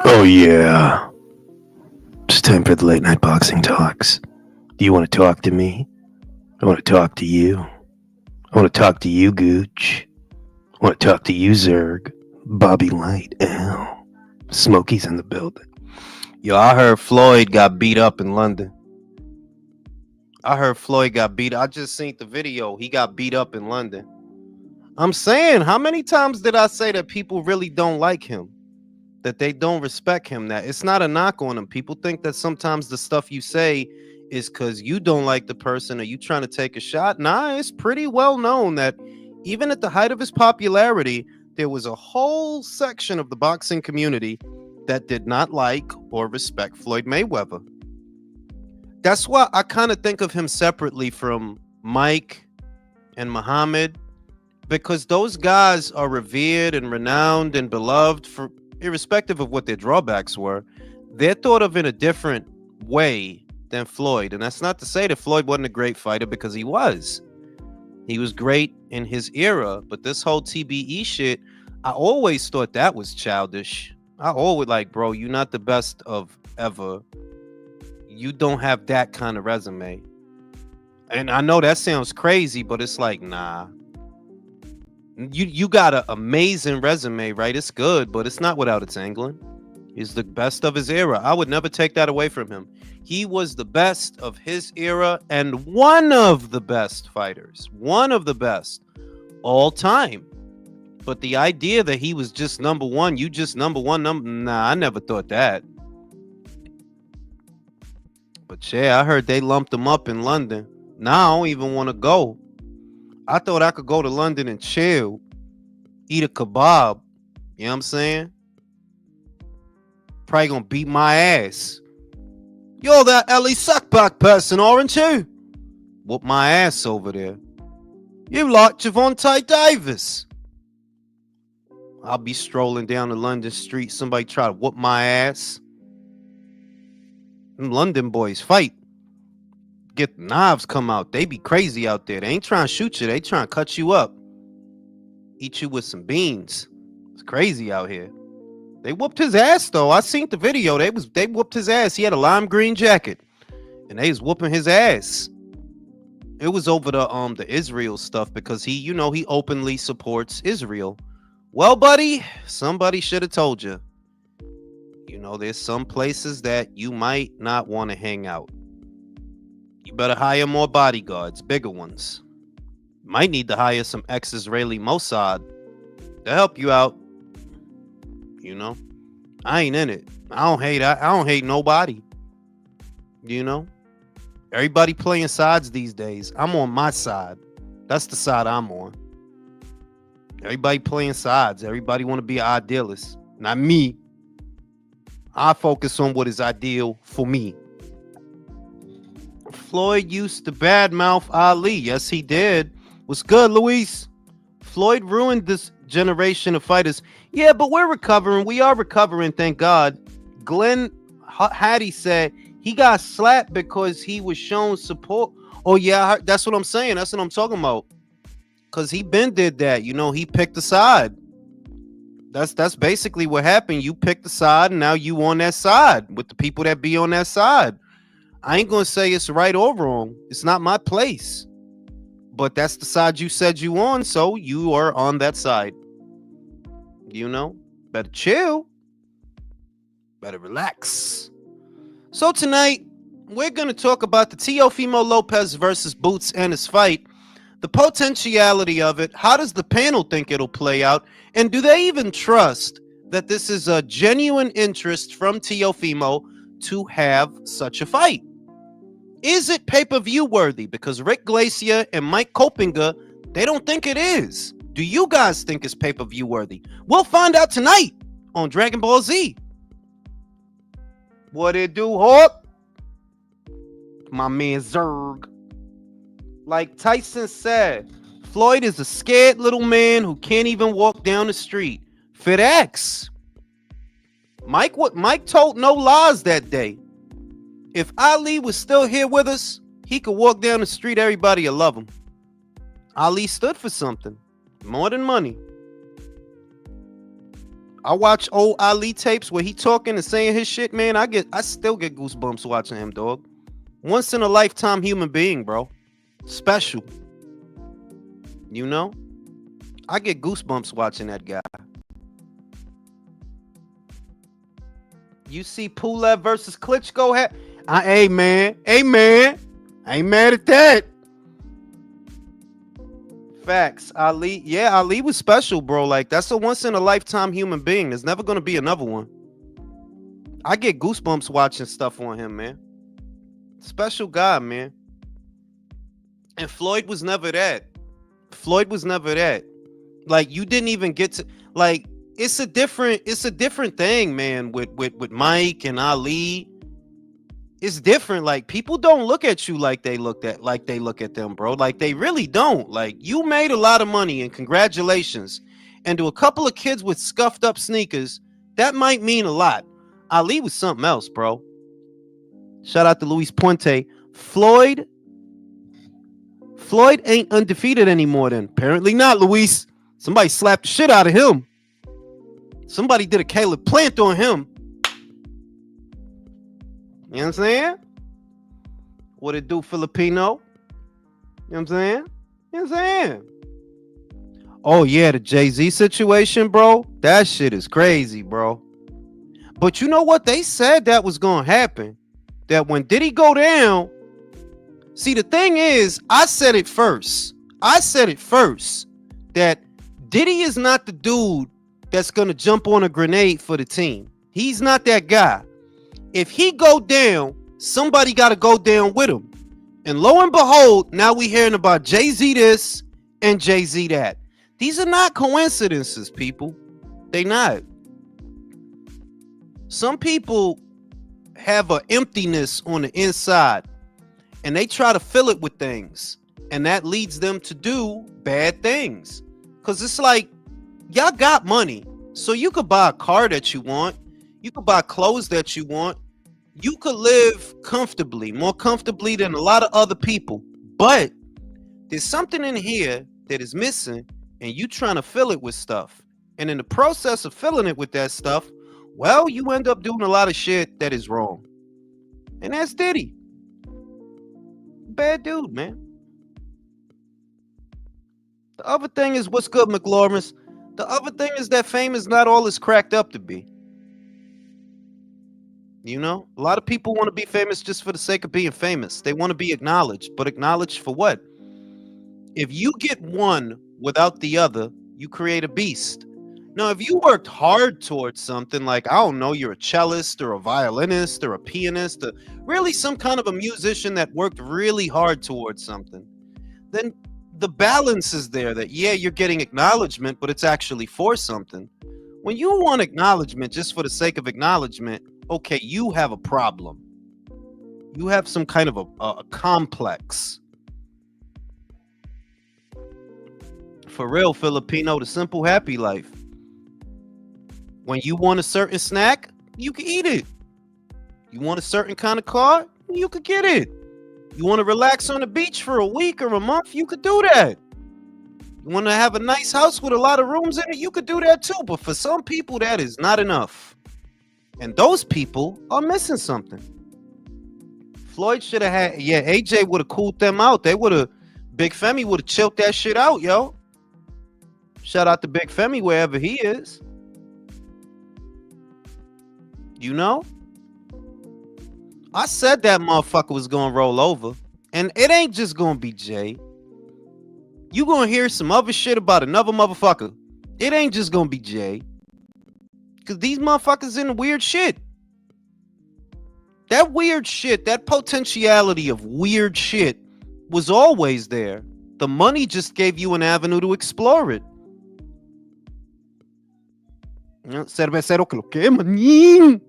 Oh yeah, it's time for the late night boxing talks. Do you want to talk to me? I want to talk to you. I want to talk to you, Gooch. I want to talk to you, Zerg. Bobby Light. Ow. Smokey's in the building. Yo, I heard Floyd got beat up in London. I just seen the video. He got beat up in London. I'm saying, how many times did I say that people really don't like him? That they don't respect him? That it's not a knock on him. People think that sometimes the stuff you say is because you don't like the person or you trying to take a shot. Nah, it's pretty well known that even at the height of his popularity, there was a whole section of the boxing community that did not like or respect Floyd Mayweather. That's why I kind of think of him separately from Mike and Muhammad, because those guys are revered and renowned and beloved for irrespective of what their drawbacks were. They're thought of in a different way than Floyd. And that's not to say that Floyd wasn't a great fighter, because he was. He was great in his era, but this whole TBE shit, I always thought that was childish. I always like, bro, you're not the best of ever. You don't have that kind of resume. And I know that sounds crazy, but it's like, nah. You got an amazing resume, right? It's good, but it's not without its angling. He's the best of his era. I would never take that away from him. He was the best of his era and one of the best fighters. One of the best all time. But the idea that he was just number one, you just number one, nah, I never thought that. But yeah, I heard they lumped him up in London. Now I don't even want to go. I thought I could go to London and chill, eat a kebab. You know what I'm saying? Probably gonna beat my ass. You're that Ellie Suckback person, aren't you? Whoop my ass over there. You like Javonte Davis. I'll be strolling down the London street. Somebody try to whoop my ass. Them London boys fight. Get the knives come out. They be crazy out there. They ain't trying to shoot you. They trying to cut you up. Eat you with some beans. It's crazy out here. They whooped his ass though. I seen the video. They whooped his ass. He had a lime green jacket. And they was whooping his ass. It was over the Israel stuff, because he openly supports Israel. Well, buddy, somebody should have told you. There's some places that you might not want to hang out. You better hire more bodyguards, bigger ones. Might need to hire some ex-Israeli Mossad to help you out. I ain't in it. I don't hate nobody. Everybody playing sides these days. I'm on my side. That's the side I'm on. Everybody playing sides. Everybody want to be an idealist. Not me. I focus on what is ideal for me. Floyd used to badmouth Ali. Yes, he did. What's good, Luis? Floyd ruined this generation of fighters. Yeah, but we're recovering. We are recovering, thank God. Glenn Hattie said he got slapped because he was shown support. Oh, yeah, that's what I'm saying. That's what I'm talking about. Because he been did that. He picked a side. That's basically what happened. You picked the side, and now you on that side with the people that be on that side. I ain't gonna say it's right or wrong. It's not my place. But that's the side you said you on, so you are on that side. Better chill. Better relax. So tonight, we're gonna talk about the Teofimo Lopez versus Boots Ennis fight. The potentiality of it. How does the panel think it'll play out? And do they even trust that this is a genuine interest from Teofimo to have such a fight? Is it pay-per-view worthy? Because Rick Glacier and Mike Kopinger, they don't think it is. Do you guys think it's pay-per-view worthy? We'll find out tonight on Dragon Ball Z. What it do, Hawk? My man Zerg. Like Tyson said, Floyd is a scared little man who can't even walk down the street. FedEx. Mike told no lies that day. If Ali was still here with us, he could walk down the street, everybody will love him. Ali stood for something more than money. I watch old Ali tapes where he talking and saying his shit, man. I still get goosebumps watching him, dog. Once in a lifetime human being, bro. Special. You know? I get goosebumps watching that guy. You see Pulev versus Klitschko. Hey, man. Hey, man. I ain't mad at that. Facts. Ali. Yeah, Ali was special, bro. Like, that's a once in a lifetime human being. There's never going to be another one. I get goosebumps watching stuff on him, man. Special guy, man. And Floyd was never that. Floyd was never that. Like, you didn't even get to, like, it's a different thing, man, with Mike and Ali. It's different. Like, people don't look at you like they look at them, bro. Like, they really don't. Like, you made a lot of money, and congratulations. And to a couple of kids with scuffed up sneakers, that might mean a lot. Ali was something else, bro. Shout out to Luis Puente. Floyd ain't undefeated anymore then. Apparently not, Luis. Somebody slapped the shit out of him. Somebody did a Caleb Plant on him. You know what I'm saying? What it do, Filipino? You know what I'm saying? You know what I'm saying? Oh, yeah, the Jay-Z situation, bro. That shit is crazy, bro. But you know what? They said that was going to happen. That when Diddy go down, see, the thing is, I said it first. That Diddy is not the dude that's going to jump on a grenade for the team. He's not that guy. If he go down, somebody got to go down with him. And lo and behold, now we hearing about Jay-Z this and Jay-Z that. These are not coincidences, people. They not. Some people have an emptiness on the inside and they try to fill it with things, and that leads them to do bad things. Because it's like, y'all got money, so you could buy a car that you want, you could buy clothes that you want, you could live comfortably, more comfortably than a lot of other people. But there's something in here that is missing, and you trying to fill it with stuff. And in the process of filling it with that stuff, well, you end up doing a lot of shit that is wrong. And that's Diddy. Bad dude, man. The other thing is, what's good, McLaurin? The other thing is that fame is not all it's cracked up to be. You know, a lot of people want to be famous just for the sake of being famous. They want to be acknowledged, but acknowledged for what? If you get one without the other, you create a beast. Now, if you worked hard towards something, like, I don't know, you're a cellist or a violinist or a pianist, or really some kind of a musician that worked really hard towards something, then the balance is there that, yeah, you're getting acknowledgement, but it's actually for something. When you want acknowledgement just for the sake of acknowledgement, okay, you have a problem. You have some kind of a complex. For real, Filipino, the simple happy life. When you want a certain snack, you can eat it. You want a certain kind of car, you could get it. You want to relax on the beach for a week or a month, you could do that. You want to have a nice house with a lot of rooms in it, you could do that too. But for some people, that is not enough. And those people are missing something. Floyd should have had, yeah, AJ would have cooled them out. They would have, Big Femi would have chilled that shit out, yo. Shout out to Big Femi wherever he is. You know? I said that motherfucker was gonna roll over. And it ain't just gonna be Jay. You gonna hear some other shit about another motherfucker. It ain't just gonna be Jay. Cause these motherfuckers in weird shit. That weird shit, that potentiality of weird shit was always there. The money just gave you an avenue to explore it. Cervecero que lo que, manín.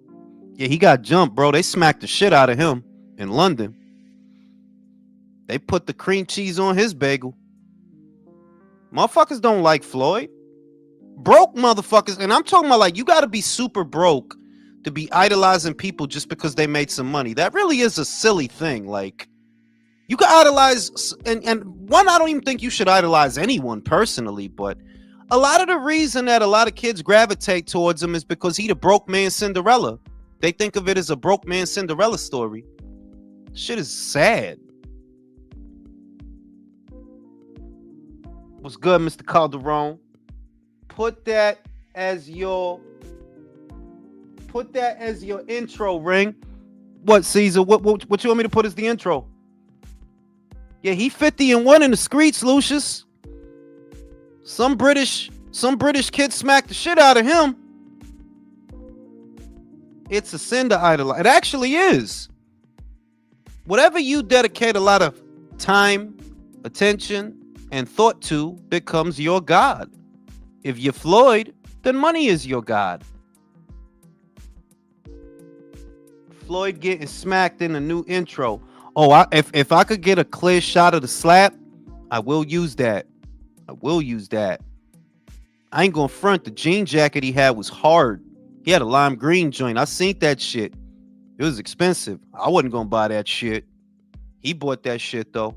Yeah, he got jumped, bro. They smacked the shit out of him in London. They put the cream cheese on his bagel. Motherfuckers don't like Floyd. Broke motherfuckers, and I'm talking about, like, you got to be super broke to be idolizing people just because they made some money. That really is a silly thing. Like, you can idolize, and one, I don't even think you should idolize anyone personally, but A lot of the reason that a lot of kids gravitate towards him is because he the broke man Cinderella. They think of it as a broke man Cinderella story. Shit is sad. What's good, Mr. Calderon? Put that as your intro, Ring. What, Caesar? What you want me to put as the intro? Yeah, he 50-1 in the streets, Lucius. Some British kid smacked the shit out of him. It's a sin to idolize. It actually is. Whatever you dedicate a lot of time, attention, and thought to becomes your god. If you're Floyd, then money is your god. Floyd getting smacked in a new intro. Oh, if I could get a clear shot of the slap, I will use that. I will use that. I ain't gonna front. The jean jacket he had was hard. He had a lime green joint. I seen that shit. It was expensive. I wasn't gonna buy that shit. He bought that shit though.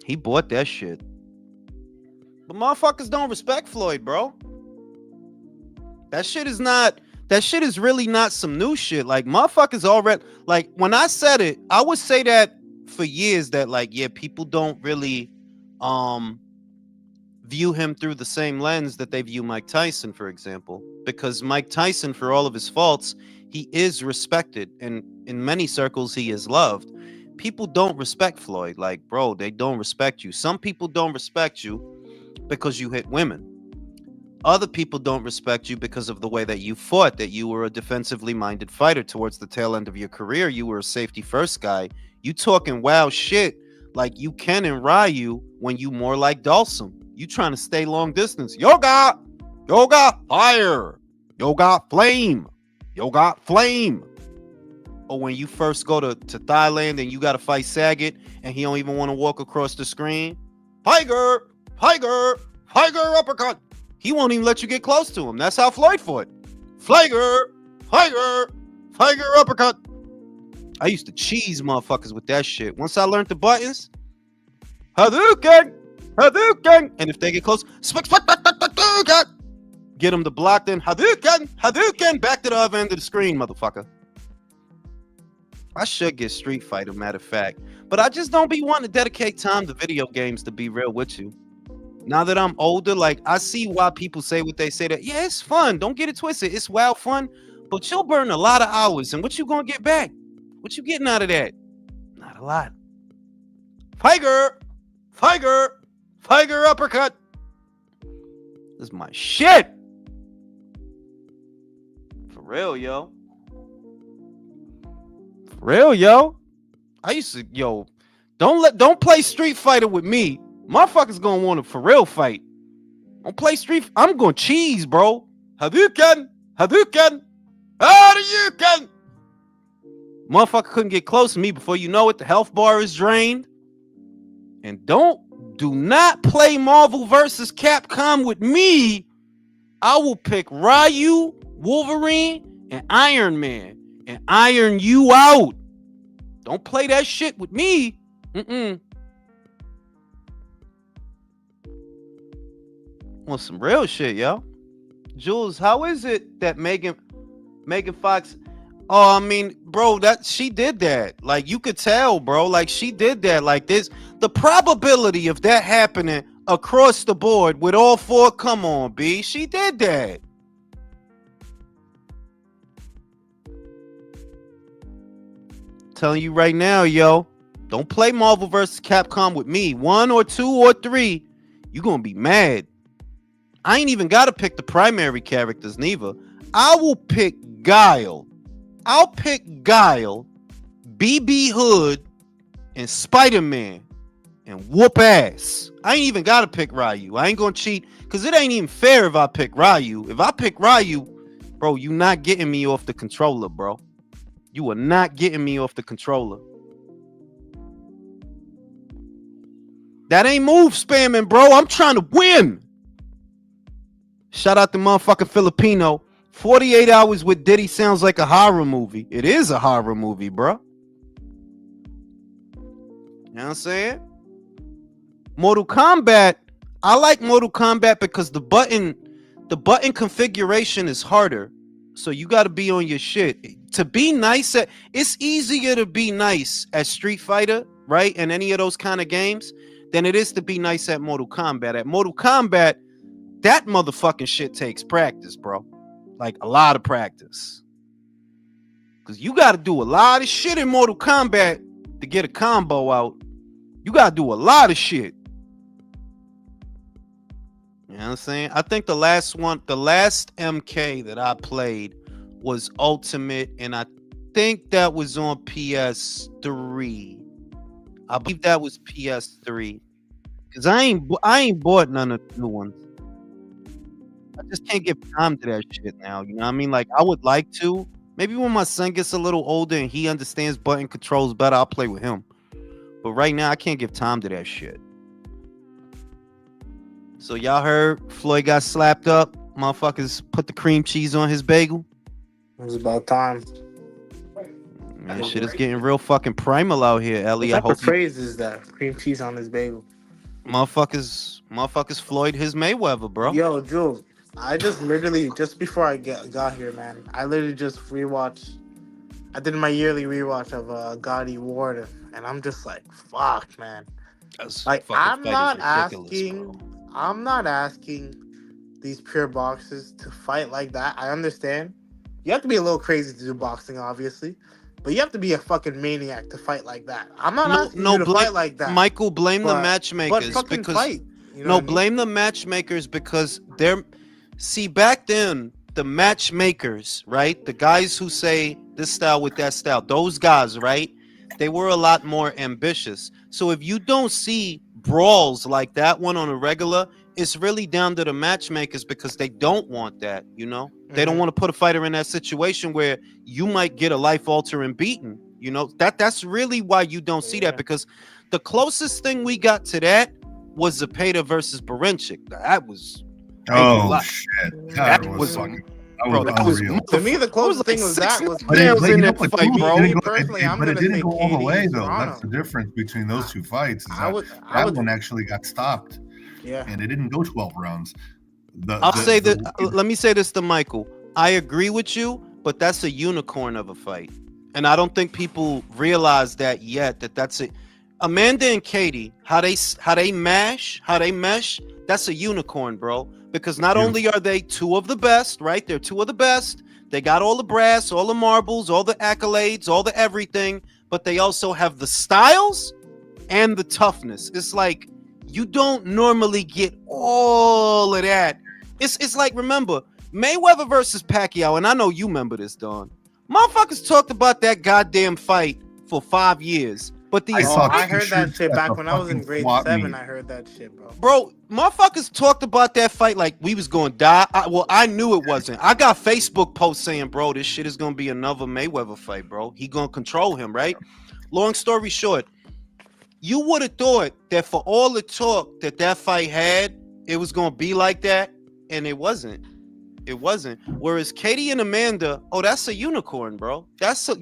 He bought that shit. But motherfuckers don't respect Floyd, bro. That shit is really not some new shit. Like, motherfuckers already, like, when I said it, I would say that for years that, like, yeah, people don't really view him through the same lens that they view Mike Tyson, for example. Because Mike Tyson, for all of his faults, he is respected, and in many circles he is loved. People don't respect Floyd. Like, bro, they don't respect you. Some people don't respect you because you hit women. Other people don't respect you because of the way that you fought, that you were a defensively minded fighter. Towards the tail end of your career, you were a safety first guy. You talking wild shit like you can and Ryu when you more like Dawson. You trying to stay long distance. Yoga, fire. Yoga, flame. Yoga, flame. Or when you first go to Thailand and you got to fight Saget and he don't even want to walk across the screen. Tiger, uppercut. He won't even let you get close to him. That's how Floyd fought. Tiger, uppercut. I used to cheese motherfuckers with that shit. Once I learned the buttons, Hadouken. And if they get close, get them to block, then Hadouken, back to the other end of the screen, motherfucker. I should get Street Fighter, matter of fact. But I just don't be wanting to dedicate time to video games, to be real with you. Now that I'm older, like, I see why people say what they say, that, yeah, it's fun. Don't get it twisted. It's wild fun. But you'll burn a lot of hours. And what you gonna get back? What you getting out of that? Not a lot. Tiger, uppercut. This is my shit. For real, yo. I used to, don't play Street Fighter with me. Motherfuckers gonna want a for real fight. Don't play Street. I'm gonna cheese, bro. Hadouken. Motherfucker couldn't get close to me. Before you know it, the health bar is drained. And do not play Marvel versus Capcom with me. I will pick Ryu, Wolverine, and Iron Man and iron you out. Don't play that shit with me. Want some real shit, yo. Jules, how is it that Megan Fox? Oh, I mean, bro, that she did that. Like, you could tell, bro. Like, she did that. Like, this, the probability of that happening across the board with all four. Come on, B. She did that. Telling you right now, yo. Don't play Marvel vs. Capcom with me. 1 or 2 or 3. You're gonna be mad. I ain't even gotta pick the primary characters, neither. I will pick Guile. I'll pick Guile, BB Hood, and Spider-Man, and whoop ass. I ain't even gotta pick Ryu. I ain't gonna cheat, because it ain't even fair if I pick Ryu. If I pick Ryu, bro, you not getting me off the controller, bro. You are not getting me off the controller. That ain't move spamming, bro. I'm trying to win. Shout out to motherfucking Filipino. 48 Hours with Diddy sounds like a horror movie. It is a horror movie, bro. You know what I'm saying? Mortal Kombat, I like Mortal Kombat because the button configuration is harder. So you got to be on your shit. To be nice at, it's easier to be nice at Street Fighter, right? And any of those kind of games than it is to be nice at Mortal Kombat. At Mortal Kombat, that motherfucking shit takes practice, bro. Like a lot of practice. Cause you got to do a lot of shit in Mortal Kombat to get a combo out. You got to do a lot of shit. You know what I'm saying? I think the last MK that I played was Ultimate, and I think that was on PS3. I believe that was PS3. Cause I ain't bought none of the new ones. I just can't give time to that shit now. You know what I mean? Like I would like to. Maybe when my son gets a little older and he understands button controls better, I'll play with him. But right now, I can't give time to that shit. So y'all heard Floyd got slapped up. Motherfuckers put the cream cheese on his bagel. It was about time. Man, shit is getting real fucking primal out here, Ellie. What type of phrase is that? Cream cheese on his bagel. Motherfuckers Floyd his Mayweather, bro. Yo, Jules, I just literally, just before I got here, man, I literally just rewatched. I did my yearly rewatch of Gotti Ward, and I'm just like, fuck, man. Like, I'm not asking these pure boxers to fight like that. I understand. You have to be a little crazy to do boxing, obviously. But you have to be a fucking maniac to fight like that. I'm not asking you to fight like that. Michael, blame the matchmakers. But fucking fight. You know no, blame the matchmakers because they're... See, back then, the matchmakers, right? The guys who say this style with that style, those guys, right? They were a lot more ambitious. So if you don't see brawls like that one on a regular, it's really down to the matchmakers because they don't want that, you know? They don't want to put a fighter in that situation where you might get a life-altering beating, you know? That's really why you don't see that, because the closest thing we got to that was Zepeda versus Barincic. That was... Oh, shit. That was fucking... That was to me, the closest thing was that was in that fight, bro. Personally, I'm but it gonna didn't say go all the way, though. Toronto. That's the difference between those two fights. That one actually got stopped. Yeah. And it didn't go 12 rounds. Let me say this to Michael. I agree with you, but that's a unicorn of a fight. And I don't think people realize that yet, that's it. Amanda and Katie, how they mesh, that's a unicorn, bro. Because not only are they two of the best, right? They're two of the best. They got all the brass, all the marbles, all the accolades, all the everything, but they also have the styles and the toughness. It's like you don't normally get all of that. It's like, remember, Mayweather versus Pacquiao, and I know you remember this, Don. Motherfuckers talked about that goddamn fight for 5 years. But I heard that shit back when I was in grade 7. I heard that shit, bro. Bro, motherfuckers talked about that fight like we was going to die. I knew it wasn't. I got Facebook posts saying, bro, this shit is going to be another Mayweather fight, bro. He going to control him, right? Long story short, you would have thought that for all the talk that fight had, it was going to be like that, and it wasn't. It wasn't. Whereas Katie and Amanda, oh, that's a unicorn, bro. That's a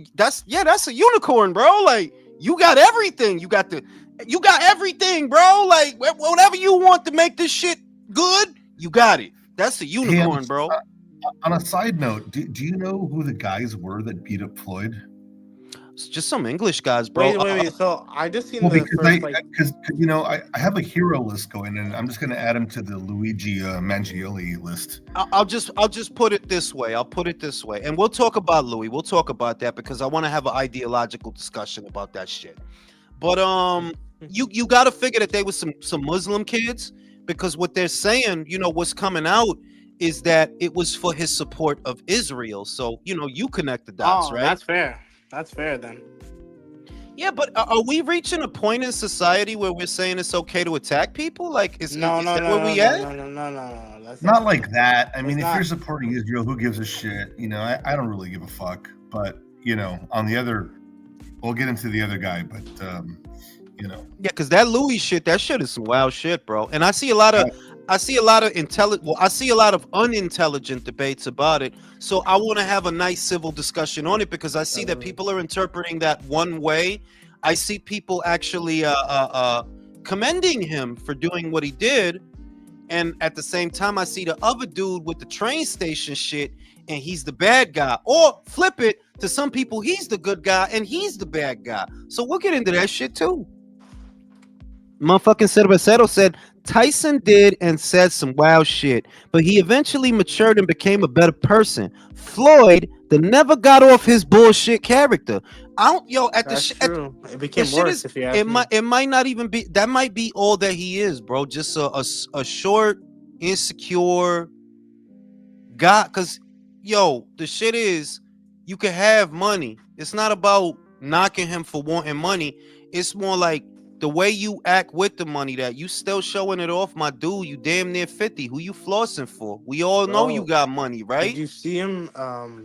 unicorn, bro. Like, you got everything. You got everything, bro. Like, whatever you want to make this shit good, you got it. That's a unicorn, bro. On a side note, do you know who the guys were that beat up Floyd? It's just some English guys, bro. Wait. So I just seen because you know I have a hero list going, and I'm just going to add him to the Luigi Mangione list. I'll just put it this way. I'll put it this way, and we'll talk about Louis. We'll talk about that because I want to have an ideological discussion about that shit. But you got to figure that they were some Muslim kids, because what they're saying, you know, what's coming out is that it was for his support of Israel. So you know, you connect the dots, right? That's fair. That's fair then. Yeah, but are we reaching a point in society where we're saying it's okay to attack people? Like, is that where we at? No. That's not like that. I mean, if you're supporting Israel, who gives a shit? You know, I don't really give a fuck. But, you know, on the other, we'll get into the other guy, but, you know. Yeah, because that Louis shit, that shit is some wild shit, bro. And I see a lot of unintelligent debates about it. So I want to have a nice civil discussion on it, because I see that people are interpreting that one way. I see people actually commending him for doing what he did. And at the same time, I see the other dude with the train station shit, and he's the bad guy. Or flip it to some people, he's the good guy and he's the bad guy. So we'll get into that shit too. Motherfucking Cervecero said Tyson did and said some wild shit, but he eventually matured and became a better person. Floyd, that never got off his bullshit character. I don't, yo, at That's the true. It became shit worse is, if you ask me. it might not even be, that might be all that he is, bro. Just a short, insecure guy. Cause yo, the shit is, you can have money. It's not about knocking him for wanting money. It's more like the way you act with the money, that you still showing it off, my dude. You damn near 50. Who you flossing for? We all know you Bro, got money, right? Did you see him?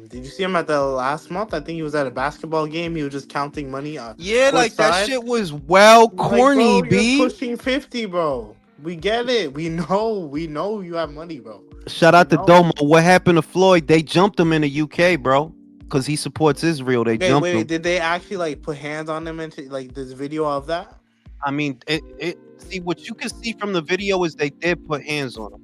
Did you see him at the last month? I think he was at a basketball game. He was just counting money. Yeah, like that side. shit was well Like, corny, bro, B. you're pushing 50, bro. We get it. We know you have money, bro. Shout out to No. Domo. What happened to Floyd? They jumped him in the UK, bro, because he supports Israel. They jumped him. Did they actually like put hands on him into like this video of that? I mean, see, what you can see from the video is they did put hands on him.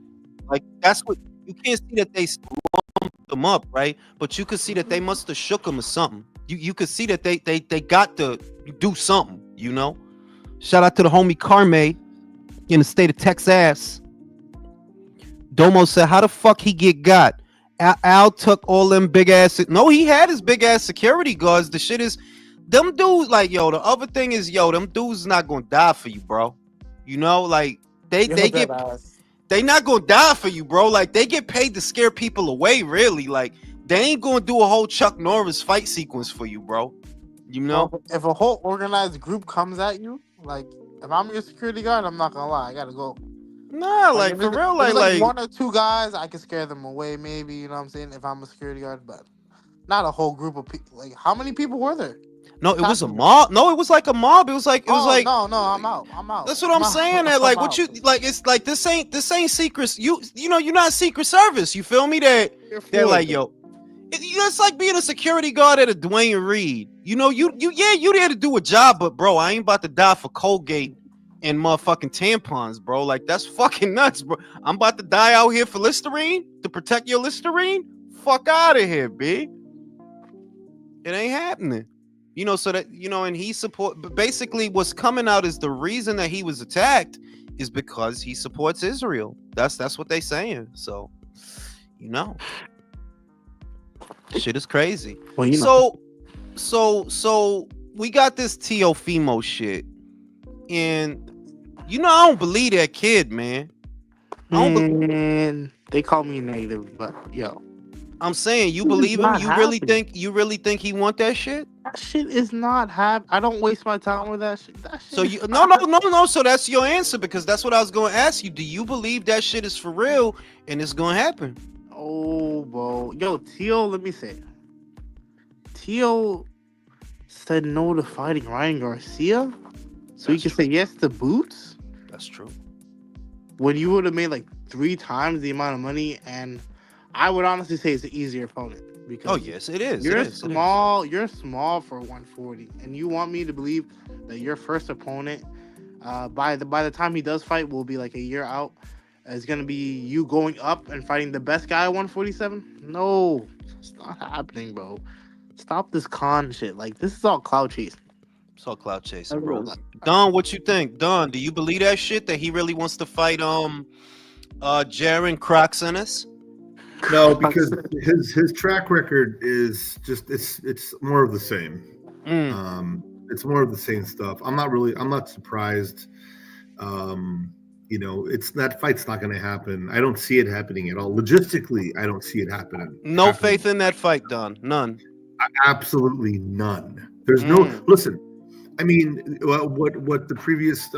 Like, that's what you can't see, that they slumped him up, right? But you could see that they must have shook him or something. You could see that they got to do something, you know. Shout out to the homie Carme in the state of Texas. Domo said, how the fuck he get got? Al took all them big ass. No, he had his big ass security guards. The shit is, them dudes, like, yo, the other thing is, yo, them dudes not gonna die for you, bro. You know, like, they not gonna die for you, bro. Like, they get paid to scare people away, really. Like, they ain't gonna do a whole Chuck Norris fight sequence for you, bro. You know? Well, if a whole organized group comes at you, like, if I'm your security guard, I'm not gonna lie, I gotta go. Nah, like for real, like one or two guys, I can scare them away, maybe, you know what I'm saying, if I'm a security guard, but not a whole group of people. Like, how many people were there? No, it was a mob. No, it was like a mob. It was like no, I'm out. That's what I'm saying. That like what you like, it's like this ain't secret. You know, you're not Secret Service. You feel me? That they're like, yo, it's like being a security guard at a Dwayne Reed. You know, you there to do a job, but bro, I ain't about to die for Colgate and motherfucking tampons, bro. Like, that's fucking nuts, bro. I'm about to die out here for Listerine to protect your Listerine. Fuck out of here, B. It ain't happening. You know, so that, you know, and he but basically what's coming out is the reason that he was attacked is because he supports Israel. That's what they saying. So, you know, shit is crazy. Well, you know. So we got this Teofimo shit, and you know, I don't believe that kid, man. They call me negative, but yo, I'm saying, you believe him? You really think he want that shit? That shit is not happening. I don't waste my time with that shit. That shit so you no. So that's your answer, because that's what I was going to ask you. Do you believe that shit is for real and it's going to happen? Oh, bro. Yo, Teo, let me say. Teo said no to fighting Ryan Garcia, so he can say yes to Boots. That's true. When you would have made like 3 times the amount of money, and I would honestly say it's an easier opponent. Because yes, it is. You're small. You're small for 140, and you want me to believe that your first opponent, by the time he does fight, will be like a year out. Is gonna be you going up and fighting the best guy at 147? No, it's not happening, bro. Stop this con shit. Like, this is all cloud chasing. It's all cloud chasing, bro. Don, what you think? Don, do you believe that shit, that he really wants to fight Jaron Crocs in us? No, because his track record is just it's more of the same. It's more of the same stuff. I'm not surprised. You know, that fight's not going to happen. I don't see it happening at all. Logistically, I don't see it happening. No faith in that fight, Don. None. Absolutely none. There's no. Listen, I mean, what the previous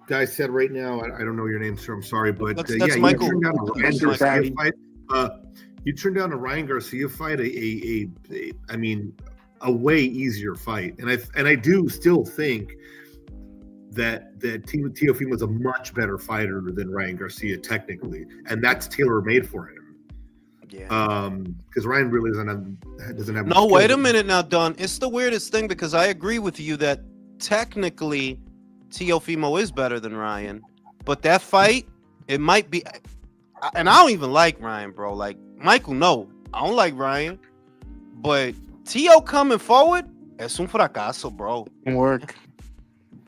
guy said right now. I don't know your name, sir. I'm sorry, but that's Michael. You turned down a Ryan Garcia fight. You turned down a Ryan Garcia fight. I mean, a way easier fight, and I do still think that Teofimo is a much better fighter than Ryan Garcia technically, and that's tailor made for him. Yeah. Because Ryan really doesn't have. No, wait a minute now, Don. It's the weirdest thing, because I agree with you that technically Teofimo is better than Ryan, but that fight It might be, and I don't even like Ryan, bro. Like Michael, no, I don't like Ryan, but Tio coming forward, es un fracaso, bro. Didn't work.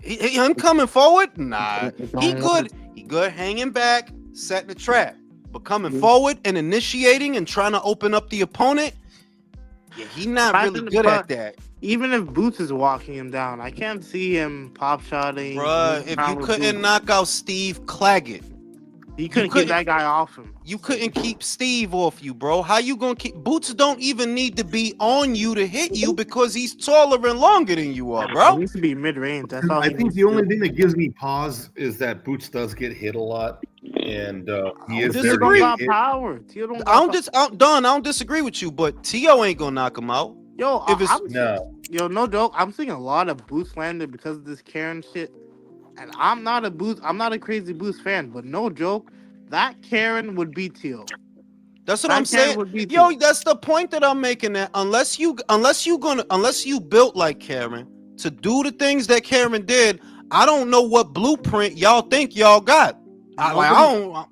Him coming forward, nah. It He don't good. work. He good hanging back, setting the trap. But coming forward and initiating and trying to open up the opponent, yeah, he not really good at that. Even if Boots is walking him down, I can't see him pop shotting. Bruh, if you couldn't knock out Steve Claggett, he couldn't keep that guy off him. you couldn't keep Steve off you, bro. How you gonna keep Boots? Don't even need to be on you to hit you because he's taller and longer than you are, He bro. needs to be mid range. That's all. I think the only thing that gives me pause is that Boots does get hit a lot, and he is disagree. very got hit. power. I don't disagree with you, but Tio ain't gonna knock him out. Yo, If it's no joke. I'm seeing a lot of Boost landed because of this Karen shit, and I'm not a crazy Boost fan, but no joke, that Karen would beat Tio. That's what That I'm saying. Karen would beat Yo, Tio. that's the point that I'm making. That unless you built like Karen to do the things that Karen did, I don't know what blueprint y'all think y'all got.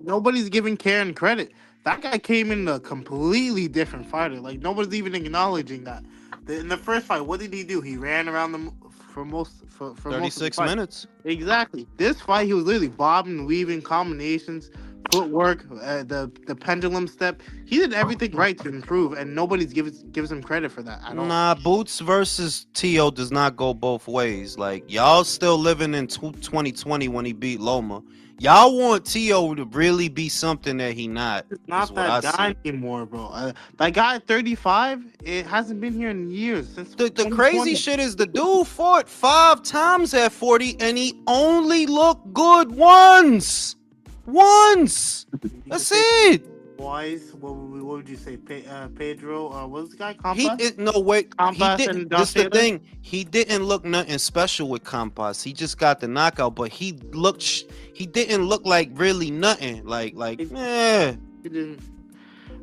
Nobody's giving Karen credit. That guy came in a completely different fighter. Like nobody's even acknowledging that. In the first fight, what did he do? He ran around them for most of 36 the fight. minutes. Exactly. This fight, he was literally bobbing and weaving combinations, footwork, the pendulum step. He did everything right to improve, and nobody's gives him credit for that at all. Nah, Boots versus Tio does not go both ways. Like y'all still living in 2020 when he beat Loma. Y'all want Tio to really be something that he not. It's not that guy anymore, bro. That guy at 35, it hasn't been here in years. Since the crazy shit is the dude fought 5 times at 40 and he only looked good once. That's it. Twice. What would you say? Pedro? What was the guy? Campas? He didn't. This the thing. He didn't look nothing special with Campas. He just got the knockout, but he didn't look like really nothing. Like He didn't.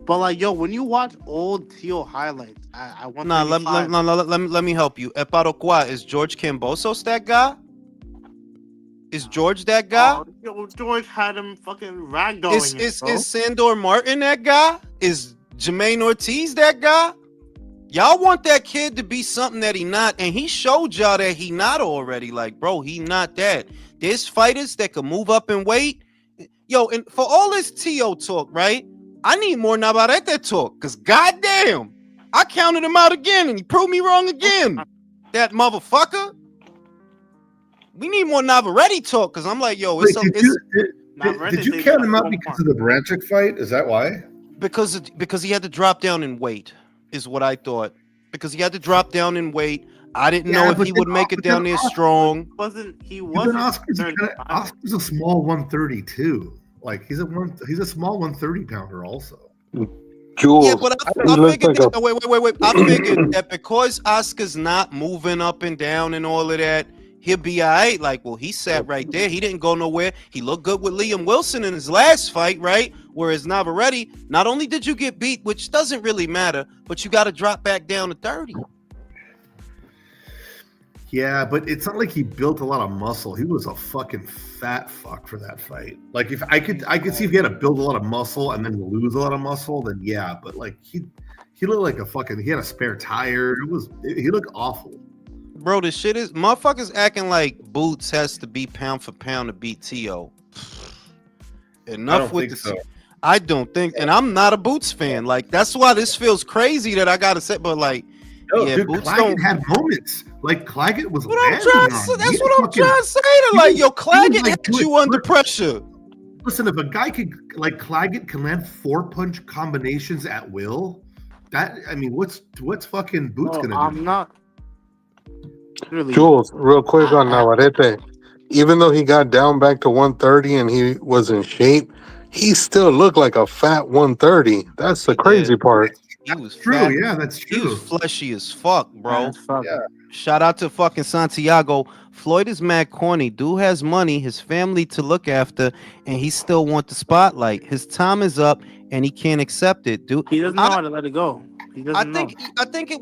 But like, yo, when you watch old Tio highlights, I want. Let me help you. Eparocua, is George Cambosos that guy? Is George that guy? Yo, George had him fucking ragdolling. Is Sandor Martin that guy? Is Jermaine Ortiz that guy? Y'all want that kid to be something that he not, and he showed y'all that he not already. Like, bro, he not that. There's fighters that can move up in weight. Yo, and for all this Tio talk, right? I need more Navarette talk, because goddamn, I counted him out again, and he proved me wrong again. That motherfucker. We need more Navarette talk, because I'm like, yo, did you count him out because of the Branchik fight? Is that why? Because he had to drop down in weight, is what I thought. Because he had to drop down in weight. I didn't know if he would make it down there strong. Oscar's a small 130 too. Like he's a small 130 pounder also. Jules, yeah, but I figured wait. I figured that because Oscar's not moving up and down and all of that, he'll be all right. Like, well, he sat right there. He didn't go nowhere. He looked good with Liam Wilson in his last fight, right? Whereas Navarette, not only did you get beat, which doesn't really matter, but you got to drop back down to 30. Yeah, but it's not like he built a lot of muscle. He was a fucking fat fuck for that fight. Like, if I could see if he had to build a lot of muscle and then lose a lot of muscle, then yeah. But like he looked like he had a spare tire. He looked awful. Bro, the shit is motherfuckers acting like Boots has to be pound for pound to beat Tio. Enough with this. So. I don't think, and I'm not a Boots fan. Like that's why this feels crazy that I gotta say, but like, yeah, dude, Boots Claggett had moments. Like Claggett was. That's what I'm trying to say. Like, yo, Claggett had you under pressure. Listen, if a guy like Claggett can land 4-punch combinations at will, what's fucking Boots gonna do? I'm not. Really? Jules, real quick on Navarrete. Even though he got down back to 130 and he was in shape, he still looked like a fat 130. That's the crazy part. He was true. fat. Yeah, that's true. He was fleshy as fuck, bro. Yeah. Shout out to fucking Santiago. Floyd is mad corny. Dude has money, his family to look after, and he still want the spotlight. His time is up, and he can't accept it, dude. He doesn't know how to let it go. I think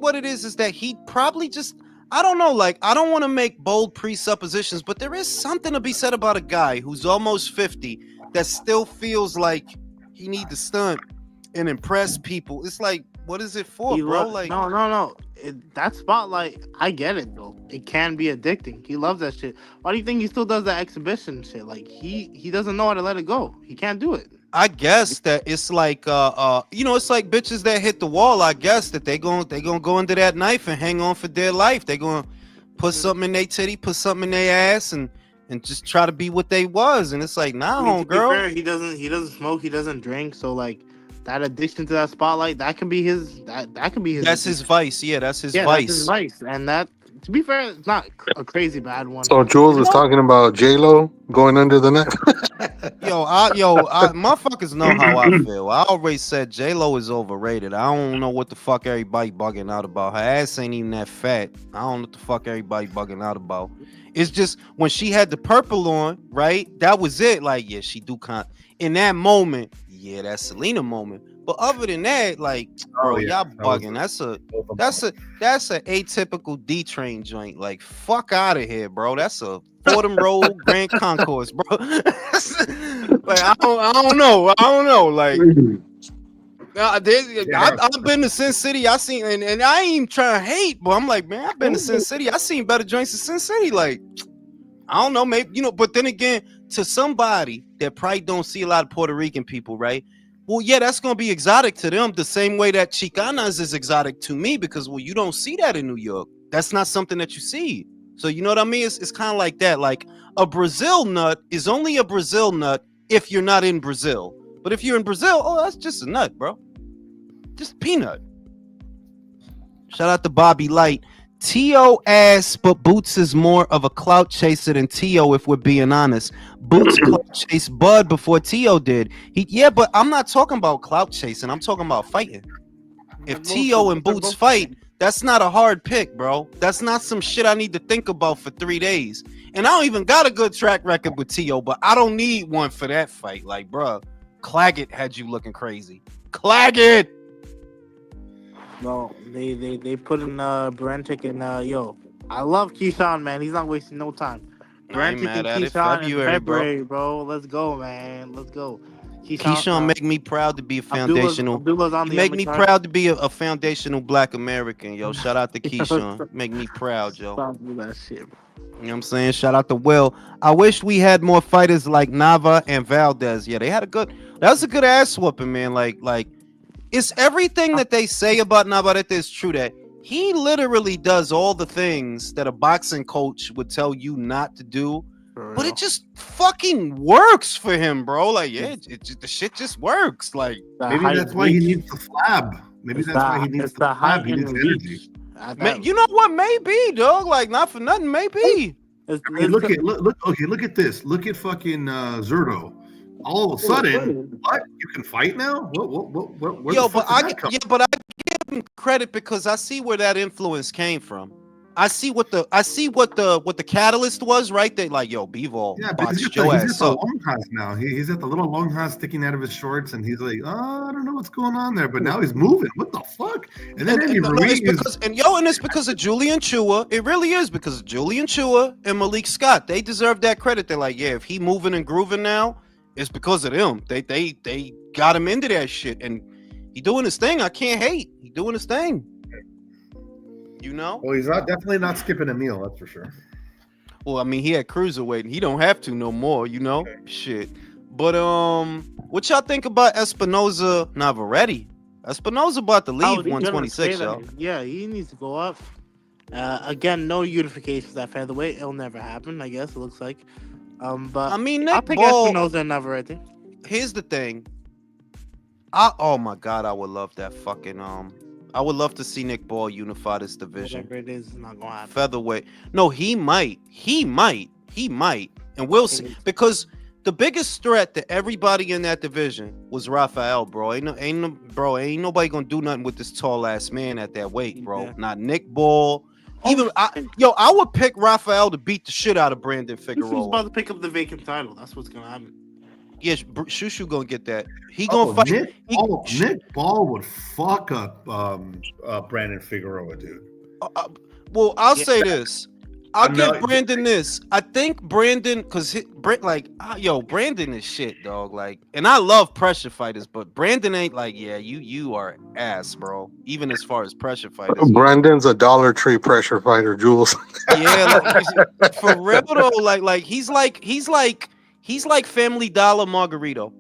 what it is that he probably just. I don't know, like, I don't want to make bold presuppositions, but there is something to be said about a guy who's almost 50 that still feels like he need to stunt and impress people. It's like, what is it for, bro? Like, no. That spotlight, I get it though. It can be addicting. He loves that shit. Why do you think he still does that exhibition shit? Like he doesn't know how to let it go. He can't do it. I guess that it's like it's like bitches that hit the wall. I guess that they gonna go under that knife and hang on for dear life. They gonna put something in their titty, put something in their ass, and just try to be what they was. And it's like, nah, homegirl. He doesn't smoke, he doesn't drink, so like that addiction to that spotlight, that can be his that can be his That's addiction. his vice. Yeah, that's his Yeah, vice. that's his vice. And that, to be fair, it's not a crazy bad one. So Jules is talking about J-Lo going under the net. Motherfuckers know how I feel. I always said J-Lo is overrated. I don't know what the fuck everybody bugging out about. Her ass ain't even that fat. I don't know what the fuck everybody bugging out about. It's just when she had the purple on, right? That was it. Like, yeah, she do in that moment. Yeah, that Selena moment. But other than that, like, bro, y'all bugging. That's a atypical D train joint. Like, fuck out of here, bro. That's a Fordham Road Grand Concourse, bro. Like, I don't know. Like, I've been to Sin City. I seen, and I ain't even trying to hate, but I'm like, man, I've been to Sin City. I seen better joints in Sin City. Like, I don't know, maybe, but then again, to somebody that probably don't see a lot of Puerto Rican people, right? Well, yeah, that's gonna be exotic to them the same way that Chicanas is exotic to me, because you don't see that in New York. That's not something that you see. So you know what I mean? It's kind of like that. Like, a Brazil nut is only a Brazil nut if you're not in Brazil. But if you're in Brazil, oh, that's just a nut, bro. Just a peanut. Shout out to Bobby Light. T.O. ass, but Boots is more of a clout chaser than T.O. if we're being honest. Boots clout chased Bud before T.O. did. But I'm not talking about clout chasing. I'm talking about fighting. If T.O. and Boots fight, that's not a hard pick, bro. That's not some shit I need to think about for 3 days. And I don't even got a good track record with T.O., but I don't need one for that fight. Like, bro, Claggett had you looking crazy. Claggett! No, they put in Brentic and I love Keyshawn, man. He's not wasting no time. Brentic and Keyshawn in February, bro. Let's go, man. Let's go. Keyshawn make me proud to be a foundational. Make me proud to be a foundational Black American, yo. Shout out to Keyshawn. Make me proud, yo. That shit. You know what I'm saying? Shout out to Will. I wish we had more fighters like Nava and Valdez. Yeah, that was a good ass whooping, man. Like it's everything that they say about Navarette is true. That he literally does all the things that a boxing coach would tell you not to do, but it just fucking works for him, bro. Like, yeah, the shit just works. Like, maybe that's why he needs the flab. Maybe that's why he needs the flab. He needs energy. You know what? Maybe, dog. Like, not for nothing. Maybe. Look at this. Look at fucking Zerto. All of a sudden, what? You can fight now? What? Yo, but I give him credit because I see where that influence came from. I see what the catalyst was, right? They like, yo, Bivol. Yeah, but he's at the Longhas now. He's at the little Longhas sticking out of his shorts, and he's like, oh, I don't know what's going on there, but now he's moving. What the fuck? And then it's because of Julian Chua. It really is because of Julian Chua and Malik Scott. They deserve that credit. They're like, yeah, if he moving and grooving now, it's because of them. They got him into that shit, and he doing his thing. I can't hate. He doing his thing. You know? Well, he's definitely not skipping a meal, that's for sure. Well, I mean, he had cruiserweight, and he don't have to no more, you know? Okay. Shit. But what y'all think about Espinoza Navarette? Espinoza about to leave 126, y'all. Yeah, he needs to go up. Again, no unification at featherweight. It'll never happen, I guess. It looks like. But I mean, I'll pick Espinoza and Navarette. Here's the thing. Oh my God, I would love that fucking I would love to see Nick Ball unify this division. Whatever it is not gonna happen. Featherweight. No, he might, and we'll see. Because the biggest threat to everybody in that division was Rafael, bro. Ain't nobody gonna do nothing with this tall ass man at that weight, bro. Yeah. Not Nick Ball. I would pick Rafael to beat the shit out of Brandon Figueroa. He's about to pick up the vacant title. That's what's gonna happen. Yes, Shushu gonna get that. He gonna fight. Nick Ball would fuck up Brandon Figueroa, dude. Well, I'll say this. I'll give Brandon this. I think Brandon, cause Brandon is shit, dog. Like, and I love pressure fighters, but Brandon ain't like, yeah, you are ass, bro. Even as far as pressure fighters. Brandon's a Dollar Tree pressure fighter, Jules. Yeah, like, for real though. Like he's like Family Dollar Margarito.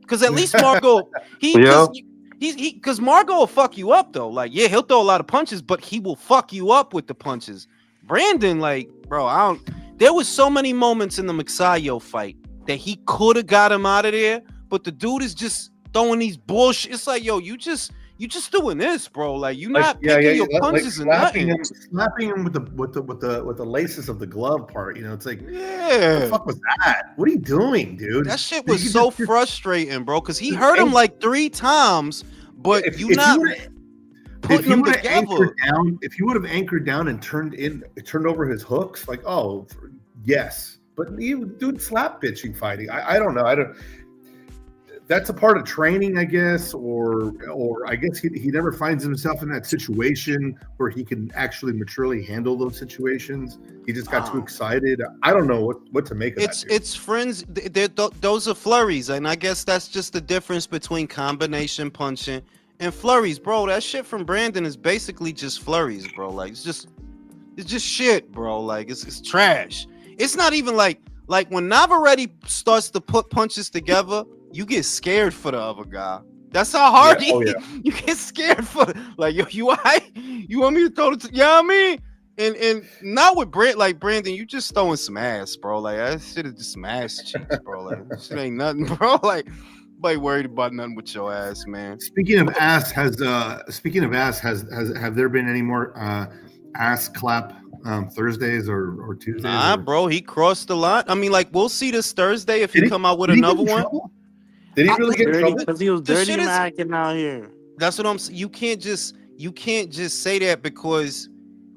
Cause at least Margo, because Margo will fuck you up though. Like, yeah, he'll throw a lot of punches, but he will fuck you up with the punches. Brandon, like, bro, there was so many moments in the Mixayo fight that he could have got him out of there, but the dude is just throwing these bullshit. It's like, yo, you just doing this, bro. Like, you not picking your punches and nothing. Slapping him with the laces of the glove part. You know, it's like, yeah, what the fuck was that? What are you doing, dude? That shit was so frustrating, bro. Because he hurt him like 3 times, but if you would have anchored down and turned over his hooks, like, oh yes, but you dude slap bitching fighting. I don't know. That's a part of training, I guess, or I guess he never finds himself in that situation where he can actually maturely handle those situations. He just got too excited. I don't know what to make of that. It's friends. Those are flurries, and I guess that's just the difference between combination punching and flurries, bro. That shit from Brandon is basically just flurries, bro. Like, it's just shit, bro. Like, it's trash. It's not even like when Navarette starts to put punches together, you get scared for the other guy. That's how hard you get scared for. Like, yo, you want me to throw it? Yeah, I mean, and not with Brandon, you just throwing some ass, bro. Like, that shit is just some ass cheeks, bro. Like, that shit ain't nothing, bro. Like, nobody worried about nothing with your ass, man. Speaking of ass, have there been any more ass clap Thursdays or Tuesdays? Nah, bro, he crossed the line. I mean, like, we'll see this Thursday if he come out with another one. Did he really get in trouble? Because he was dirty macking out here. That's what I'm saying. You can't just say that because,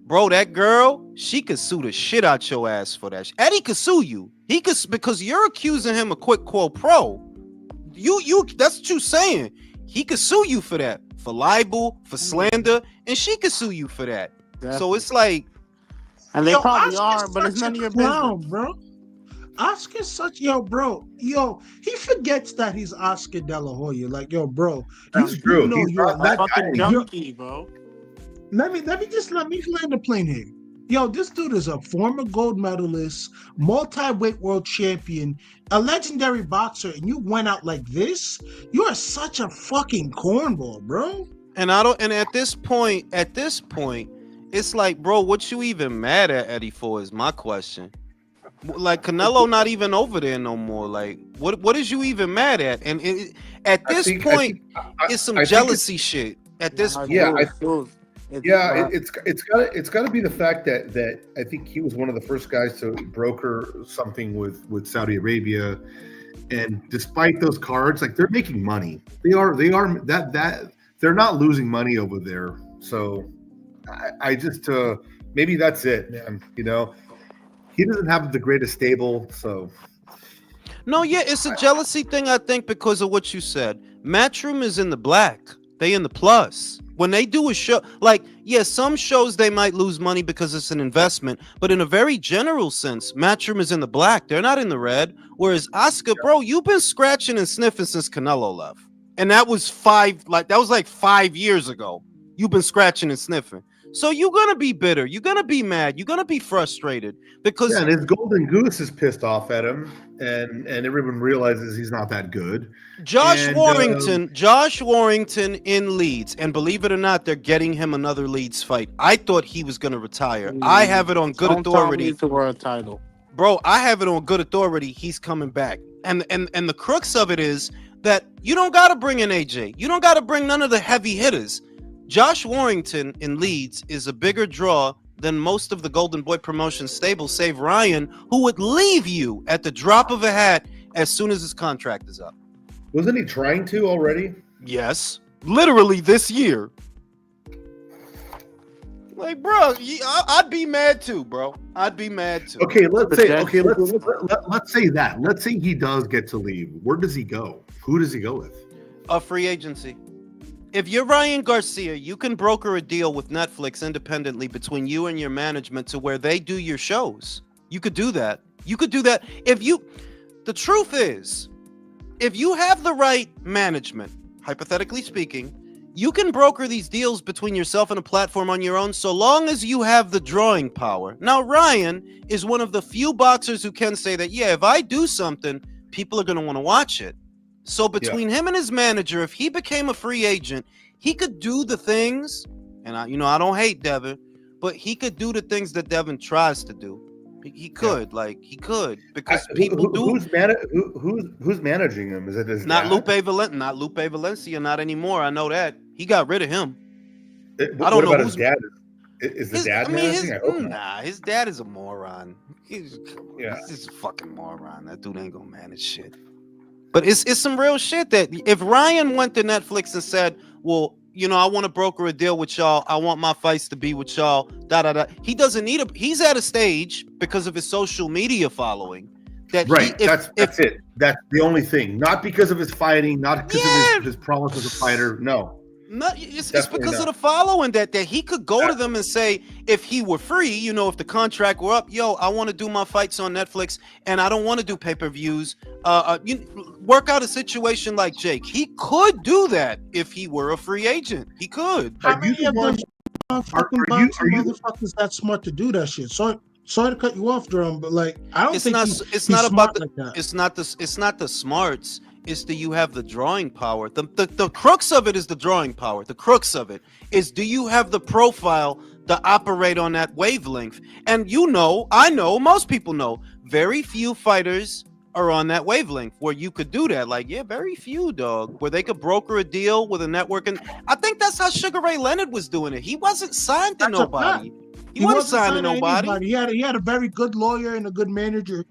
bro, that girl, she could sue the shit out your ass for that. Eddie could sue you. He could, because you're accusing him of quid quo pro. You that's what you're saying. He could sue you for that, for libel, for slander, and she could sue you for that. Definitely. So it's like, and they probably are, but it's none of your business, bro. Oscar's such he forgets that he's Oscar De La Hoya. Like, yo, bro, that's true. You're a fucking junkie, bro. Let me land the plane here. Yo, this dude is a former gold medalist, multi-weight world champion, a legendary boxer, and you went out like this? You are such a fucking cornball, bro. And at this point, it's like, bro, what you even mad at Eddie for is my question. Like, Canelo not even over there no more. Like, what is you even mad at? And at this point, it's some jealousy shit. At this point, it's got to be the fact that I think he was one of the first guys to broker something with Saudi Arabia, and despite those cards, like, they're making money. They are that they're not losing money over there. So I just maybe that's it, man. You know. He doesn't have the greatest stable, so. No, yeah, it's a jealousy thing, I think, because of what you said. Matchroom is in the black. They in the plus. When they do a show, like, yeah, some shows they might lose money because it's an investment, but in a very general sense, Matchroom is in the black. They're not in the red. Whereas Oscar, bro, you've been scratching and sniffing since Canelo left. And that was 5 years ago. You've been scratching and sniffing. So you're gonna be bitter. You're gonna be mad. You're gonna be frustrated because and his golden goose is pissed off at him, and everyone realizes he's not that good. Josh Warrington in Leeds, and believe it or not, they're getting him another Leeds fight. I thought he was gonna retire. I have it on good authority. Don't tell me the world title, bro. I have it on good authority. He's coming back, and the crux of it is that you don't gotta bring in AJ. You don't gotta bring none of the heavy hitters. Josh Warrington in Leeds is a bigger draw than most of the Golden Boy promotion stable, save Ryan, who would leave you at the drop of a hat as soon as his contract is up. Wasn't he trying to already? Yes, literally this year. Like, bro, I'd be mad too, bro. I'd be mad too. Okay, let's say that. Let's say he does get to leave. Where does he go? Who does he go with? A free agency. if you're Ryan Garcia, you can broker a deal with Netflix independently between you and your management to where they do your shows. You could do that. You could do that if you. The truth is, if you have the right management, hypothetically speaking, you can broker these deals between yourself and a platform on your own so long as you have the drawing power. Now, Ryan is one of the few boxers who can say that, yeah, if I do something, people are going to want to watch it. So between him and his manager, if he became a free agent, he could do the things, and I don't hate Devin, but he could do the things that Devin tries to do. He could, because people do. Who's managing him? Is it his Not dad? Not Lupe Valencia, not anymore. I know that he got rid of him. I don't know about his dad. Is the dad managing? His dad is a moron. He's Yeah. just a fucking moron. That dude ain't gonna manage shit. But it's some real shit that if Ryan went to Netflix and said, well, I want to broker a deal with y'all. I want my fights to be with y'all. He doesn't need he's at a stage because of his social media following. That's it. That's the only thing. Not because of his fighting, not because of his prowess as a fighter. No. It's because of the following that he could go to them and say, if he were free, if the contract were up, I want to do my fights on Netflix and I don't want to do pay-per-views. Work out a situation like Jake. He could do that if he were a free agent. He could. How many of those fucking motherfuckers that smart to do that shit? Sorry to cut you off, Drum, but I don't think it's not about it's not the smarts. Is do you have the drawing power? The crux of it is the drawing power. The crux of it is, do you have the profile to operate on that wavelength? And I know, most people know, very few fighters are on that wavelength where you could do that. Very few, dog, where they could broker a deal with a network. And I think that's how Sugar Ray Leonard was doing it. He wasn't signed to nobody. He wasn't signed to nobody. He had a very good lawyer and a good manager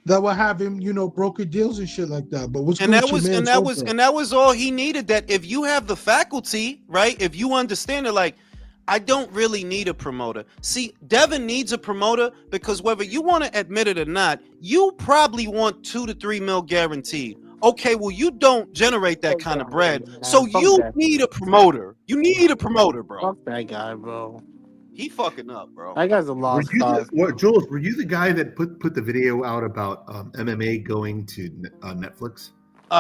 that will have him, broker deals and shit like that. But that was all he needed. That if you have the faculty, right? If you understand it, I don't really need a promoter. See, Devin needs a promoter because whether you want to admit it or not, you probably want 2 to 3 mil guaranteed. Okay, well, you don't generate that kind of bread, so you need a promoter. You need a promoter, bro. Fuck that guy, bro. He fucking up, bro. That guy's a lost cause. Jules, were you the guy that put the video out about MMA going to Netflix?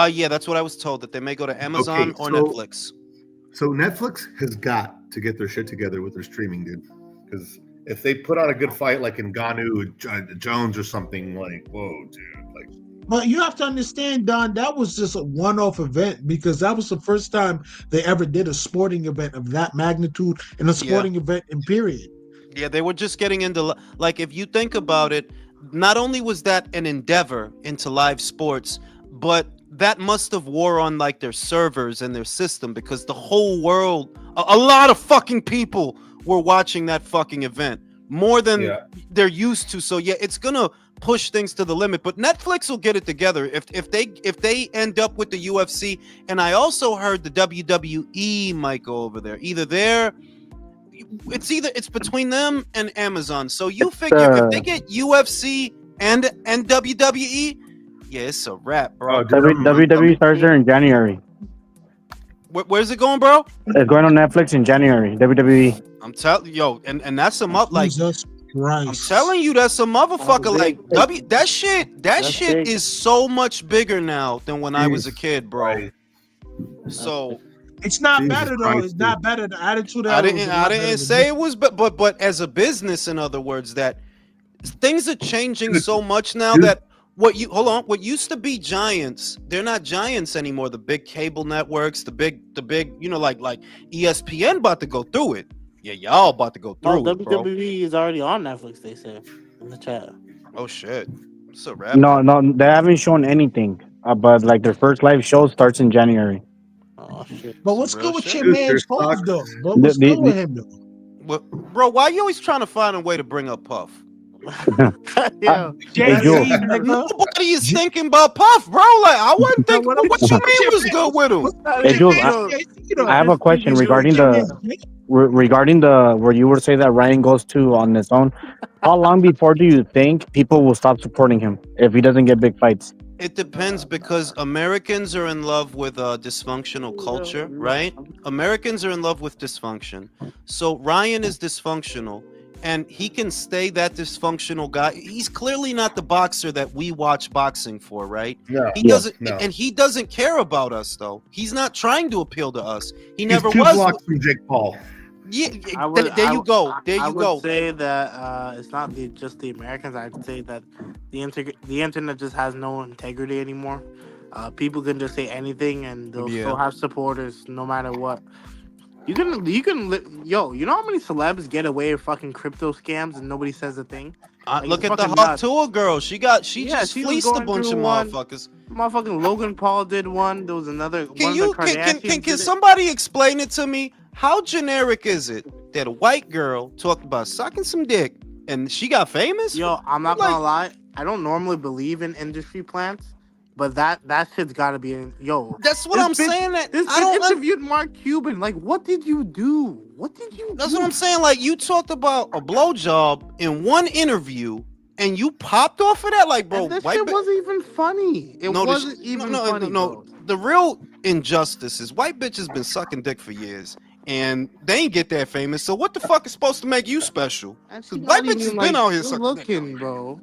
Yeah, that's what I was told, that they may go to Amazon or Netflix. So Netflix has got to get their shit together with their streaming, dude. Because if they put on a good fight like in Ngannou Jones or something, whoa, dude, But you have to understand, Don, that was just a one-off event because that was the first time they ever did a sporting event of that magnitude and a sporting event in period. Yeah, they were just getting into, if you think about it, not only was that an endeavor into live sports, but that must have wore on their servers and their system because the whole world, a lot of fucking people were watching that fucking event more than they're used to. So yeah, it's gonna push things to the limit, but Netflix will get it together if they end up with the UFC. And I also heard the WWE might go over there. It's between them and Amazon. So you figure if they get UFC and WWE, yeah, it's a wrap, bro. WWE starts there in January. Where's it going, bro? It's going on Netflix in January. WWE. I'm telling you, and that's a Jesus Christ. I'm telling you, that's a motherfucker. That shit is so much bigger now than when I was a kid, bro. So it's not better though. It's not better. The attitude. I didn't say it was, but as a business, in other words, that things are changing so much now that what used to be giants, they're not giants anymore. The big cable networks, the big, like ESPN about to go through it. Yeah, y'all about to go through it, bro. WWE is already on Netflix, they said in the chat. Oh shit. It's a wrap. No, they haven't shown anything. But their first live show starts in January. Oh shit. But what's good with your man's Puff though? But what's good with him though? Well, bro, why are you always trying to find a way to bring up Puff? Yeah. Nobody is thinking about Puff, bro. I wasn't thinking. What you mean was good with him? Hey, Jules, I have a question regarding the where you were saying that Ryan goes to on his own. How long before do you think people will stop supporting him if he doesn't get big fights? It depends because Americans are in love with a dysfunctional culture, right? Americans are in love with dysfunction. So Ryan is dysfunctional and he can stay that dysfunctional guy. He's clearly not the boxer that we watch boxing for, right? No, He doesn't no. and he doesn't care about us though. He's not trying to appeal to us. He He's never 2 was. blocks from Jake Paul. Yeah, there you go. There you go. I would say that it's not just the Americans. I'd say that the internet just has no integrity anymore. People can just say anything and they'll still have supporters no matter what. You know how many celebs get away with fucking crypto scams and nobody says a thing? Look at the Hawk Tour girl. She just fleeced a bunch of one. motherfuckers. Motherfucking Logan Paul did one. There was another. Can somebody explain it to me? How generic is it that a white girl talked about sucking some dick and she got famous? Yo, I'm not gonna lie. I don't normally believe in industry plants, but that shit's gotta be in. Yo, that's what I'm saying. That this bitch interviewed Mark Cuban. Like, what did you do? That's what I'm saying. Like, you talked about a blowjob in one interview. And you popped off of that, like, bro. That shit wasn't even funny. It wasn't even funny. No. The real injustice is white bitches been sucking dick for years, and they ain't get that famous. So what the fuck is supposed to make you special? White bitches been out here sucking dick, bro.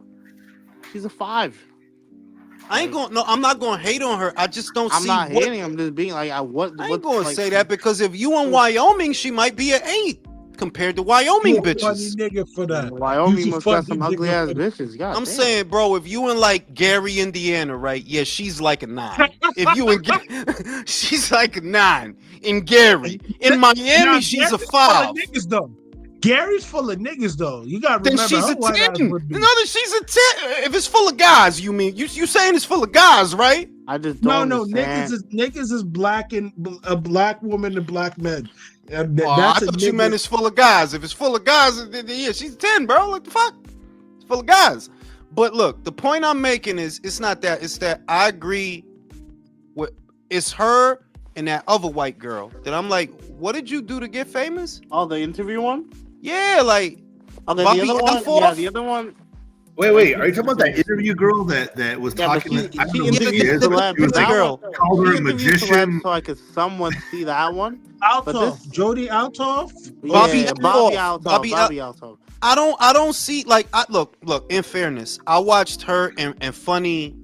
She's a 5. I'm not gonna hate on her. I just don't see. I'm not hating. I'm just being like, I ain't gonna say that because if you in Wyoming, she might be an 8. Compared to Wyoming bitches. Funny nigga for that. Wyoming must got some ugly ass bitches. God damn. Saying, bro, if you in like Gary, Indiana, right? Yeah, she's like a 9. If you in she's like a 9. In Gary. In Miami, she's a 5. Niggas though. Gary's full of niggas though. You gotta remember. Then she's a 10. No, she's a 10. If it's full of guys, you mean you saying it's full of guys, right? I just don't niggas is black and a black woman and black men. I thought you meant it's full of guys. If it's full of guys, then yeah, she's 10, bro. Like the fuck? It's full of guys. But look, the point I'm making is it's not that. It's that I agree with it's her and that other white girl that I'm like, what did you do to get famous? Oh, the interview one? Yeah, like the other one. Yeah, the other one. Wait, are you talking about that interview girl that was talking? The girl called her a magician, so I could somewhat see that one. Althoff, Jody Althoff, Bobby Althoff. I don't see like look. In fairness, I watched her and funny.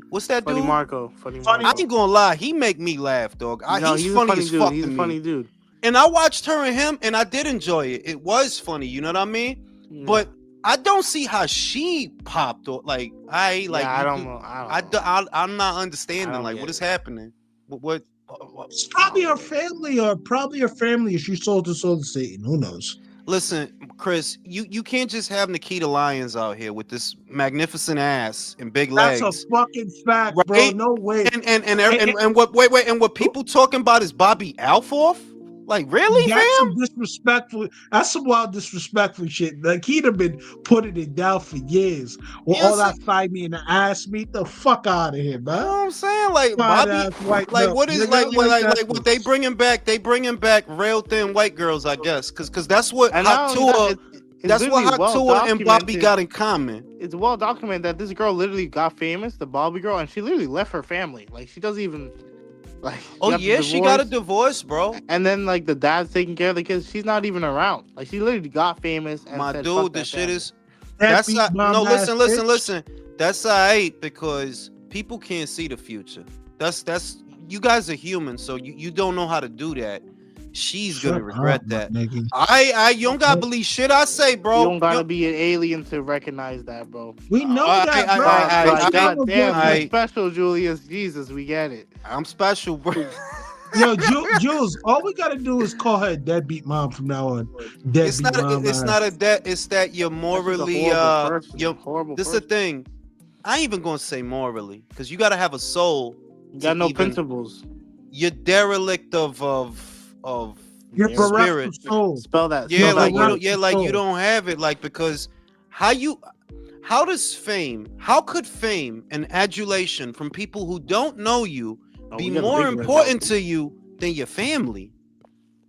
What's that dude? Funny Marco. I ain't gonna lie, he make me laugh, dog. He's funny as fuck. He's a funny dude. And I watched her and him, and I did enjoy it. It was funny, you know what I mean? Yeah. But I don't see how she popped or like I don't know. I'm not understanding like what is happening. What? It's probably her family, or probably her family if she sold the soul to Satan. Who knows? Listen, Chris, you can't just have Nikita Lyons out here with this magnificent ass and big legs. That's a fucking fact, right? Bro. No way. And what people talking about is Bobby Althoff? Like, really, that's fam? Some disrespectful. That's some wild disrespectful shit. Like, he'd have been putting it down for years. With all that thigh meat and the ass meat, the fuck out of here, man. You know what I'm saying? Like, Bobby, what is what they bringing back? They bringing back real thin white girls, I guess, because that's what Hot Tour. That's what Hot Tour and Bobby got in common. It's well documented that this girl literally got famous, the Bobby girl, and she literally left her family. Like, she doesn't even. Like, she got a divorce, bro. And then like the dad's taking care of the kids. She's not even around. Like, she literally got famous. And my said, dude, the shit is. That's listen. That's alright because people can't see the future. That's you guys are human, so you don't know how to do that. She's gonna regret that. You don't gotta believe shit I say, bro. You don't gotta be an alien to recognize that, bro. We know that, bro. God damn, you're special, Julius. Jesus, we get it. I'm special, bro. Yo, Jules, all we gotta do is call her a deadbeat mom from now on. It's not a debt. It's that you're morally horrible. This is the thing. I ain't even gonna say morally, because you gotta have a soul. You got no principles. You're derelict of your spirit. Soul. Spell that. Yeah, like you don't have it, like, because how could fame and adulation from people who don't know you be more important to you than your family?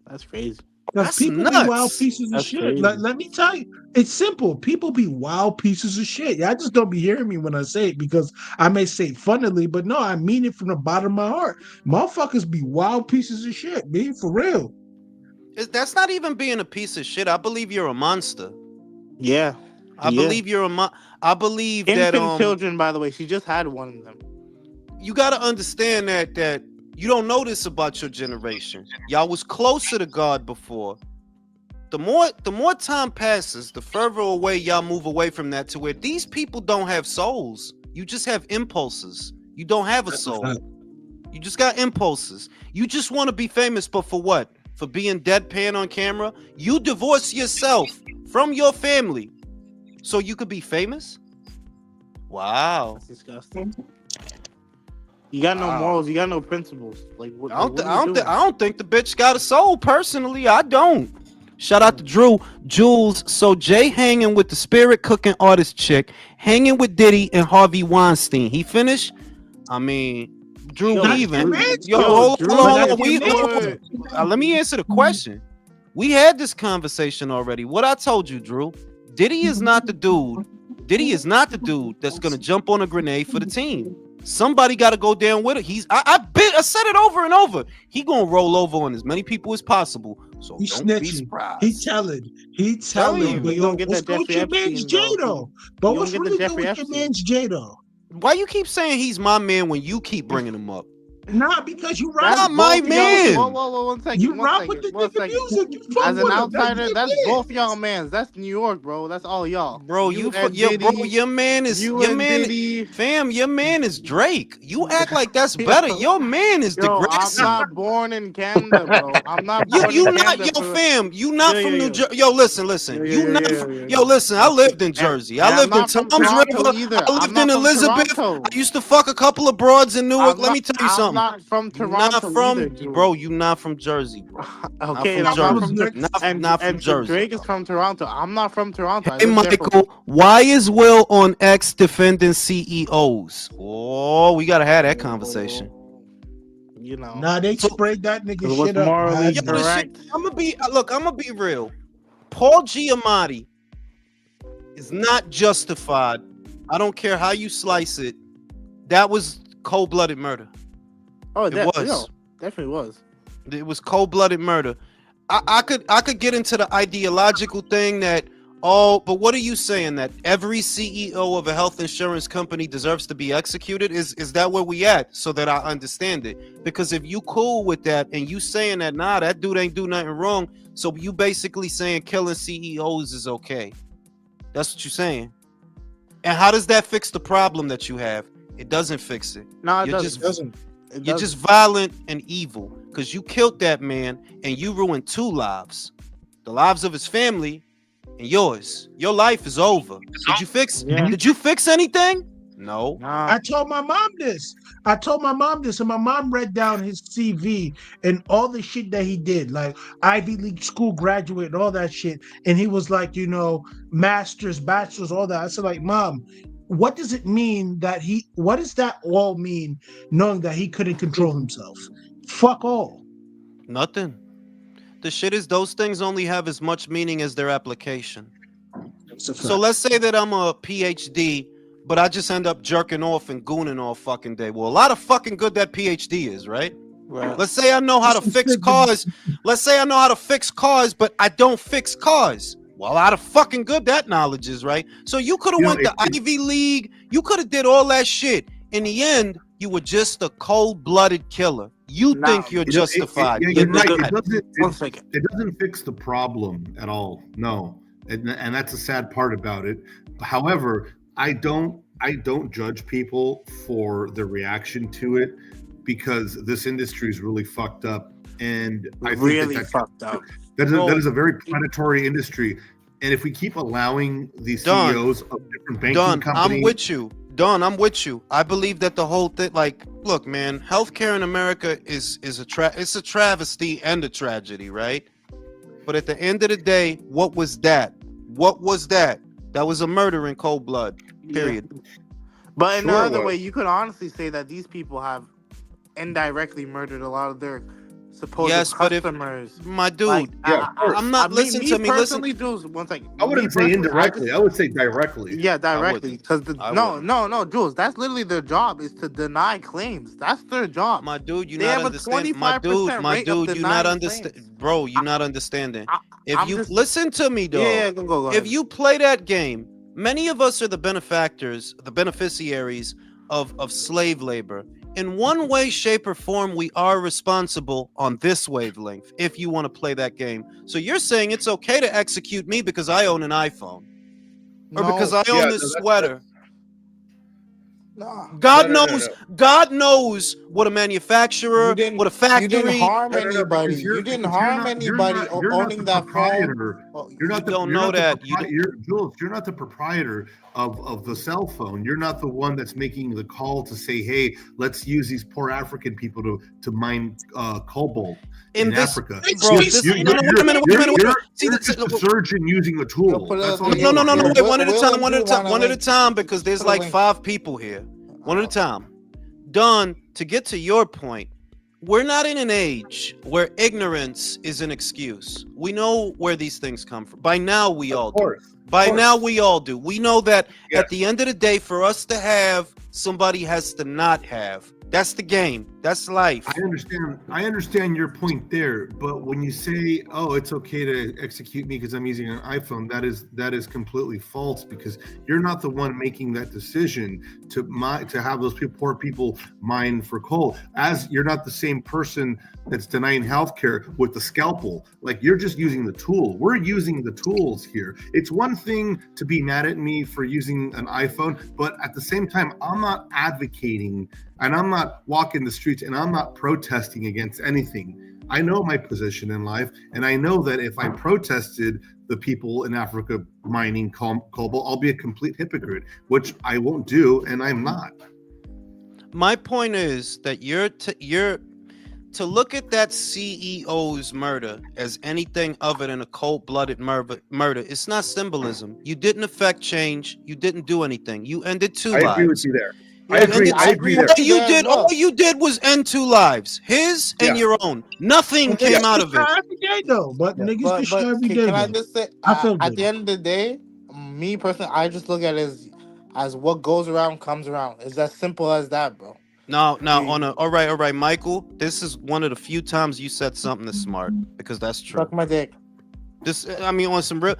That's crazy. That's people nuts. Be wild pieces of shit. Let me tell you, It's simple. People be wild pieces of shit. I just don't be hearing me when I say it because I may say it funnily, but no, I mean it from the bottom of my heart. Motherfuckers be wild pieces of shit, man, for real. That's not even being a piece of shit. I believe you're a monster. Yeah. I believe you're I believe that infant children, by the way, she just had one of them. You got to understand that you don't know this about your generation. Y'all was closer to God before. The more time passes, the further away y'all move away from that, to where these people don't have souls. You just have impulses. You don't have a soul. You just got impulses. You just want to be famous, but for what? For being deadpan on camera? You divorce yourself from your family so you could be famous? Wow. That's disgusting. You got no morals. You got no principles. Like what, I don't think the bitch got a soul. Personally, I don't. Shout out to Drew, Jules. So Jay hanging with the spirit cooking artist chick, hanging with Diddy and Harvey Weinstein. He finished. I mean, Drew leaving. Hold on. Let me answer the question. We had this conversation already. What I told you, Drew. Diddy is not the dude. Diddy is not the dude that's gonna jump on a grenade for the team. Somebody got to go down with it. I said it over and over. He gonna roll over on as many people as possible. So He don't be snitching. surprised. He telling. But yo, what's good with your man's J-Do? But what's really good with your man's J-Do? Why you keep saying he's my man when you keep bringing him up? Nah, because you rock. Not my man. Whoa, 1 second. You rock with the nigga music. You fuck As an with him. outsider, that's both y'all mans. That's New York, bro. That's all y'all. Bro, your man is fam. Your man is Drake. You act like that's better. Your man is digressing. I'm not born in Canada, bro. I'm not born in Canada. Fam. You not from New Jersey. Yo, listen. You not. Yo, listen. I lived in Jersey. I lived in Toms River. I lived in Elizabeth. I used to fuck a couple of broads in Newark. Let me tell you something. I'm not from Toronto bro. You not from Jersey, bro. Okay, not from Jersey. Not from Jersey. Drake is from Toronto. I'm not from Toronto. Hey, Michael, why is Will on X defending CEOs? Oh, we gotta have that conversation. You know, nah, they sprayed that nigga shit up. I'm gonna be real. Paul Giamatti is not justified. I don't care how you slice it. That was cold-blooded murder. Oh, it definitely was. It was cold-blooded murder. I could get into the ideological thing that, but what are you saying, that every CEO of a health insurance company deserves to be executed? Is that where we at? So that I understand it. Because if you cool with that and you saying that, nah, that dude ain't do nothing wrong, so you basically saying killing CEOs is okay. That's what you're saying. And how does that fix the problem that you have? It doesn't fix it. No, it doesn't. You're just violent and evil because you killed that man and you ruined 2 lives. The lives of his family and yours. Your life is over. Did you fix? Yeah. Did you fix anything? No. I told my mom this. And my mom read down his CV and all the shit that he did, like Ivy League school graduate and all that shit. And he was like, masters, bachelors, all that. I said, like, Mom, what does it mean what does that all mean, knowing that he couldn't control himself? Fuck all. Nothing. The shit is, those things only have as much meaning as their application. So let's say that I'm a PhD, but I just end up jerking off and gooning all fucking day. Well, a lot of fucking good that PhD is, right? Right. Let's say I know how to fix cars. But I don't fix cars. Well, a lot of fucking good that knowledge is, right? So you could have went to Ivy League. You could have did all that shit. In the end, you were just a cold-blooded killer. You think you're justified. You're right. It doesn't fix the problem at all. No. And that's a sad part about it. However, I don't judge people for their reaction to it, because this industry is really fucked up. And I think fucked up. That is a very predatory industry, and if we keep allowing these CEOs of different banking companies, I'm with you. I believe that the whole thing, like, look, man, healthcare in America is a travesty and a tragedy, right? But at the end of the day, what was that? That was a murder in cold blood. Period. Yeah. But another way, you could honestly say that these people have indirectly murdered a lot of their supposed Yes, but if customers. my dude, Like, Yeah, of course. I'm not listen to me. Listen, personally, Jules. One second. I wouldn't say indirectly. I would say directly. Yeah, I directly. wouldn't. Because I no, wouldn't. no, no, Jules. That's literally their job is to deny claims. That's their job. My dude, you They not have a understand. My 25% my rate of dude, you not denying understand, claims. bro. You not understanding. If I'm you just listen to me, though, yeah, go if ahead. you play that game, many of us are the benefactors, the beneficiaries of slave labor. In one way, shape, or form, we are responsible on this wavelength. If you want to play that game, so you're saying it's okay to execute me because I own an iPhone or because No, I Yeah, own no, this that's sweater. no. God no. knows. God knows what a manufacturer, what a You didn't factory. harm No, anybody. because You didn't you're harm not anybody not owning the that phone. proprietor. Oh, You don't know that. You don't, Jules, you're not the proprietor of the cell phone. You're not the one that's making the call to say, hey, let's use these poor African people to mine cobalt in in this, Africa. bro. This no, no. Wait a minute. Wait a minute. Wait a minute. See, You're just a surgeon using a You'll tool. put it That's up all in you no, are. no. Wait, one at a Will time. and One at a Drew time. want a One at a link. time, because there's Put a like link. 5 people here. One at a time. Don, to get to your point, we're not in an age where ignorance is an excuse. We know where these things come from. By now, we all do. By now, we all do. We know that Yes. at the end of the day, for us to have, somebody has to not have. That's the game. That's life. I understand your point there, but when you say, "Oh, it's okay to execute me because I'm using an iPhone," that is completely false because you're not the one making that decision to have those poor people mine for coal. As you're not the same person that's denying healthcare with the scalpel. Like you're just using the tool. We're using the tools here. It's one thing to be mad at me for using an iPhone, but at the same time, I'm not advocating and I'm not walking the streets and I'm not protesting against anything. I know my position in life, and I know that if I protested the people in Africa mining cobalt, I'll be a complete hypocrite, which I won't do, and I'm not. My point is that you're to look at that CEO's murder as anything other than a cold-blooded murder. It's not symbolism. You didn't affect change. You didn't do anything. You ended 2 lives. I agree with you there. Yeah, I agree there. All you did was end 2 lives, his and your own. Nothing came out of it. Every day though, but niggas get shot every day. Can I though. just say, I feel at good. the end of the day, me personally, I just look at it as what goes around comes around. It's as simple as that, bro. Now all right, Michael. This is one of the few times you said something that's smart because that's true. Suck my dick. On some real.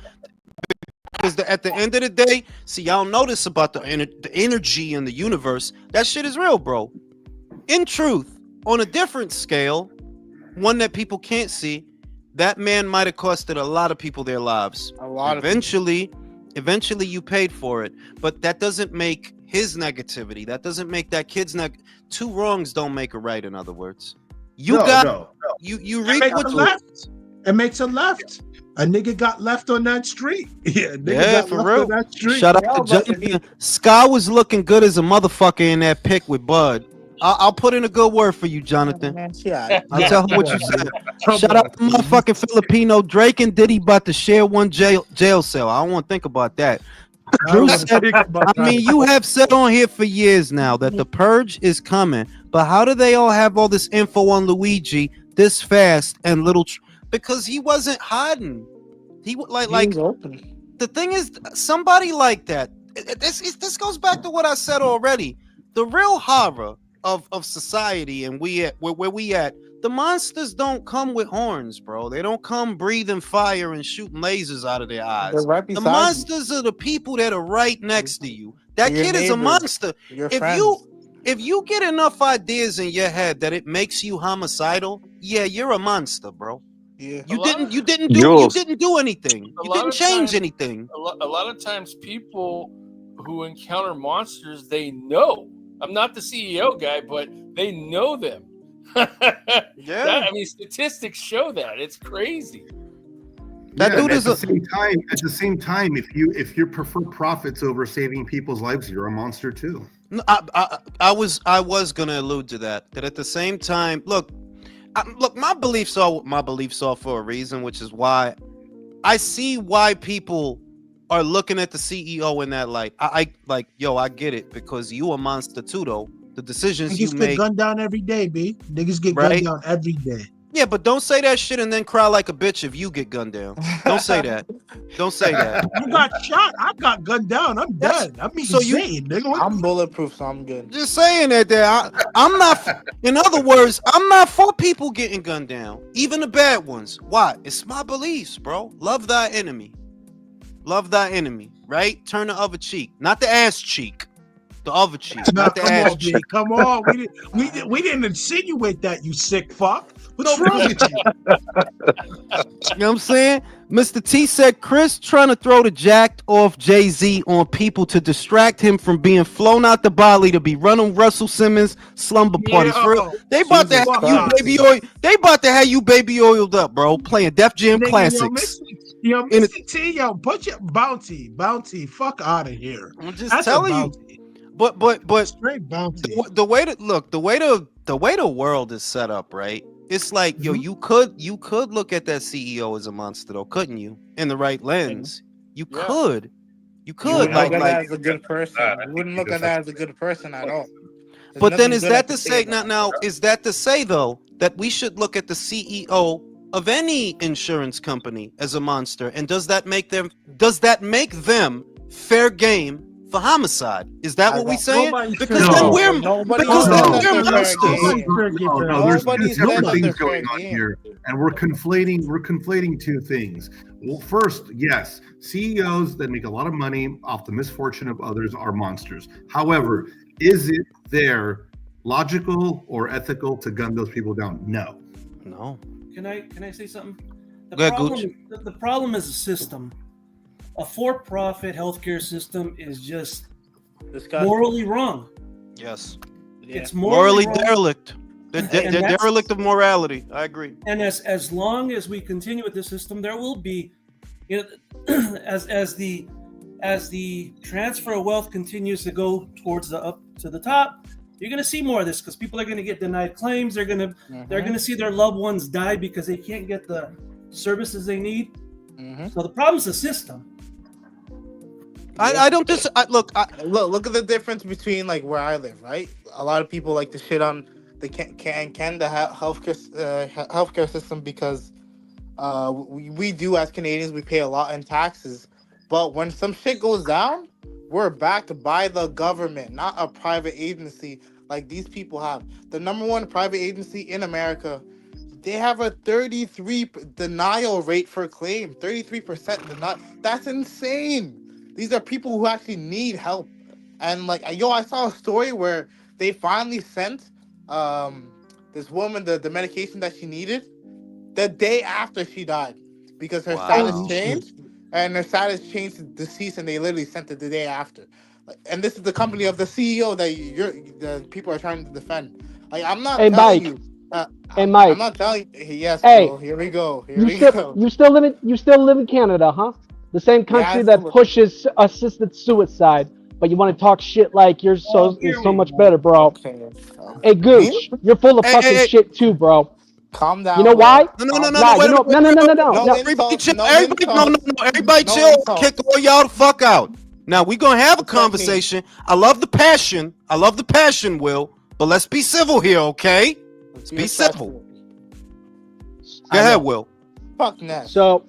Because at the end of the day, see, y'all know this about the energy in the universe. That shit is real, bro. In truth, on a different scale, one that people can't see, that man might have costed a lot of people their lives. Eventually, you paid for it. But that doesn't make his negativity. That doesn't make that kid's 2 wrongs don't make a right. In other words, you reap what you left. It makes a left. A nigga got left on that street. Yeah, for real. On that street. Shout out to Jonathan. Sky was looking good as a motherfucker in that pic with Bud. I'll put in a good word for you, Jonathan. I'll tell him what you said. Shout out to motherfucking Filipino. Drake and Diddy about to share one jail cell. I don't want to think about that. Drew said, you have said on here for years now that the purge is coming, but how do they all have all this info on Luigi this fast and little? Because he wasn't hiding. He would like the thing is, somebody like that. This goes back to what I said already. The real horror of society and where we at. The monsters don't come with horns, bro. They don't come breathing fire and shooting lasers out of their eyes. The monsters are the people that are right next to you. That kid is a monster. If you get enough ideas in your head that it makes you homicidal, yeah, you're a monster, bro. Yeah. You didn't do anything. You didn't change anything. A lot of times people who encounter monsters, they know. I'm not the CEO guy, but they know them. Yeah. Statistics show that. It's crazy. That dude is at the same time, if you prefer profits over saving people's lives, you're a monster too. No, I was gonna allude to that. That at the same time, look, my beliefs are what my beliefs are for a reason, which is why I see why people are looking at the CEO in that light. I get it because you a monster too, though. The decisions Niggas you get make. gunned down every day, B. Niggas get Right? gunned down every day. Yeah, but don't say that shit and then cry like a bitch if you get gunned down. Don't say that. Don't say that. You got shot. I got gunned down. I'm That's- dead. I'm so you- insane, nigga. What- I'm bulletproof, so I'm good. Just saying that there. I'm not. In other words, I'm not for people getting gunned down, even the bad ones. Why? It's my beliefs, bro. Love thy enemy. Love thy enemy. Right? Turn the other cheek, not the ass cheek. The other cheek, not the come ass on, cheek. B, come on. We didn't insinuate that, you sick fuck. What's wrong with you? You know what I'm saying? Mr. T said Chris trying to throw the jacked off Jay-Z on people to distract him from being flown out the Bali to be running Russell Simmons slumber parties. For real. They about to Jesus have you Christ. baby oil. They about to have you baby oiled up, bro. Playing Def Jam Nigga, classics. Yo, In Mr. T, yo, put your bounty, fuck out of here. I'm just That's a telling you. bounty. But Straight bounty. the way to look, the way the world is set up, right? It's like, yo, you could look at that CEO as a monster, though, couldn't you? In the right lens, you Yeah. could, You could, wouldn't like, look at that as a good person. I You think wouldn't he look just at that has- as a good person at all. There's But then nothing is good I that can to say about now? it. Is that to say though that we should look at the CEO of any insurance company as a monster? And does that make them fair game for homicide? Is that what we saying? Nobody's Because fair then game. we're Nobody because said then that we're they're monsters. fair game. There's Nobody two said different that things they're going fair on game. here, and we're conflating two things. Well, first, yes, CEOs that make a lot of money off the misfortune of others are monsters. However, is it there logical or ethical to gun those people down? No. No. Can I say something? Go ahead, Gooch. The problem is a system. A for-profit healthcare system is just Disgusting. morally wrong. Yes. Yeah. It's Morally wrong. derelict. They're And that's- derelict of morality. I agree. And as long as we continue with this system, there will be, you know, as the transfer of wealth continues to go towards the up to the top, you're going to see more of this because people are going to get denied claims. They're going to see their loved ones die because they can't get the services they need. So the problem's the system. I don't look. Look at the difference between like where I live, right? A lot of people like to shit on the healthcare system because we do as Canadians, we pay a lot in taxes, but when some shit goes down, we're backed by the government, not a private agency like these people have. The number one private agency in America, they have a 33 denial rate for claim, 33% denial. That's insane. These are people who actually need help. And like, I saw a story where they finally sent this woman the medication that she needed the day after she died because her status changed, and her status changed to deceased, and they literally sent it the day after. And this is the company of the CEO that the people are trying to defend. Like, I'm not telling Mike. you. Hey, Mike. I'm not telling you. Yes, Hey. bro. Here we go. You still live in Canada, huh? The same country I that still- pushes assisted suicide, but you want to talk shit like you're so much better, bro. Okay. Hey, Gooch, you're full of fucking shit too, bro. Calm down. You know why? No. Everybody chill. Everybody chill. Kick all y'all the fuck out. Now we gonna have a conversation. I love the passion. Will. But let's be civil here, okay? Let's be civil. Go ahead, Will. Fuck that. So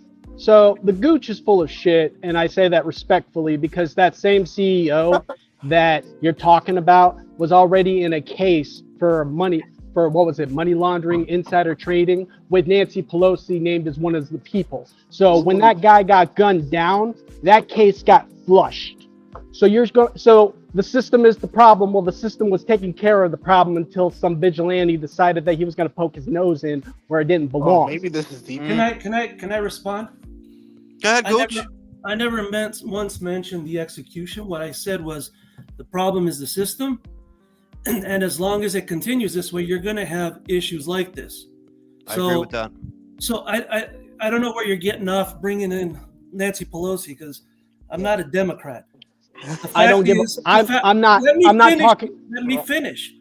the Gooch is full of shit, and I say that respectfully because that same CEO that you're talking about was already in a case for money laundering, insider trading, with Nancy Pelosi named as one of the people. So when that guy got gunned down, that case got flushed. So the system is the problem. Well, the system was taking care of the problem until some vigilante decided that he was going to poke his nose in where it didn't belong. Maybe this is deep. Can I respond? Go ahead, Gooch. I never once mentioned the execution. What I said was the problem is the system. And as long as it continues this way, you're going to have issues like this. I agree with that. So I don't know where you're getting off bringing in Nancy Pelosi because I'm not a Democrat. I'm not talking. Let me finish.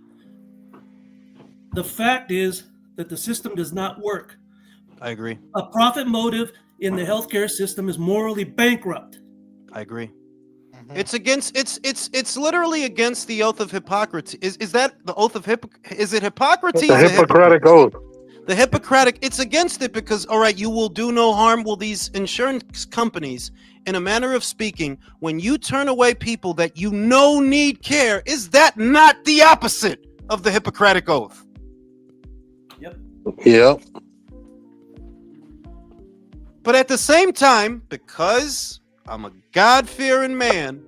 The fact is that the system does not work. I agree. A profit motive in the healthcare system is morally bankrupt. I agree. It's literally against the oath of Hippocrates. Is that the oath of Hippocrates? Is it Hippocrates? The Hippocratic Oath. The Hippocratic, it's against it because, all right, you will do no harm. Well, these insurance companies, in a manner of speaking, when you turn away people that you know need care, is that not the opposite of the Hippocratic Oath? Yep. But at the same time, because I'm a God-fearing man,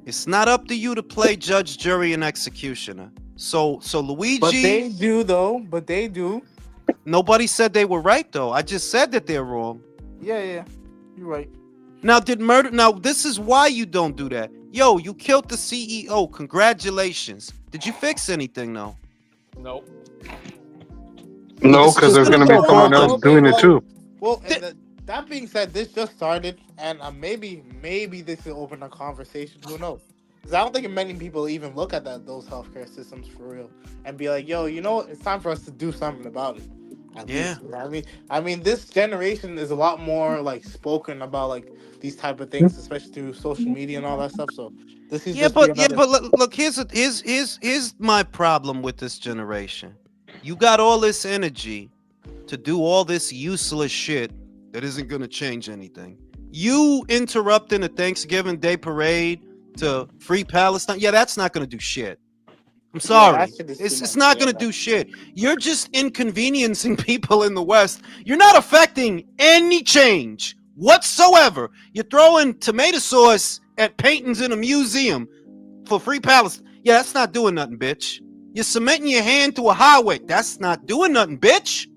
it's not up to you to play judge, jury, and executioner. So Luigi. But they do, though. But they do. Nobody said they were right, though. I just said that they're wrong. Yeah. You're right. Now, Now, this is why you don't do that. Yo, you killed the CEO. Congratulations. Did you fix anything, though? Nope. No, because there's going to be someone else doing it too. Well, that being said, this just started, and maybe this will open a conversation. Who knows? Because I don't think many people even look at those healthcare systems for real and be like, yo, you know what? It's time for us to do something about it. Yeah. I mean, this generation is a lot more like spoken about like these type of things, especially through social media and all that stuff. So this is but look, here's my problem with this generation. You got all this energy to do all this useless shit that isn't gonna change anything. You interrupting a Thanksgiving Day parade to free Palestine, that's not gonna do shit. I'm sorry. It's not going to do shit. You're just inconveniencing people in the West. You're not affecting any change whatsoever. You're throwing tomato sauce at paintings in a museum for free Palestine. That's not doing nothing, bitch. You're cementing your hand to a highway. That's not doing nothing, bitch.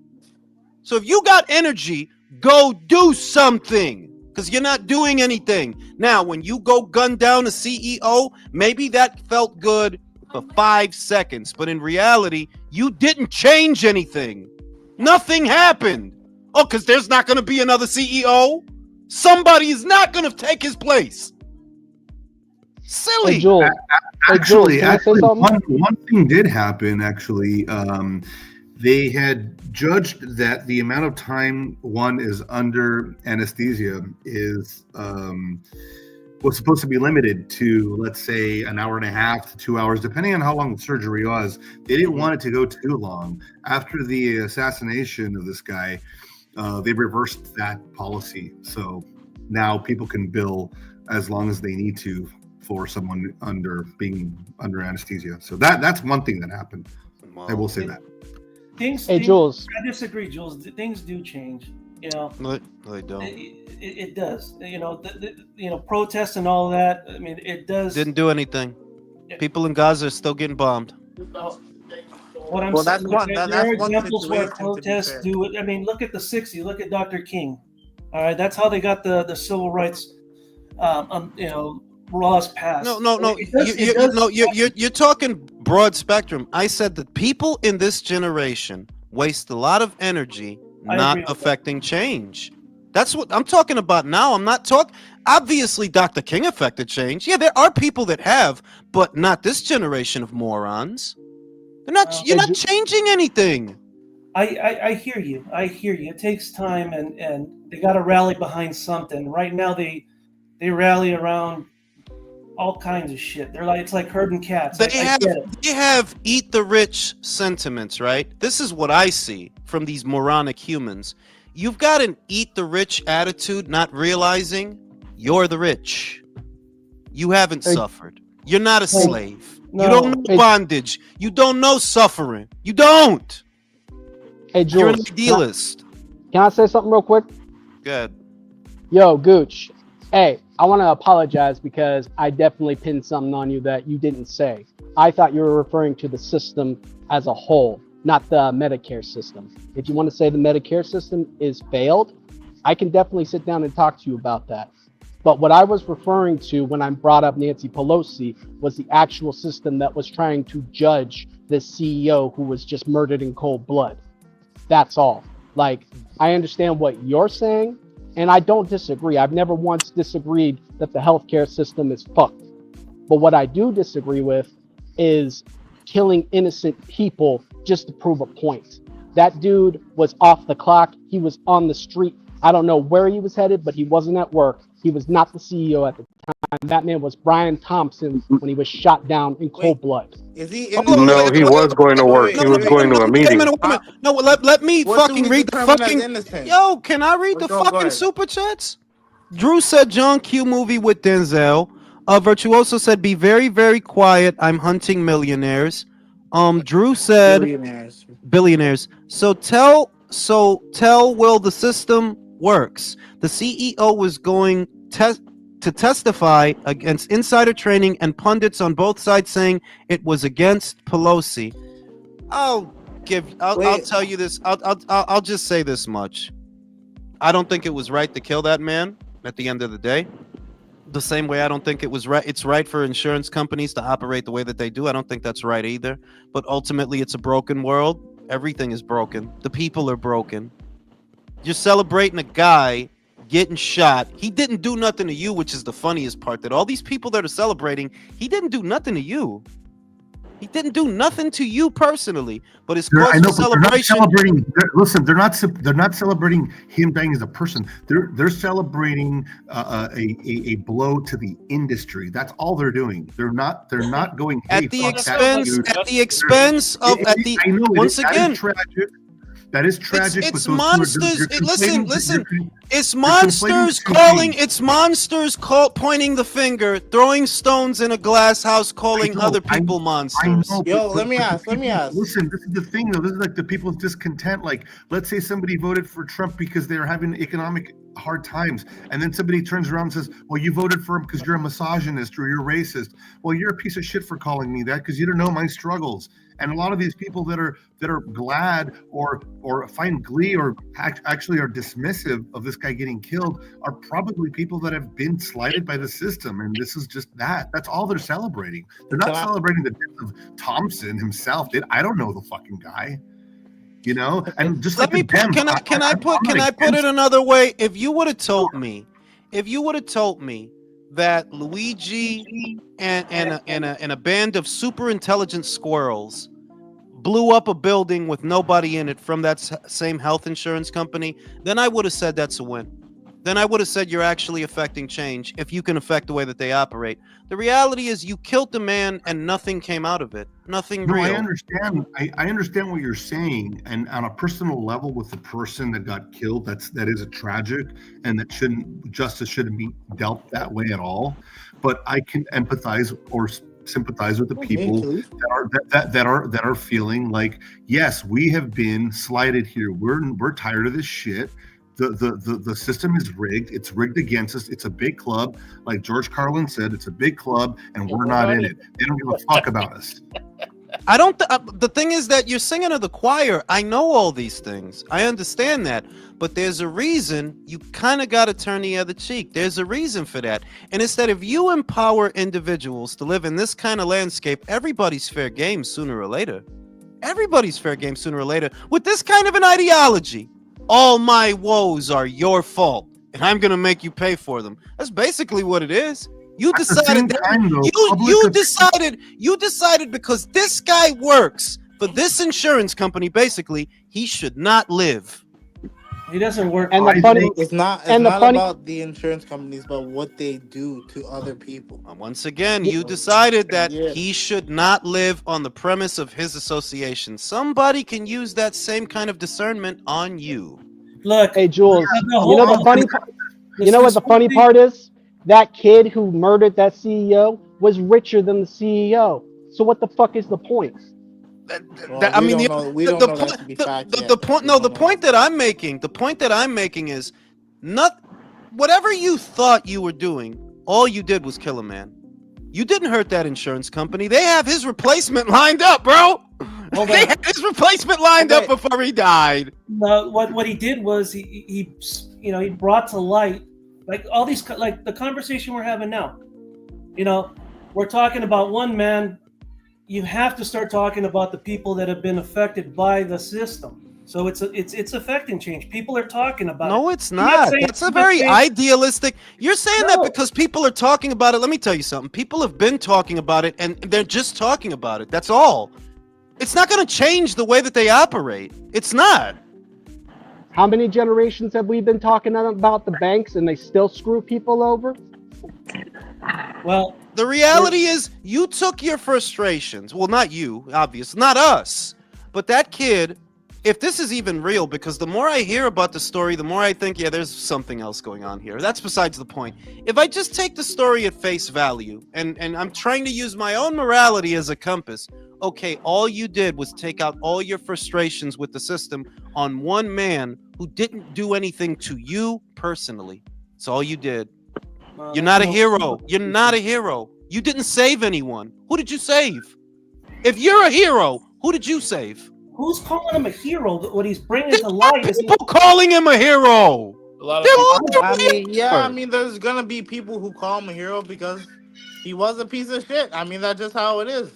So if you got energy, go do something, because you're not doing anything. Now, when you go gun down a CEO, maybe that felt good for 5 seconds, but in reality, you didn't change anything. Nothing happened. Oh, because there's not going to be another CEO? Somebody is not going to take his place. Silly. Hey, Joel. Actually, one thing did happen, actually. They had judged that the amount of time one is under anesthesia was supposed to be limited to, let's say, an hour and a half to 2 hours, depending on how long the surgery was. They didn't want it to go too long. After the assassination of this guy, they reversed that policy. So now people can bill as long as they need to for someone being under anesthesia. So that's one thing that happened. I will say that. Jules. I disagree, Jules. Things do change. No, they don't. It does. Protests and all that. I mean, it does. Didn't do anything. People in Gaza are still getting bombed. What I'm saying, there are examples where protests do it. I mean, look at the '60s. Look at Dr. King. All right, that's how they got the civil rights, laws passed. No. You're talking broad spectrum. I said that people in this generation waste a lot of energy not affecting change. That's what I'm talking about now. I'm not talking. Obviously, Dr. King affected change. Yeah, there are people that have, but not this generation of morons. They're not. You're not changing anything. I hear you. It takes time, and they got to rally behind something. Right now, they rally around all kinds of shit. It's like herding cats. They have eat the rich sentiments, right? This is what I see from these moronic humans. You've got an eat the rich attitude, not realizing you're the rich. You haven't suffered. You're not a slave. You don't know bondage. You don't know suffering. You don't. Hey, Jules, you're an idealist. Can I say something real quick? Good. Yo, Gooch. Hey, I want to apologize because I definitely pinned something on you that you didn't say. I thought you were referring to the system as a whole, not the Medicare system. If you want to say the Medicare system is failed, I can definitely sit down and talk to you about that. But what I was referring to when I brought up Nancy Pelosi was the actual system that was trying to judge the CEO who was just murdered in cold blood. That's all. Like, I understand what you're saying, and I don't disagree. I've never once disagreed that the healthcare system is fucked. But what I do disagree with is killing innocent people just to prove a point. That dude was off the clock. He was on the street. I don't know where he was headed, but he wasn't at work. He was not the CEO at the That man was Brian Thompson when he was shot down in cold blood. Is he in Hold on, No, he was going to work. He was going to a wait a meeting. minute, wait a minute. No, let me What do fucking we read the determine as fucking. innocent? Yo, can I read the Go fucking ahead. super chats? Drew said John Q movie with Denzel. Virtuoso said be very, very quiet. I'm hunting millionaires. Drew said billionaires. So tell Will the system works. The CEO was going to testify against insider trading and pundits on both sides saying it was against Pelosi. I'll tell you this. I'll just say this much. I don't think it was right to kill that man at the end of the day. The same way I don't think it was right. It's right for insurance companies to operate the way that they do. I don't think that's right either. But ultimately, it's a broken world. Everything is broken. The people are broken. You're celebrating a guy getting shot. He didn't do nothing to you, which is the funniest part. That all these people that are celebrating, he didn't do nothing to you. He didn't do nothing to you personally, but it's cause for celebration. They're not celebrating him dying as a person. They're celebrating a blow to the industry. That's all they're doing. They're not going at the expense of once again. That is tragic. It's monsters. Listen. It's monsters calling. It's monsters pointing the finger, throwing stones in a glass house, calling other people monsters. Let me ask. Listen, this is the thing, though. This is like the people's discontent. Like, let's say somebody voted for Trump because they're having economic hard times, and then somebody turns around and says, "Well, you voted for him because you're a misogynist or you're racist." Well, you're a piece of shit for calling me that because you don't know my struggles. And a lot of these people that are glad or find glee or actually are dismissive of this guy getting killed are probably people that have been slighted by the system. And this is just that. That's all they're celebrating. They're not celebrating the death of Thompson himself. I don't know the fucking guy. You know, and just let me put. Can I put it another way? If you would have told me that Luigi and a band of super intelligent squirrels blew up a building with nobody in it from that same health insurance company, then I would have said that's a win. Then I would have said you're actually affecting change if you can affect the way that they operate. The reality is you killed the man and nothing came out of it. Nothing real. I understand. I understand what you're saying, and on a personal level, with the person that got killed, that is a tragic, and justice shouldn't be dealt that way at all. But I can empathize or sympathize with the people that are feeling like, yes, we have been slighted here. We're tired of this shit. The system is rigged. It's rigged against us. It's a big club, like George Carlin said. It's a big club, and we're not in it. They don't give a fuck about us. I don't. The thing is that you're singing to the choir. I know all these things. I understand that, but there's a reason. You kind of got to turn the other cheek. There's a reason for that, and it's that if you empower individuals to live in this kind of landscape, everybody's fair game sooner or later. Everybody's fair game sooner or later with this kind of an ideology. All my woes are your fault, and I'm gonna make you pay for them. That's basically what it is. You decided you decided because this guy works for this insurance company, basically, he should not live. He doesn't work. And the funny, it's not about the insurance companies, but what they do to other people. Once again, you decided that he should not live on the premise of his association. Somebody can use that same kind of discernment on you. Look, hey Jules, you know what the funny part is? That kid who murdered that CEO was richer than the CEO. So what the fuck is the point? The point that I'm making is not whatever you thought you were doing, all you did was kill a man. You didn't hurt that insurance company. They have his replacement lined up, bro. They had his replacement lined up before he died. What he did was he brought to light like all these, like the conversation we're having now. You know, we're talking about one man. You have to start talking about the people that have been affected by the system. So it's affecting change. People are talking about it. No, it's not. That's a very idealistic. You're saying that because people are talking about it. Let me tell you something. People have been talking about it, and they're just talking about it. That's all. It's not going to change the way that they operate. It's not. How many generations have we been talking about the banks, and they still screw people over? Well, The reality is you took your frustrations. Well, not you, obviously, not us, but that kid. If this is even real, because the more I hear about the story, the more I think, yeah, there's something else going on here. That's besides the point. If I just take the story at face value, and I'm trying to use my own morality as a compass, okay, all you did was take out all your frustrations with the system on one man who didn't do anything to you personally. That's all you did. You're not a hero. You're not a hero. You didn't save anyone. Who did you save? If you're a hero, who did you save? Who's calling him a hero? What he's bringing to light is People calling him a hero. A lot of people. I mean, there's gonna be people who call him a hero because he was a piece of shit. I mean, that's just how it is.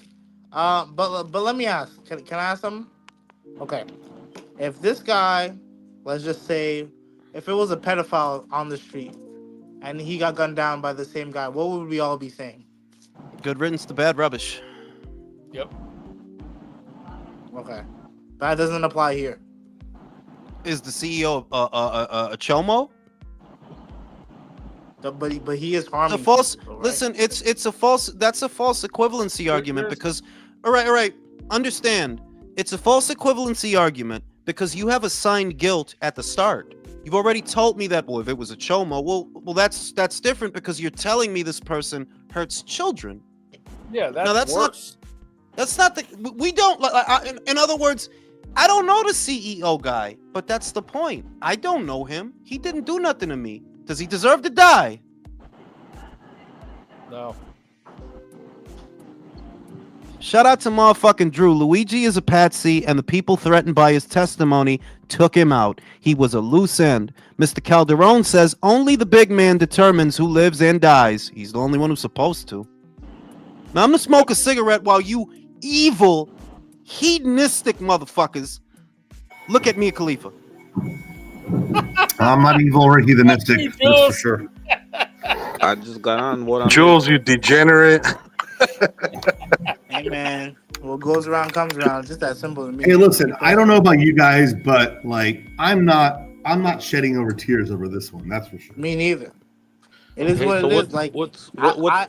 But let me ask. Can I ask something? Okay. If this guy, let's just say, if it was a pedophile on the street and he got gunned down by the same guy, what would we all be saying? Good riddance to bad rubbish. Yep. Okay. That doesn't apply here. Is the CEO a chomo? But he is harming. The false. people, right? Listen, it's a false. That's a false equivalency argument because. All right. Understand. It's a false equivalency argument because you have assigned guilt at the start. You've already told me that. Well, if it was a chomo, well, that's different because you're telling me this person hurts children. Yeah, that's not. worse. That's not the. We don't. In other words. I don't know the CEO guy, but that's the point. I don't know him. He didn't do nothing to me. Does he deserve to die? No. Shout out to motherfucking Drew. Luigi is a patsy, and the people threatened by his testimony took him out. He was a loose end. Mr. Calderon says only the big man determines who lives and dies. He's the only one who's supposed to. Now I'm gonna smoke a cigarette while you evil hedonistic motherfuckers look at Mia Khalifa. I'm not evil or hedonistic, that's for sure. I just got on what I'm Jules, you degenerate. Hey man, what goes around comes around. Just that simple to me. Hey, listen, I don't know about you guys, but like I'm not shedding over tears over this one. That's for sure. Me neither. It is Hey, what so it what- is. Like what's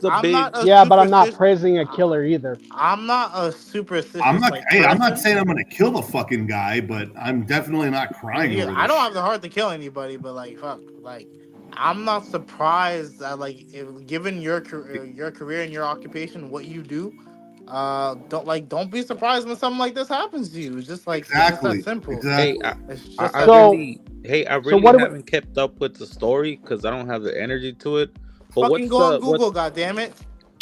the I'm big? not a Yeah, but I'm not superstitious- praising a killer either. I'm not a superstitious. I'm not. like, Hey, I'm not person. saying I'm gonna kill the fucking guy, but I'm definitely not crying Yeah, over I this. don't have the heart to kill anybody, but like fuck, like I'm not surprised that like if given your career and your occupation, what you do, don't be surprised when something like this happens to you. It's just like Exactly. it's that simple. Exactly. Hey, It's just I that So- really what do we- haven't kept up with the story because I don't have the energy to it. But fucking go on Google, goddammit.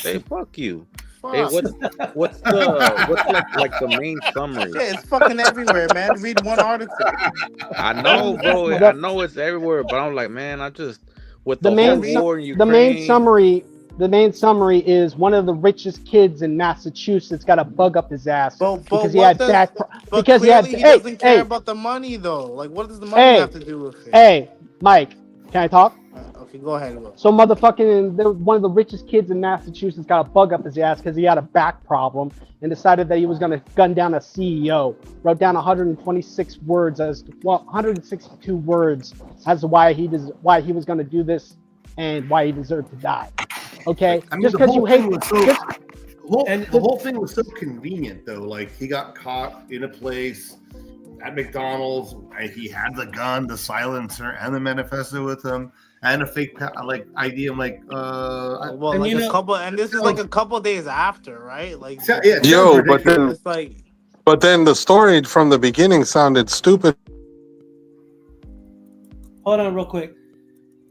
Hey, fuck you. Fuck. Hey, what's what's like the main summary? Yeah, it's fucking everywhere, man. Read one article. I know, bro. I know it's everywhere, but I'm like, man, I just with the whole war in Ukraine. The main summary is one of the richest kids in Massachusetts got a bug up his ass because he had back. Because he doesn't care about the money though. Like, what does the money have to do with it? Hey, Mike, can I talk? Okay, go ahead, Will. So motherfucking one of the richest kids in Massachusetts got a bug up his ass because he had a back problem and decided that he was going to gun down a CEO. Wrote down 162 words as to why he was going to do this and why he deserved to die. Okay, I mean, just the because whole you hate. thing was so, the whole thing was so convenient, though. Like he got caught in a place at McDonald's, and he had the gun, the silencer, and the manifesto with him, and a fake ID. I'm like, well, like a couple, and this is like a couple days after, right? Like, yeah, Yo, but then, it's like, the story from the beginning sounded stupid Hold on, real quick.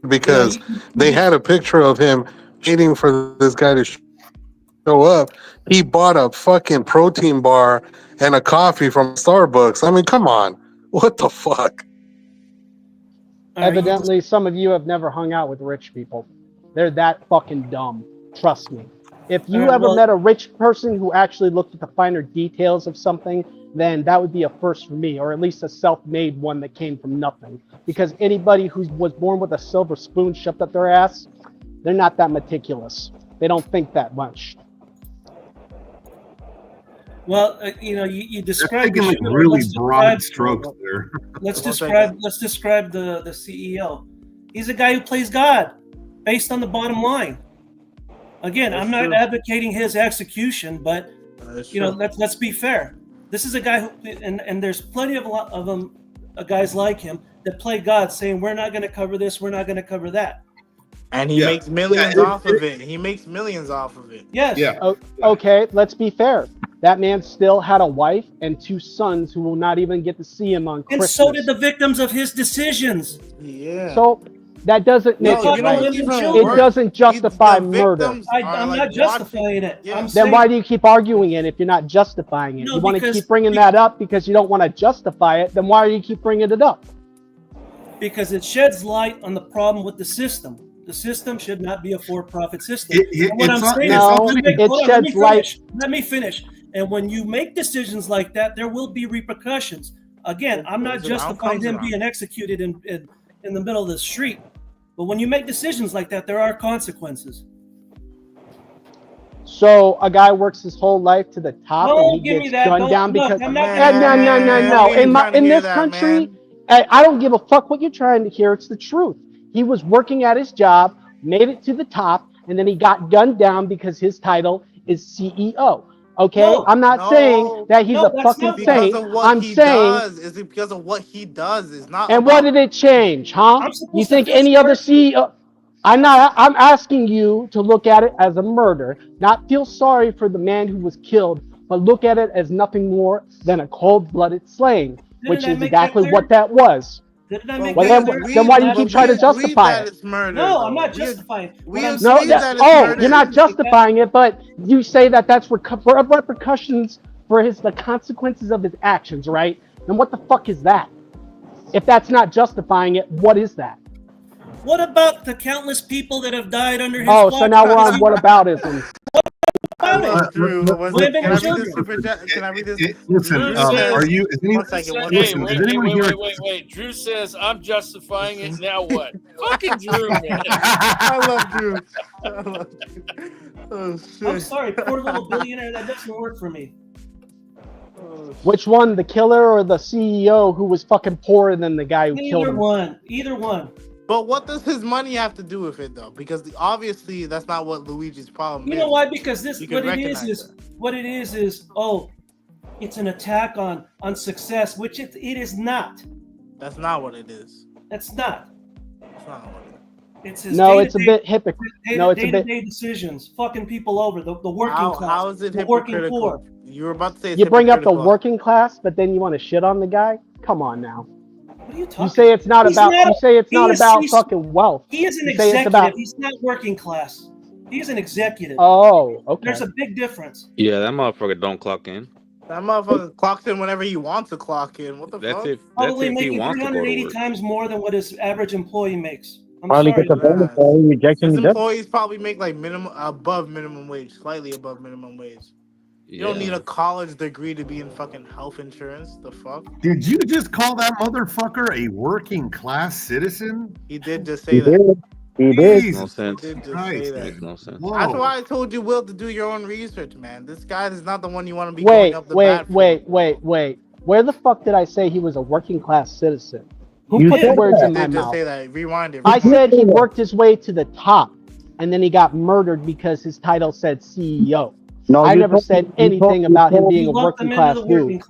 because they had a picture of him waiting for this guy to show up. He bought a fucking protein bar and a coffee from Starbucks. I mean, come on. What the fuck? Evidently, some of you have never hung out with rich people. They're that fucking dumb. Trust me. If you ever met a rich person who actually looked at the finer details of something, then that would be a first for me, or at least a self-made one that came from nothing. Because anybody who was born with a silver spoon shoved up their ass, they're not that meticulous. They don't think that much. Well, you described like really broad strokes there. Let's describe the CEO. He's a guy who plays God, based on the bottom line. Again, I'm not advocating his execution, but let's be fair. This is a guy who, and there's plenty of them, guys like him that play God, saying we're not going to cover this, we're not going to cover that, and he makes millions off of it. He makes millions off of it. Yes. Yeah. Okay, let's be fair. That man still had a wife and 2 sons who will not even get to see him on Christmas. And so did the victims of his decisions. Yeah. So that doesn't make it right. It doesn't justify murder. I'm not justifying it. Yeah. Then why do you keep arguing it if you're not justifying it? No, you want to keep bringing that up because you don't want to justify it. Then why do you keep bringing it up? Because it sheds light on the problem with the system. The system should not be a for-profit system. Let me finish. And when you make decisions like that, there will be repercussions. Again, I'm not justifying him being executed in the middle of the street. But when you make decisions like that, there are consequences. So a guy works his whole life to the top and he gets gunned down because no. In this country, I don't give a fuck what you're trying to hear. It's the truth. He was working at his job, made it to the top, and then he got gunned down because his title is CEO. Okay, I'm not saying that he's a fucking saint. I'm saying is it because of what he does? Is not. And what did it change, huh? You think any other CEO? I'm asking you to look at it as a murder, not feel sorry for the man who was killed, but look at it as nothing more than a cold-blooded slaying, which is exactly what that was. Then why do you keep trying to justify it? No, I'm not justifying it. You're not justifying it, but you say that that's repercussions for the consequences of his actions, right? And what the fuck is that? If that's not justifying it, what is that? What about the countless people that have died under his so now we're on whataboutism. Can I read this? Listen, are you? Wait. Drew says I'm justifying it. Now what? Fucking Drew, man. I love Drew. Oh shit. I'm sorry, poor little billionaire. That doesn't work for me. Which one, the killer or the CEO who was fucking poorer than the guy who killed him? Either one. But what does his money have to do with it, though? Because obviously that's not what Luigi's problem is. You know why? Because what it is is it's an attack on success, which it is not. That's not what it is. That's not. That's not what it is. It's his it's a bit hypocritical. Day-to-day decisions, fucking people over the working class. How is it hypocritical? You were about to say you bring up the working class, but then you want to shit on the guy. Come on now. What are you talking? You say it's not about. You say it's not about fucking wealth. He is an executive. He's not working class. He's an executive. Oh, okay. There's a big difference. Yeah, that motherfucker don't clock in. That motherfucker clocks in whenever he wants to clock in. What the fuck? Probably making 380 times more than what his average employee makes. Probably gets a bonus for rejecting his employees probably make like above minimum wage, slightly above minimum wage. You don't need a college degree to be in fucking health insurance. The fuck? Did you just call that motherfucker a working class citizen? He did just say that. He did. No sense. Makes no sense. That's why I told you, Will, to do your own research, man. This guy is not the one you want to be going up the bat for. Wait. Where the fuck did I say he was a working class citizen? Who put the words in my mouth? Just say that. Rewind it. I said he worked his way to the top, and then he got murdered because his title said CEO. No, I never said anything about him being a working class dude.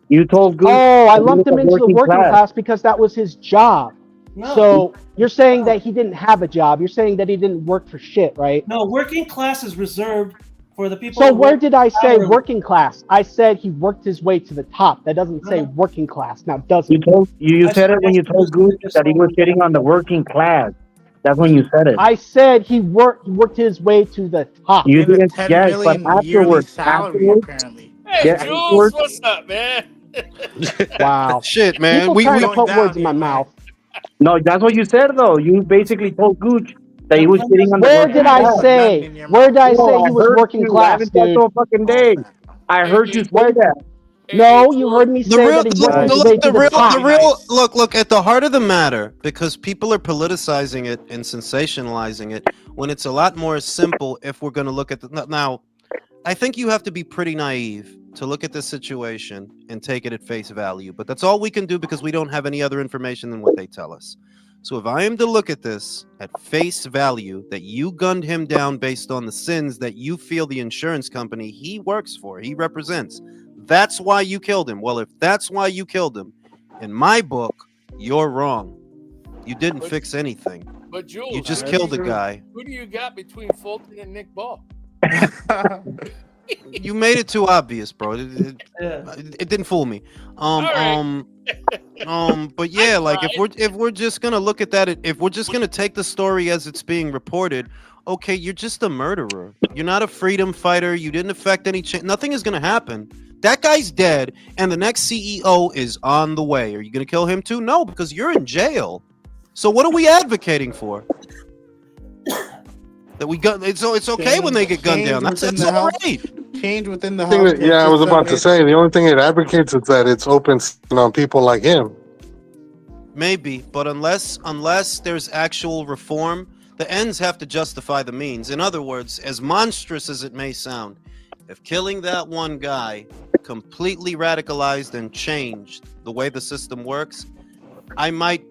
You told Goose. Oh, I lumped him into the working class because that was his job. No. So you're saying that he didn't have a job. You're saying that he didn't work for shit, right? No, working class is reserved for the people. So where did I say working class? I said he worked his way to the top. That doesn't say working class. Now, does it? You said it when you told Goose that he was getting on the working class. That's when you said it. I said he worked his way to the top. You didn't guess, but afterwards, apparently. Hey, Jules, what's up, man? Wow. Shit, man. People trying to put words in my mouth. No, that's what you said, though. You basically told Gooch that he was getting on the Where did I say he was working class, dude? Fucking day. I heard you say that. No, you heard me say that he worked his way to the top. Look, at the heart of the matter, because people are politicizing it and sensationalizing it, when it's a lot more simple if we're going to look at now, I think you have to be pretty naive to look at this situation and take it at face value, but that's all we can do because we don't have any other information than what they tell us. So if I am to look at this at face value, that you gunned him down based on the sins that you feel the insurance company he works for, he represents, that's why you killed him. Well, if that's why you killed him, in my book, you're wrong. You didn't fix anything. But Jules, You just killed a guy. Who do you got between Fulton and Nick Ball? You made it too obvious, bro. It didn't fool me. But yeah, like if we're just gonna look at that, if we're just gonna take the story as it's being reported, okay, you're just a murderer. You're not a freedom fighter. You didn't affect any change. Nothing is gonna happen. That guy's dead, and the next CEO is on the way. Are you gonna kill him too? No, because you're in jail. So what are we advocating for? That we gun? It's okay when they get gunned down. That's all right. Change within the house. Yeah, I was about to say the only thing it advocates is that it's open on people like him. Maybe, but unless there's actual reform, the ends have to justify the means. In other words, as monstrous as it may sound, if killing that one guy completely radicalized and changed the way the system works, I might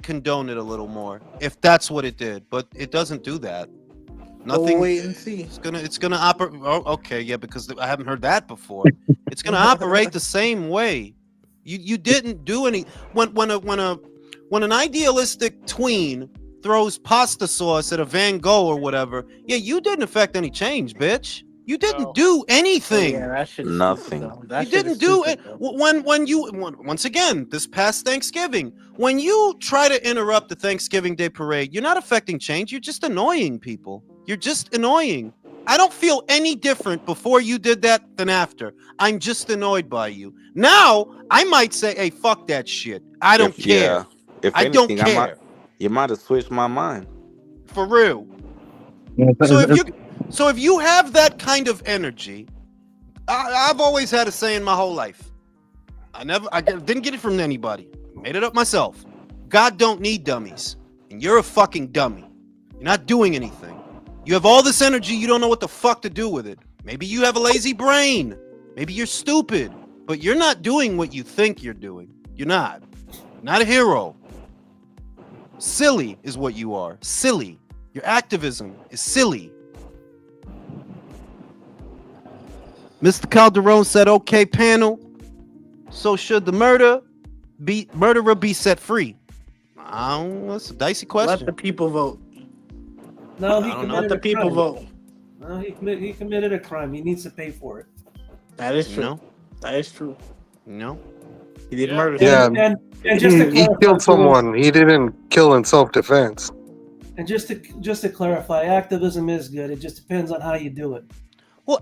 condone it a little more if that's what it did, but it doesn't do that. Nothing. We'll wait and see. It's gonna operate. Oh, okay, yeah, because I haven't heard that before. It's gonna operate the same way. You didn't do any. When an idealistic tween throws pasta sauce at a Van Gogh or whatever, yeah, you didn't affect any change, bitch. You didn't do anything. Yeah, that shit's Nothing. That You shit didn't is do stupid, it though. once again this past Thanksgiving, when you try to interrupt the Thanksgiving Day parade, you're not affecting change. You're just annoying people. You're just annoying. I don't feel any different before you did that than after. I'm just annoyed by you. Now I might say, hey, fuck that shit. I don't care. Yeah. If I anything, don't care. You might have switched my mind. For real. So if you have that kind of energy, I've always had a saying my whole life. I didn't get it from anybody. Made it up myself. God don't need dummies, and you're a fucking dummy. You're not doing anything. You have all this energy, you don't know what the fuck to do with it. Maybe you have a lazy brain. Maybe you're stupid, but you're not doing what you think you're doing. You're not. Not a hero. Silly is what you are. Silly. Your activism is silly. Mr. Calderon said, okay, panel. So should the murderer be set free? That's a dicey question. Let the people vote. No, he I don't know. Let committed the a people crime. vote. No, he committed a crime. He needs to pay for it. That is true. No. That is true. No. He did murder. Yeah, And just to he clarify, killed someone. He didn't kill in self-defense. And just to clarify, activism is good. It just depends on how you do it. Well,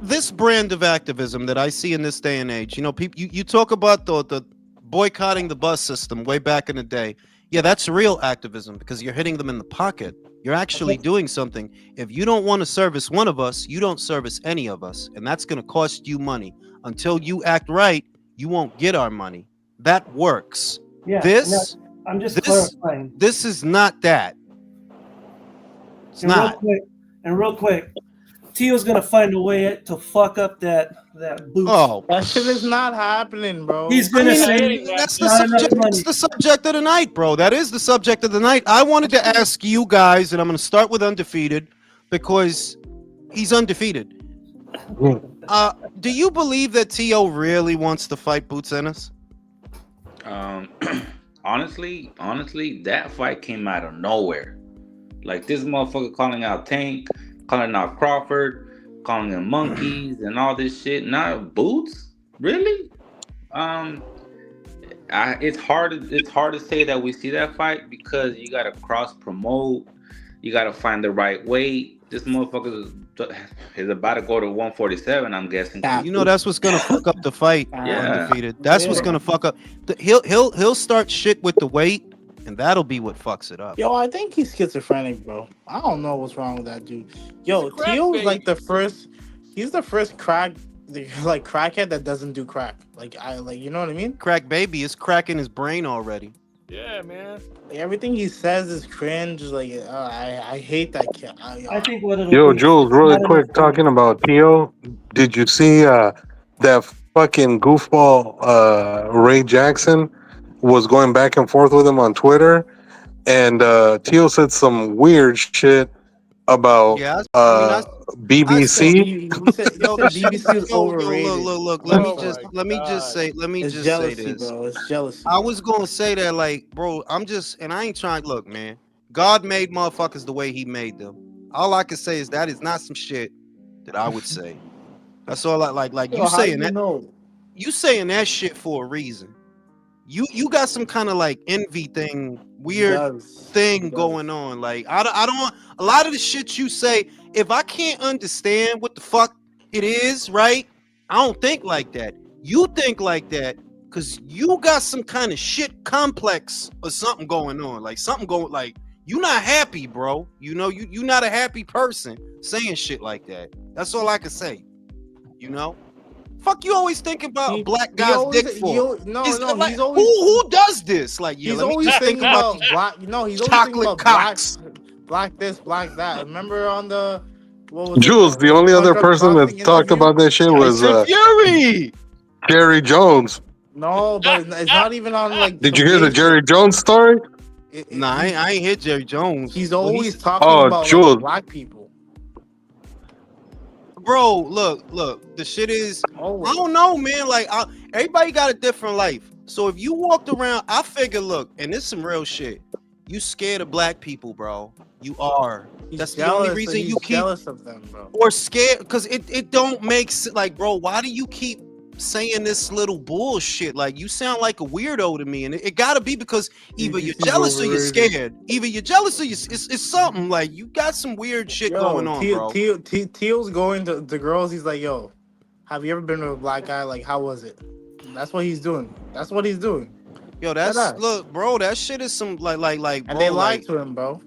this brand of activism that I see in this day and age, people, you talk about the boycotting the bus system way back in the day. Yeah, that's real activism because you're hitting them in the pocket. You're actually doing something. If you don't want to service one of us, you don't service any of us. And that's going to cost you money. Until you act right, you won't get our money. That works. Yeah. I'm just clarifying. This is not that. It's not. Real quick, Tio's gonna find a way to fuck up that boot. Oh, That shit is not happening, bro. He's gonna say that's not enough money. the subject of the night, bro. That is the subject of the night. I wanted to ask you guys, and I'm going to start with Undefeated because he's undefeated. Do you believe that Tio really wants to fight Boots Ennis? Honestly, that fight came out of nowhere. Like this motherfucker calling out Tank, calling out Crawford, calling them monkeys and all this shit. Not Boots, really? It's hard to say that we see that fight because you gotta cross promote, you gotta find the right weight. This motherfucker is about to go to 147. I'm guessing. That's what's gonna fuck up the fight. Yeah. Undefeated. That's what's gonna fuck up. He'll start shit with the weight, and that'll be what fucks it up. Yo, I think he's schizophrenic, bro. I don't know what's wrong with that dude. Yo, Tio's like the first. He's the first crackhead that doesn't do crack. You know what I mean? Crack baby is cracking his brain already. Yeah, man. Everything he says is cringe. I hate that kid. I think what it'll Yo, be- Jules, really quick, talking about Tio. Did you see that fucking goofball Ray Jackson was going back and forth with him on Twitter, and Teo said some weird shit about Yeah, I BBC. He said yo, the shit, BBC is overrated. look. Oh my Let me just God. say this. Bro. It's jealousy. I was gonna say that, like, bro, and I ain't trying. Look, man, God made motherfuckers the way He made them. All I can say is that is not some shit that I would say. That's all I like. Yo, You how saying you that? know? You saying that shit for a reason. You got some kind of like envy thing, weird thing going on. Like I don't. A lot of the shit you say, if I can't understand what the fuck it is, right? I don't think like that. You think like that because you got some kind of shit complex or something going on. Like something going like you not happy, bro. You know you not a happy person saying shit like that. That's all I can say. You know. Fuck you always thinking about a black guy's dick for? He's always who does this? Like, yeah, he's let me always just think thinking about black. No, he's always thinking about cocks. black this, black that. Remember on the what was Jules, it? the only other person that talked about that shit was Fury. Jerry Jones. No, but it's not even on like. Did you hear the Jerry Jones story? Nah, I ain't hit Jerry Jones. He's always talking about like, black people. Bro, look. The shit is. I don't know, man. Like, everybody got a different life. So if you walked around, I figure, look, and this is some real shit. You scared of black people, bro. You are. That's the only reason you keep jealous of them, bro. Or scared, because it don't make sense. Like, bro, why do you keep saying this little bullshit? Like, you sound like a weirdo to me, and it gotta be because either you're jealous or you're scared. Either you're jealous or it's something. Like, you got some weird shit going on, bro. Teal's going to the girls. He's like, yo, have you ever been with a black guy? Like, how was it? That's what he's doing. That's what he's doing. Yo, look, bro. That shit is some like, bro, and they lied to him, bro.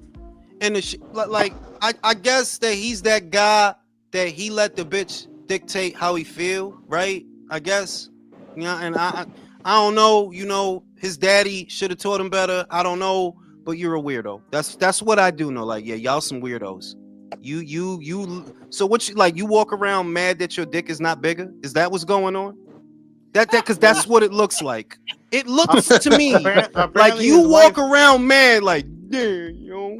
And the shit, like, I guess that he's that guy that he let the bitch dictate how he feel, right? I guess, you know, and I don't know, you know, his daddy should have taught him better. I don't know, but you're a weirdo. That's what I do know. Like, yeah, y'all some weirdos. You. So what you like? You walk around mad that your dick is not bigger? Is that what's going on? That because that's what it looks like. It looks to me like you walk around mad, like, yeah, yo.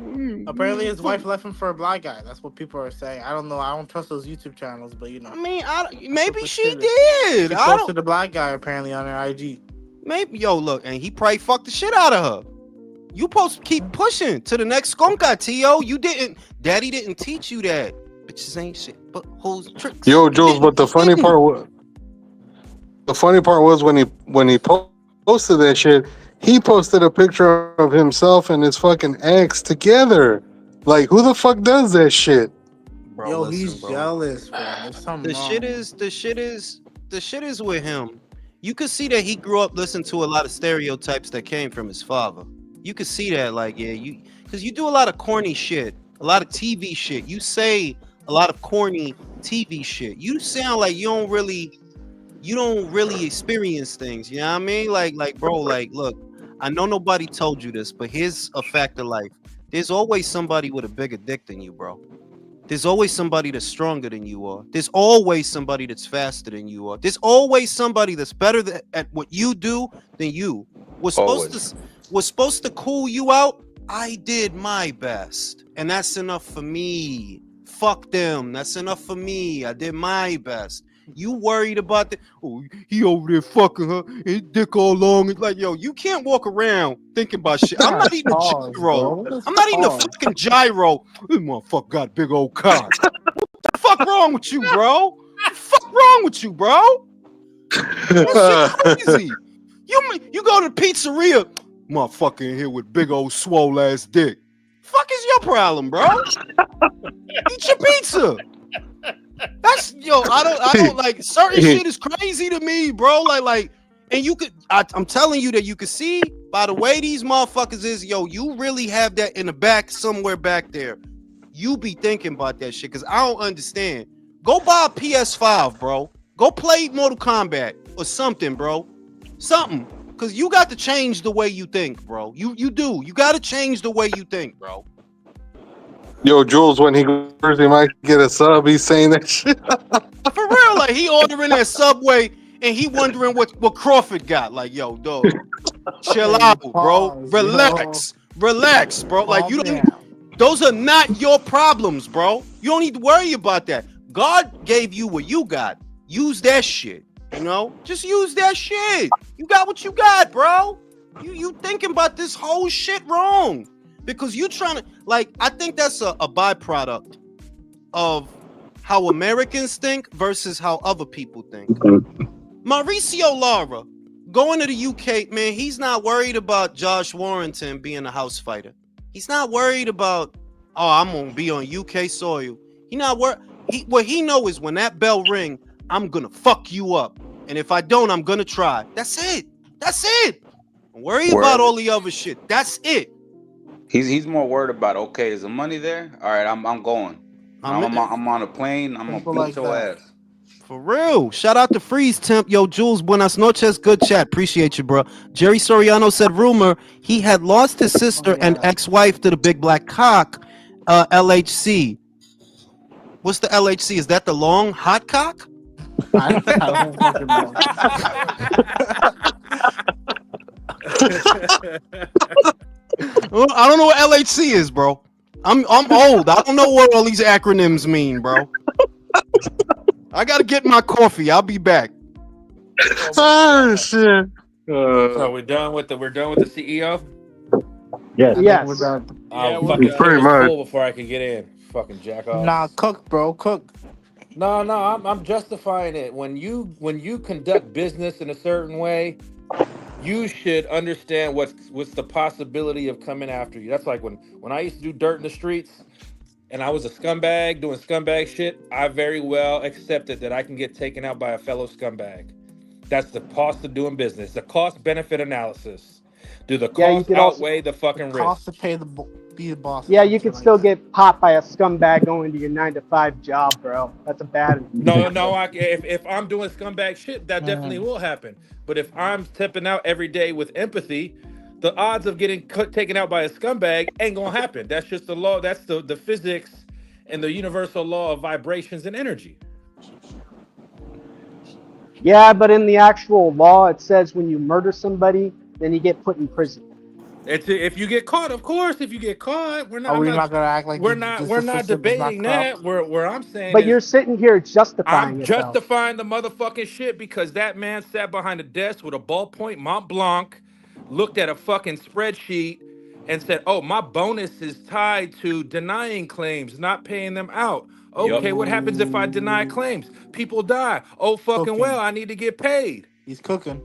Apparently, his wife left him for a black guy. That's what people are saying. I don't know. I don't trust those YouTube channels, but you know. I mean, maybe she did. She posted a black guy apparently on her IG. Maybe, yo, look, and he probably fucked the shit out of her. You supposed to keep pushing to the next skunka, T.O. You didn't. Daddy didn't teach you that. Bitches ain't shit, but hoes tricks. Yo, Jules, but the funny part was when he posted that shit. He posted a picture of himself and his fucking ex together. Like, who the fuck does that shit? Bro, yo, listen, he's jealous, bro. There's something wrong. The shit is with him. You could see that he grew up listening to a lot of stereotypes that came from his father. You could see that, like, yeah, because you do a lot of corny shit, a lot of TV shit. You say a lot of corny TV shit. You sound like you don't really experience things. You know what I mean? Like, bro, like, look. I know nobody told you this, but here's a fact of life. There's always somebody with a bigger dick than you, bro. There's always somebody that's stronger than you are. There's always somebody that's faster than you are. There's always somebody that's better at what you do than you. Was supposed to cool you out. I did my best, and that's enough for me. Fuck them. That's enough for me. I did my best. You worried about that? Oh, he over there fucking her, his dick all long. It's like, yo, you can't walk around thinking about shit. I'm not eating a gyro. I'm not eating a fucking gyro. This motherfucker got a big old cock. What the fuck wrong with you, bro? What the fuck wrong with you, bro? That shit crazy. You go to the pizzeria, motherfucker in here with big old swole ass dick. Fuck is your problem, bro? Eat your pizza. That's I don't like certain shit is crazy to me, bro. Like, and I'm telling you that you can see by the way these motherfuckers is, yo, you really have that in the back somewhere back there. You be thinking about that shit because I don't understand. Go buy a PS5, bro. Go play Mortal Kombat or something, bro. Something. Because you got to change the way you think, bro. You do. You got to change the way you think, bro. Yo, Jules, when he goes, he might get a sub. He's saying that shit. For real, like he ordering that Subway and he wondering what Crawford got. Like, yo, dog, chill Hey, out, bro. pause, Relax, bro. Like, Calm you don't. down. Those are not your problems, bro. You don't need to worry about that. God gave you what you got. Use that shit. You know, just use that shit. You got what you got, bro. You thinking about this whole shit wrong because you trying to like. I think that's a byproduct of how Americans think versus how other people think. Mauricio Lara going to the UK, man. He's not worried about Josh Warrington being a house fighter. He's not worried about, oh, I'm gonna be on UK soil. He not worried. What he know is when that bell ring, I'm gonna fuck you up, and if I don't, I'm gonna try. That's it. That's it. Don't worry about all the other shit. That's it. He's more worried about, okay, is the money there? All right, I'm going. I'm on a plane. I'm gonna beat your ass. For real. Shout out to Freeze Temp. Yo, Jules, buenas noches. Good chat. Appreciate you, bro. Jerry Soriano said rumor he had lost his sister and ex-wife to the big black cock, LHC. What's the LHC? Is that the long hot cock? I don't fucking know. I don't know what LHC is, bro. I'm old. I don't know what all these acronyms mean, bro. I gotta get my coffee. I'll be back. Oh shit! So we're done with the CEO. Yes. We're done. I'll we're fucking done. pretty Much. full before I can get in. Fucking jack off. Nah, cook, bro, cook. No, I'm justifying it. When you conduct business in a certain way, you should understand what's the possibility of coming after you. That's like when I used to do dirt in the streets and I was a scumbag doing scumbag shit, I very well accepted that I can get taken out by a fellow scumbag. That's the cost of doing business. The cost benefit analysis. Do the cost outweigh the fucking risk? Cost to pay be the boss. Yeah, you could still get popped by a scumbag going to your 9-to-5 job, bro. That's a bad. No. If I'm doing scumbag shit, that definitely will happen. But if I'm stepping out every day with empathy, the odds of getting taken out by a scumbag ain't gonna happen. That's just the law. That's the physics and the universal law of vibrations and energy. Yeah, but in the actual law, it says when you murder somebody, then you get put in prison. If you get caught, of course. If you get caught, we're not. Are we not gonna act like we're not debating that. Where I'm saying, but you're sitting here justifying. I'm yourself. justifying the motherfucking shit because that man sat behind a desk with a ballpoint Mont Blanc, looked at a fucking spreadsheet, and said, "Oh, my bonus is tied to denying claims, not paying them out." Okay, what happens if I deny claims? People die. Oh, fucking well, I need to get paid. He's cooking.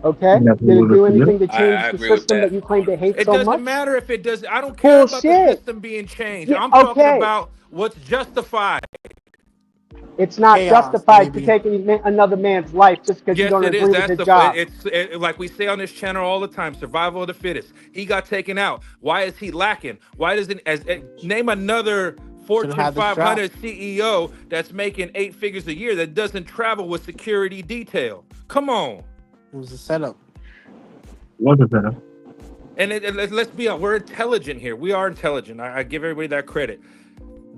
Okay. Did it do anything to change the system that you claim to hate It so much? doesn't matter if it does. I don't care about the system being changed. Yeah, I'm talking about what's justified. It's not justified to take another man's life just because you don't agree with his job. It's like we say on this channel all the time: survival of the fittest. He got taken out. Why is he lacking? Why doesn't name another Fortune 500 CEO that's making 8 figures a year that doesn't travel with security detail? Come on. It was a setup. What a setup. And let's be honest, we're intelligent here. We are intelligent. I give everybody that credit.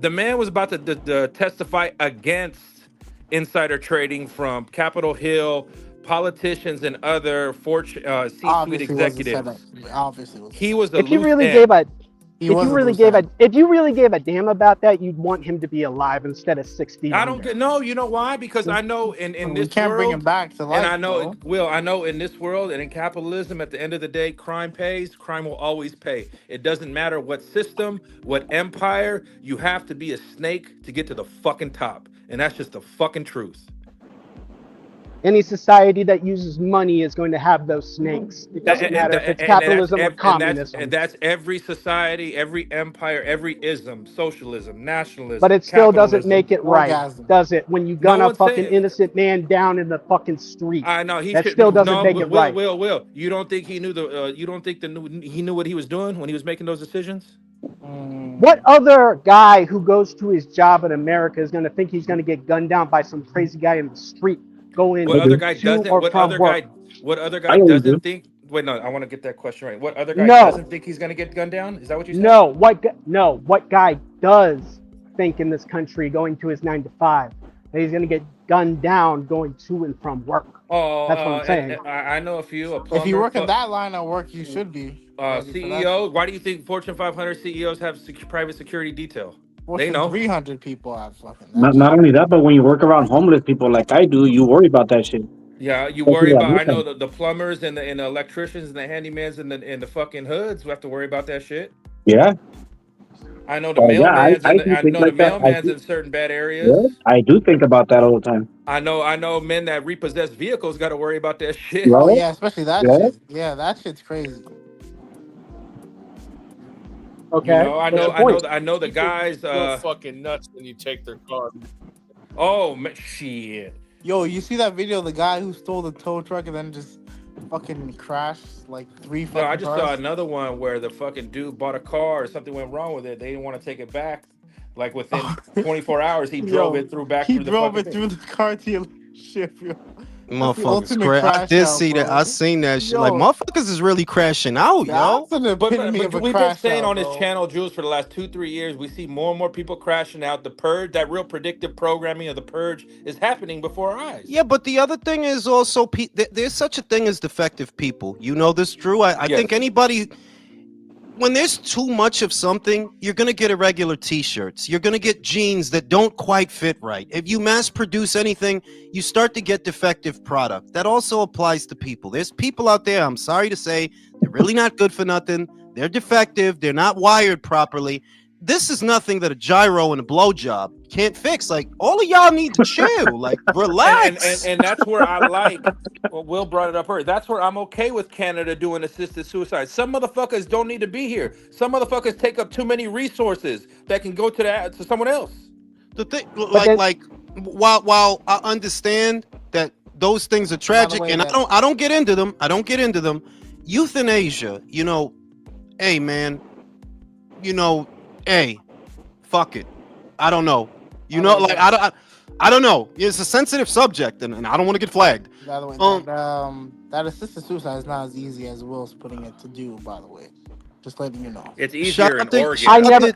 The man was about to testify against insider trading from Capitol Hill, politicians, and other C-suite executives. Obviously, he was. If you really gave a damn about that, you'd want him to be alive instead of 6 feet. I don't get you know why? Because I know in this can't world, bring him back to life. And I know I know in this world and in capitalism, at the end of the day, crime pays. Crime will always pay. It doesn't matter what system, what empire. You have to be a snake to get to the fucking top, and that's just the fucking truth. Any society that uses money is going to have those snakes. It doesn't matter if it's capitalism or communism. And that's every society, every empire, every ism, socialism, nationalism. But it still doesn't make it right, does it? When you gun a fucking innocent man down in the fucking street. I know that still doesn't make it right. Will. You don't think he knew he knew what he was doing when he was making those decisions? What other guy who goes to his job in America is going to think he's going to get gunned down by some crazy guy in the street? What other guy doesn't? What other guy doesn't think? Wait, no, I want to get that question right. What other guy doesn't think he's gonna get gunned down? Is that what you said? No. What guy does think in this country going to his 9 to 5 that he's gonna get gunned down going to and from work. Oh, That's what I'm saying. I know a few. A If you plumber, work in that line of work, you should be ready for that CEO. shit. Why do you think Fortune 500 CEOs have private security detail? They Fortune know. 300 people have fucking that Not shit. only that, but when you work around homeless people like I do, you worry about that shit. Yeah, you Especially worry that about. I know movement. the plumbers and the electricians and the handymans and the fucking hoods who have to worry about that shit. Yeah. I know the Yeah, mailmans I and do I think know the like that. mailmans in certain bad areas. Yeah, I do think about that all the time. I know men that repossess vehicles got to worry about that shit. Oh Yeah, yeah, especially that yeah. shit. Yeah, that shit's crazy. You Okay, know, I what's know, your I know, point? I know the People guys. go fucking nuts when you take their car. Oh man, shit. Yo, you see that video of the guy who stole the tow truck and then just fucking crashed like 3 No, I fucking just saw cars? another one where the fucking dude bought a car or something went wrong with it. They didn't want to take it back. Like within 24 hours, he drove Yo, it back he through the drove fucking it thing. through the car dealership, yo. That's the Motherfuckers ultimate crash. I crash did out, see that. bro. I seen that shit. Like Yo, motherfuckers is really crashing out, yo. that's an But, epitome but of a we've been crash saying out, on this bro. channel, Jules, for the last 2-3 years, we see more and more people crashing out. The purge, that real predictive programming of the purge, is happening before our eyes. Yeah, but the other thing is also there's such a thing as defective people. You know this, Drew. I Yes. think anybody, when there's too much of something, you're gonna get irregular T-shirts. You're gonna get jeans that don't quite fit right. If you mass produce anything, you start to get defective product. That also applies to people. There's people out there, I'm sorry to say, they're really not good for nothing. They're defective. They're not wired properly. This is nothing that a gyro and a blowjob can't fix. Like, all of y'all need to chill. Like, relax. And that's where I like. Well, Will brought it up earlier. That's where I'm okay with Canada doing assisted suicide. Some motherfuckers don't need to be here. Some motherfuckers take up too many resources that can go to someone else. The thing, then- like, while I understand that those things are tragic, way and that- I don't get into them. I don't get into them. Euthanasia, you know, hey man, you know, hey, fuck it. I don't know. You know, like I don't know. It's a sensitive subject, and I don't want to get flagged. By the way, that assisted suicide is not as easy as Will's putting it to do, by the way. Just letting you know. It's easier in Oregon. I never.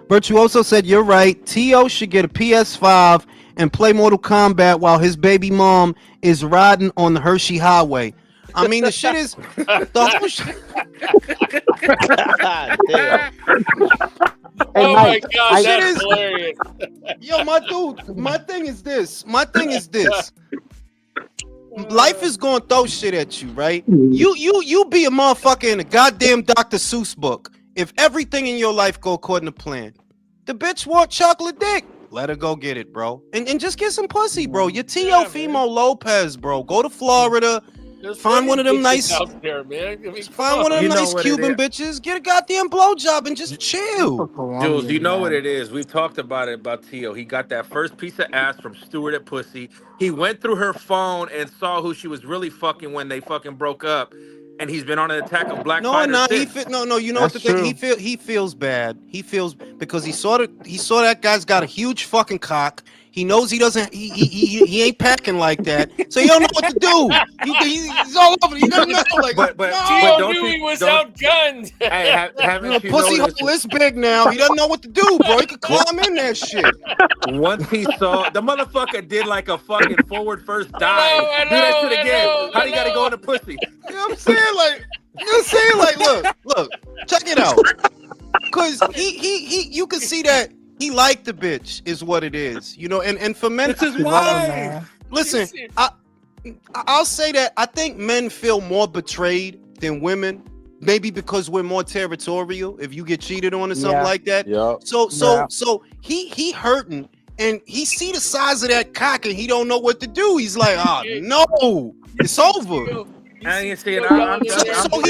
Virtuoso said you're right. Tio should get a PS5 and play Mortal Kombat while his baby mom is riding on the Hershey Highway. I mean, the shit is the whole shit. Hey, Oh Mike, my god, shit that's is- hilarious. Yo, my dude, my thing is this. Life is gonna throw shit at you, right? You be a motherfucker in a goddamn Dr. Seuss book if everything in your life go according to plan. The bitch want chocolate dick. Let her go get it, bro. And just get some pussy, bro. You're Teofimo Lopez, bro. Go to Florida. There's Find one of them plenty of bitches nice. out there, man. I mean, Find one of them You know nice what it Cuban is. bitches. Get a goddamn blowjob and just chill. Jules, you know what it is. We've talked about it about Tio. He got that first piece of ass from Stewart at Pussy. He went through her phone and saw who she was really fucking when they fucking broke up. And he's been on an attack of black No, fighters no, since. no. You know what the That's thing? true. He feels bad. He feels because he saw that guy's got a huge fucking cock. He knows he doesn't. He ain't packing like that, so he don't know what to do. He's all over. He doesn't know. Like, But Tio don't knew you- he was don't- outgunned. Hey, the haven't you pussy noticed? hole is big now. He doesn't know what to do, bro. He could climb in that shit. Once he saw the motherfucker did like a fucking forward first dive. I Do that know, shit I again. know, How do you I gotta go know. in the pussy? You know what I'm saying? Like, you know what I'm saying? Like, look, check it out. Cause he you can see that he liked the bitch is what it is. You know, and for men, It's his Love wife. him, man. listen, I'll say that I think men feel more betrayed than women. Maybe because we're more territorial. If you get cheated on or something Yeah. like that. Yup. So he hurting and he see the size of that cock and he don't know what to do. He's like, oh no, it's over. I ain't saying Tio I'm going in there. So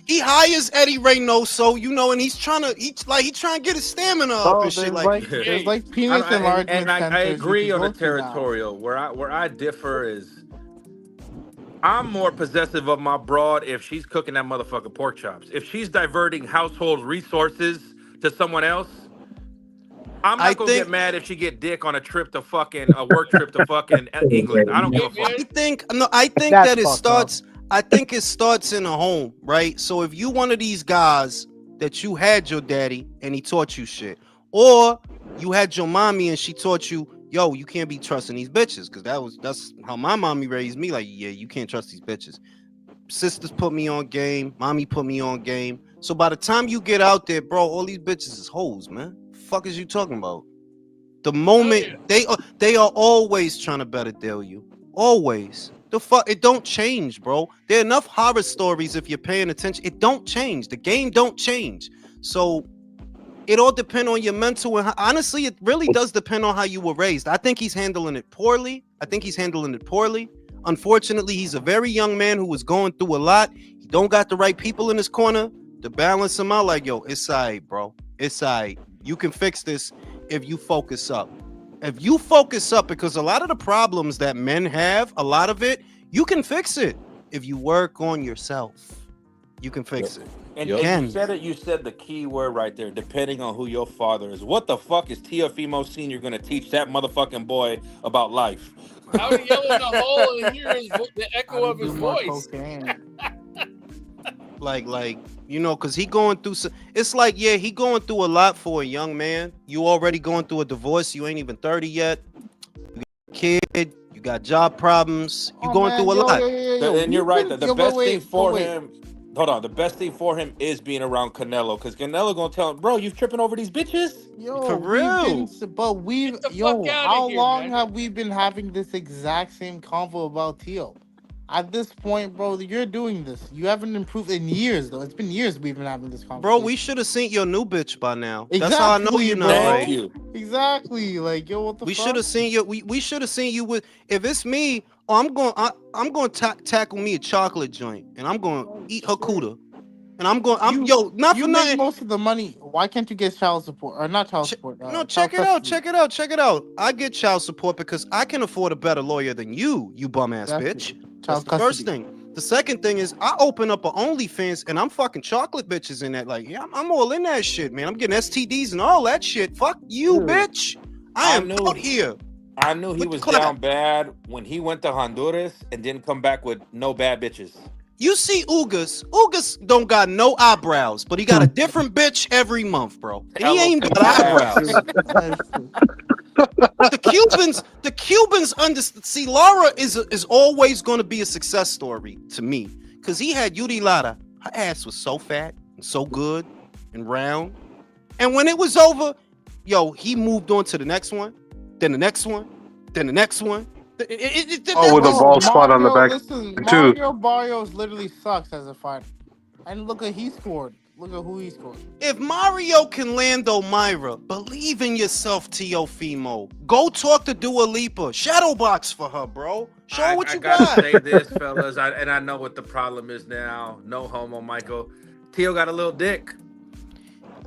he hires Eddie Reynoso, you know, and he's trying to get his stamina up Bro, and shit. there's Like, like there's like penis enlargement and I centers you agree can on go the to now. territorial. Where I differ is I'm more possessive of my broad if she's cooking that motherfucking pork chops. If she's diverting household resources to someone else, I'm not gonna get mad if she get dick on a trip to fucking a work trip to fucking England. I don't give a fuck. I think That's that it fucked starts. I think it starts in a home, right? So if you one of these guys that you had your daddy and he taught you shit, or you had your mommy and she taught you yo, you can't be trusting these bitches, because that's how my mommy raised me. Like, yeah, you can't trust these bitches. Sisters put me on game, mommy put me on game. So by the time you get out there, bro, all these bitches is hoes, man. Fuck is you talking about? The moment they are always trying to better deal you. Always. The fuck, it don't change, bro. There are enough horror stories if you're paying attention. It don't change. The game don't change. So it all depends on your mental, and honestly, it really does depend on how you were raised. I think he's handling it poorly. Unfortunately, he's a very young man who was going through a lot. He don't got the right people in his corner to balance him out. Like, yo, it's all right, bro. It's all right. You can fix this if you focus up. If you focus up, because a lot of the problems that men have, a lot of it, you can fix it if you work on yourself. You can fix it. And you said the key word right there, depending on who your father is. What the fuck is Teofimo Sr. going to teach that motherfucking boy about life? I would yell in the hole and hear the echo of his voice. Like, you know, because he going through it's like, yeah, he going through a lot for a young man. You already going through a divorce. You ain't even 30 yet. You got a kid. You got job problems. You going through a lot. And you're right. The best thing for him... Hold on, the best thing for him is being around Canelo, because Canelo gonna tell him, bro, you tripping over these bitches? Yo, for real. How long have we been having this exact same convo about Teo? At this point, bro, you're doing this. You haven't improved in years, though. It's been years we've been having this conversation. Bro, we should have seen your new bitch by now. Exactly, that's how I know you're not Thank right. you. Exactly. Like, yo, what the fuck? We should have seen you. We should have seen you with. If it's me, I'm going to tackle me a chocolate joint, and I'm going to eat her cooter. And not for nothing. Make most of the money. Why can't you get child support or not child support? No, check it out. I get child support because I can afford a better lawyer than you bum ass bitch. That's the first thing. The second thing is I open up an OnlyFans and I'm fucking chocolate bitches in that. Like, yeah, I'm all in that shit, man. I'm getting STDs and all that shit. Fuck you, bitch. I am out here. I knew he was down bad when he went to Honduras and didn't come back with no bad bitches. You see Ugas don't got no eyebrows, but he got a different bitch every month, bro. And he ain't got eyebrows. The Cubans see Laura is always going to be a success story to me, because he had Yuri Lara. Her ass was so fat and so good and round, and when it was over, yo, he moved on to the next one, then the next one, then the next one. With a bald spot on the back too. Mario Barrios literally sucks as a fighter, and look at who he scored. If Mario can land O'Mira, believe in yourself, Teofimo. Go talk to Dua Lipa. Shadowbox for her, bro. Show her what you got. I gotta say this, fellas, and I know what the problem is now. No homo, Michael. Teo got a little dick.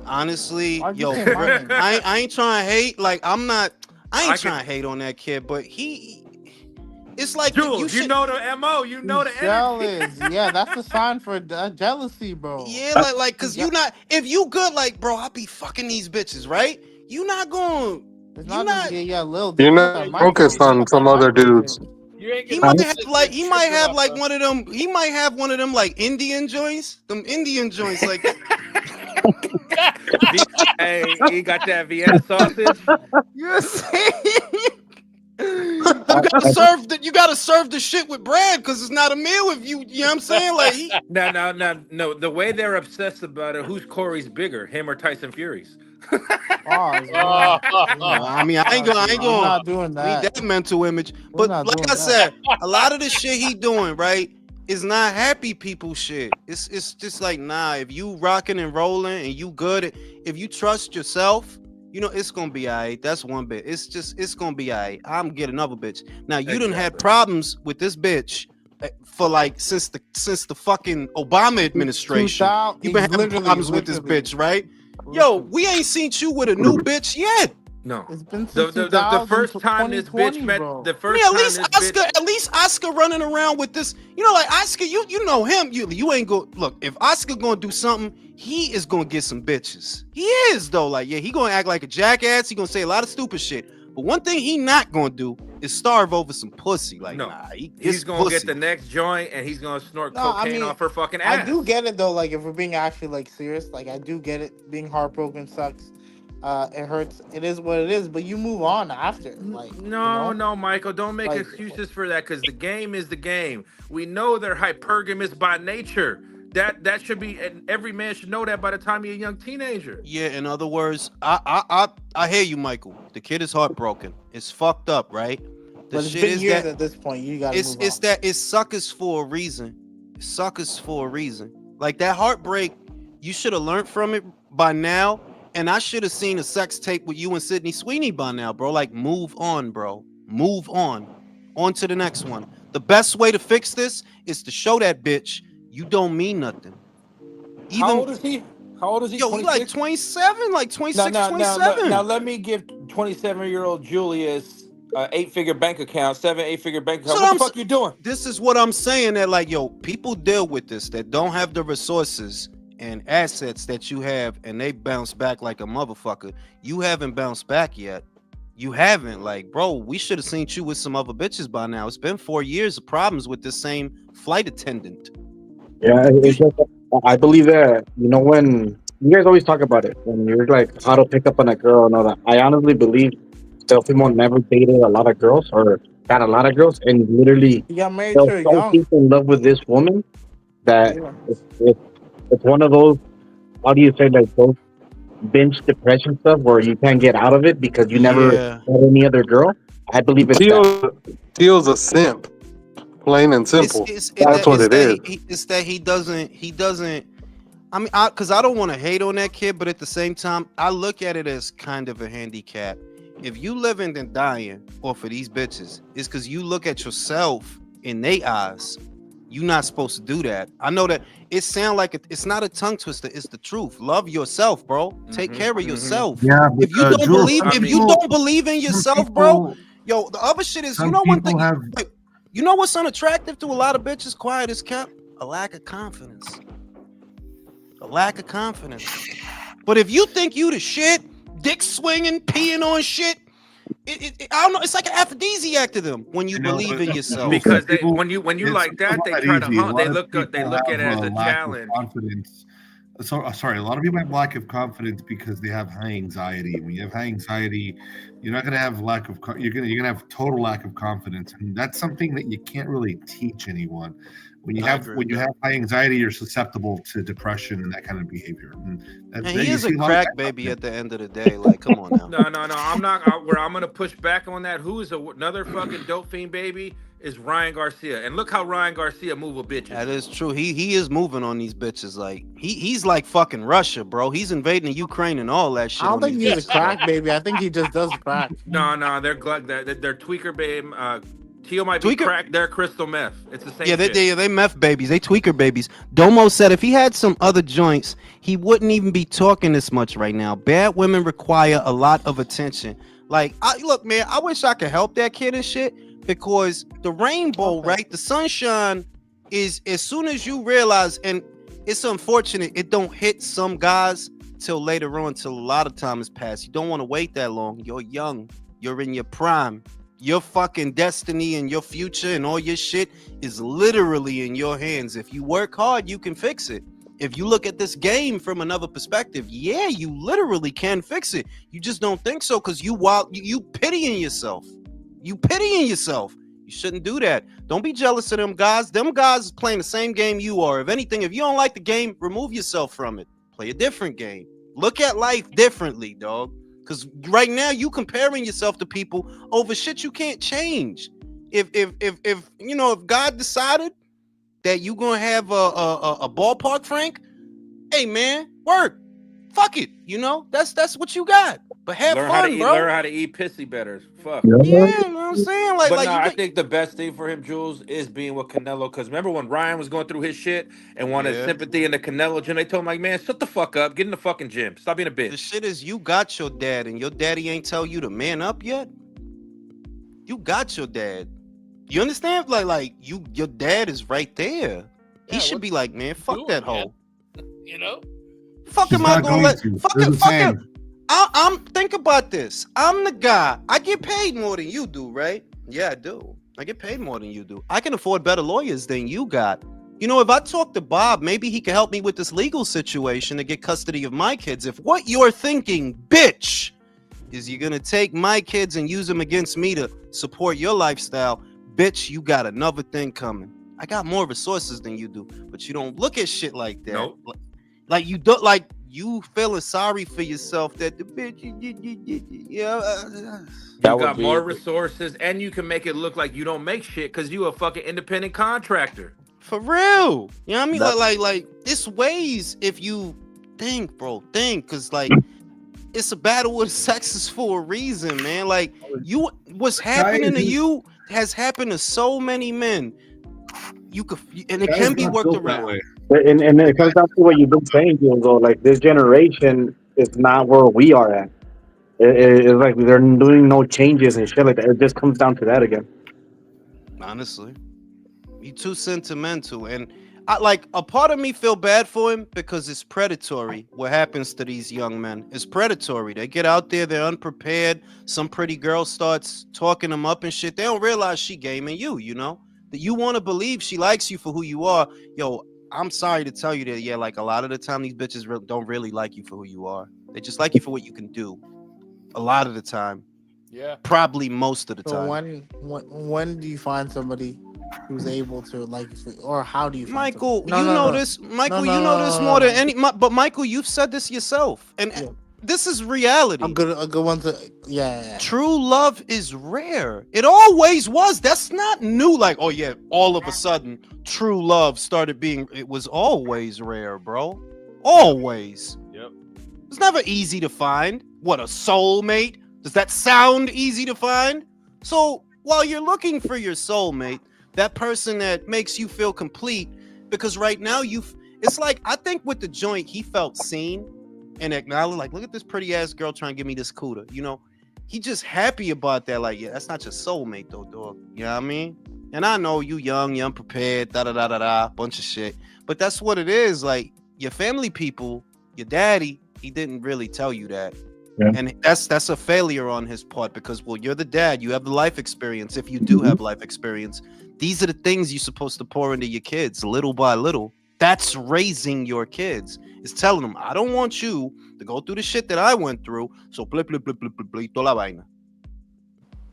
Honestly, yo, I ain't trying to hate. Like, I ain't trying to hate on that kid, but it's like, Jules, you know the MO, you know the jealous. Yeah, that's a sign for jealousy, bro. Yeah, like, cause if you good, like, bro, I be fucking these bitches, right? You're not focused on some other dudes. He might have like one of them. He might have one of them like Indian joints. Them Indian joints, like. Hey, he got that Vienna sausage. You're saying. You gotta serve the shit with bread, because it's not a meal if you know what I'm saying? Like, no. The way they're obsessed about it, who's Corey's bigger, him or Tyson Fury's? I mean, I ain't gonna doing that. Need that mental image. But like I said, a lot of the shit he doing, right, is not happy people shit. It's just like, nah, if you rocking and rolling and you good, if you trust yourself, you know, it's gonna be all right. That's one bit. It's gonna be all right. I'm getting another bitch. Now, you done had problems with this bitch for like since the fucking Obama administration. You've been having problems with this bitch, right? Yo, we ain't seen you with a new bitch yet. No, it's been the first time this bitch met the first time at least Oscar running around with this, you know, like Oscar, you know him, you ain't go look, if Oscar gonna do something, he is gonna get some bitches. He is though, like, yeah, he gonna act like a jackass, he gonna say a lot of stupid shit, but one thing he not gonna do is starve over some pussy. Like, no, nah, he's gonna get the next joint and he's gonna snort cocaine off her fucking ass. I do get it though, like, if we're being actually like serious, like, I do get it, being heartbroken sucks. It hurts. It is what it is. But you move on after, like No, Michael, don't make like excuses for that because the game is the game. We know they're hypergamous by nature. That should be, and every man should know that by the time you're a young teenager. Yeah, in other words, I hear you, Michael. The kid is heartbroken. It's fucked up, right? The But it's shit been is years that at this point. You gotta move it's on. that it's suckers for a reason. Suckers for a reason. Like that heartbreak, you should have learned from it by now. And I should have seen a sex tape with you and Sydney Sweeney by now, bro. Like, move on, bro. Move on. On to the next one. The best way to fix this is to show that bitch you don't mean nothing. Even, How old is he? How old is he? yo, he like 27, like 26, 27. Now let me give 27-year-old Julius 8-figure bank account, 8-figure bank account. So What the fuck you doing? This is what I'm saying, that like, yo, people deal with this that don't have the resources and assets that you have, and they bounce back like a motherfucker. You haven't bounced back yet. You haven't. Like, bro, we should have seen you with some other bitches by now. It's been 4 years of problems with the same flight attendant. Yeah, it's just, I believe that, when you guys always talk about it, when you're like how to pick up on a girl and all that, I honestly believe Teofimo never dated a lot of girls or got a lot of girls, and literally You got married fell to her so young. deep in love with this woman that it's one of those, how do you say, like those binge depression stuff where you can't get out of it because you never had any other girl. I believe it's Teo's a simp, plain and simple. That's what it is. It's that he doesn't. I mean, because I don't want to hate on that kid, but at the same time, I look at it as kind of a handicap. If you living and dying off of these bitches, it's because you look at yourself in their eyes. You're not supposed to do that. I know that it sounds like it's not a tongue twister. It's the truth. Love yourself, bro. Take care of yourself. Yeah, if you don't believe, if you don't believe in yourself, bro, yo, the other shit is, you know, one thing. You know what's unattractive to a lot of bitches? Quiet as kept. A lack of confidence. A lack of confidence. But if you think you the shit, dick swinging, peeing on shit, I don't know. It's like an aphrodisiac to them when you believe in yourself. Because when you like that, they try to hunt. They look at it as a challenge. Confidence. So sorry, a lot of people have lack of confidence because they have high anxiety. When you have high anxiety, you're not going to have you're going to have total lack of confidence, and that's something that you can't really teach anyone. When you have high anxiety, you're susceptible to depression and that kind of behavior. And he is a crack baby at the end of the day. Like, come on now. No. I'm not. Where I'm gonna push back on that. Who is another fucking dope fiend baby? Is Ryan Garcia. And look how Ryan Garcia move with bitches. That is true. He is moving on these bitches. Like he's like fucking Russia, bro. He's invading Ukraine and all that shit. I don't think he's a crack baby. I think he just does crack. No, they're tweaker babe. Teo might be crack. They're crystal meth. It's the same. Yeah, shit. they meth babies. They tweaker babies. Domo said if he had some other joints, he wouldn't even be talking this much right now. Bad women require a lot of attention. Like, look, man, I wish I could help that kid and shit, because the rainbow, right? The sunshine is, as soon as you realize, and it's unfortunate, it don't hit some guys till later on, till a lot of time has passed. You don't want to wait that long. You're young. You're in your prime. Your fucking destiny and your future and all your shit is literally in your hands. If you work hard, you can fix it. If you look at this game from another perspective, yeah, you literally can fix it. You just don't think so because you pitying yourself. You pitying yourself. You shouldn't do that. Don't be jealous of them guys. Them guys is playing the same game you are. If anything, if you don't like the game, remove yourself from it. Play a different game. Look at life differently, dog. Because right now you comparing yourself to people over shit you can't change. If you know, if God decided that you gonna have a ballpark, Frank, hey man, work, fuck it. You know, that's what you got. But have fun, bro. Learn how to eat pissy better. Fuck. Yeah, you know what I'm saying? I think the best thing for him, Jules, is being with Canelo. Because remember when Ryan was going through his shit and wanted sympathy in the Canelo gym, they told him, like, man, shut the fuck up. Get in the fucking gym. Stop being a bitch. The shit is, you got your dad and your daddy ain't tell you to man up yet. You got your dad. You understand? Like your dad is right there. He should be like, man, fuck that hoe. You know? Fuck am I gonna let fuck him. I'm think about this. I'm the guy. I get paid more than you do, right? Yeah, I do. I get paid more than you do. I can afford better lawyers than you got. You know, if I talk to Bob, maybe he can help me with this legal situation to get custody of my kids. If what you're thinking, bitch, is you're gonna take my kids and use them against me to support your lifestyle, bitch, you got another thing coming. I got more resources than you do, but you don't look at shit like that. Nope. Like you don't, like you feeling sorry for yourself that the bitch, You got more resources, and you can make it look like you don't make shit because you a fucking independent contractor. For real. You know what I mean? Like this ways if you think, bro, because like it's a battle with sexes for a reason, man. Like what's happening to you has happened to so many men. You could, and it can be worked around. And it comes down to what you've been saying, Diego. Like this generation is not where we are at. It's like they're doing no changes and shit like that. It just comes down to that again. Honestly, you too sentimental, and I like a part of me feel bad for him because it's predatory. What happens to these young men is predatory. They get out there, they're unprepared. Some pretty girl starts talking them up and shit. They don't realize she gaming you. You know that you want to believe she likes you for who you are. Yo, I'm sorry to tell you that. Yeah, like a lot of the time, these bitches don't really like you for who you are. They just like you for what you can do. A lot of the time. Yeah. Probably most of the time. When do you find somebody who's able to like, or how do you find Michael, this. Michael, you know this more than any. But Michael, you've said this yourself, and this is reality. A good one to yeah. True love is rare. It always was. That's not new. Like, oh yeah, all of a sudden, true love started being. It was always rare, bro. Always. Yep. It's never easy to find. What, a soulmate? Does that sound easy to find? So while you're looking for your soulmate, that person that makes you feel complete, because right now it's like, I think with the joint, he felt seen and acknowledged, like, look at this pretty ass girl trying to give me this cooter. You know, he just happy about that. Like, yeah, that's not your soulmate though, dog. You know what I mean? And I know you young, you unprepared, bunch of shit. But that's what it is. Like, your family people, your daddy, he didn't really tell you that. Yeah. And that's a failure on his part because, well, you're the dad. You have the life experience. If you do have life experience, these are the things you're supposed to pour into your kids little by little. That's raising your kids. It's telling them, I don't want you to go through the shit that I went through. So blip, blip, blip, blip, blip, blip, toda la vaina.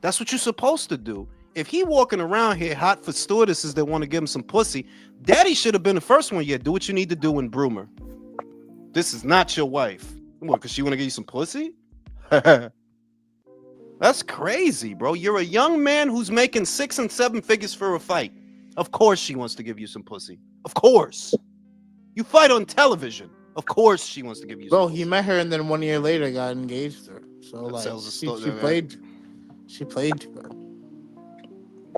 That's what you're supposed to do. If he walking around here hot for stewardesses that want to give him some pussy, daddy should have been the first one. Yeah, do what you need to do and broom her. This is not your wife. What, because she want to give you some pussy? That's crazy, bro. You're a young man who's making 6 and 7 figures for a fight. Of course she wants to give you some pussy. Of course. You fight on television. Of course she wants to give you some pussy. He met her and then 1 year later got engaged to her. So that like she played to her.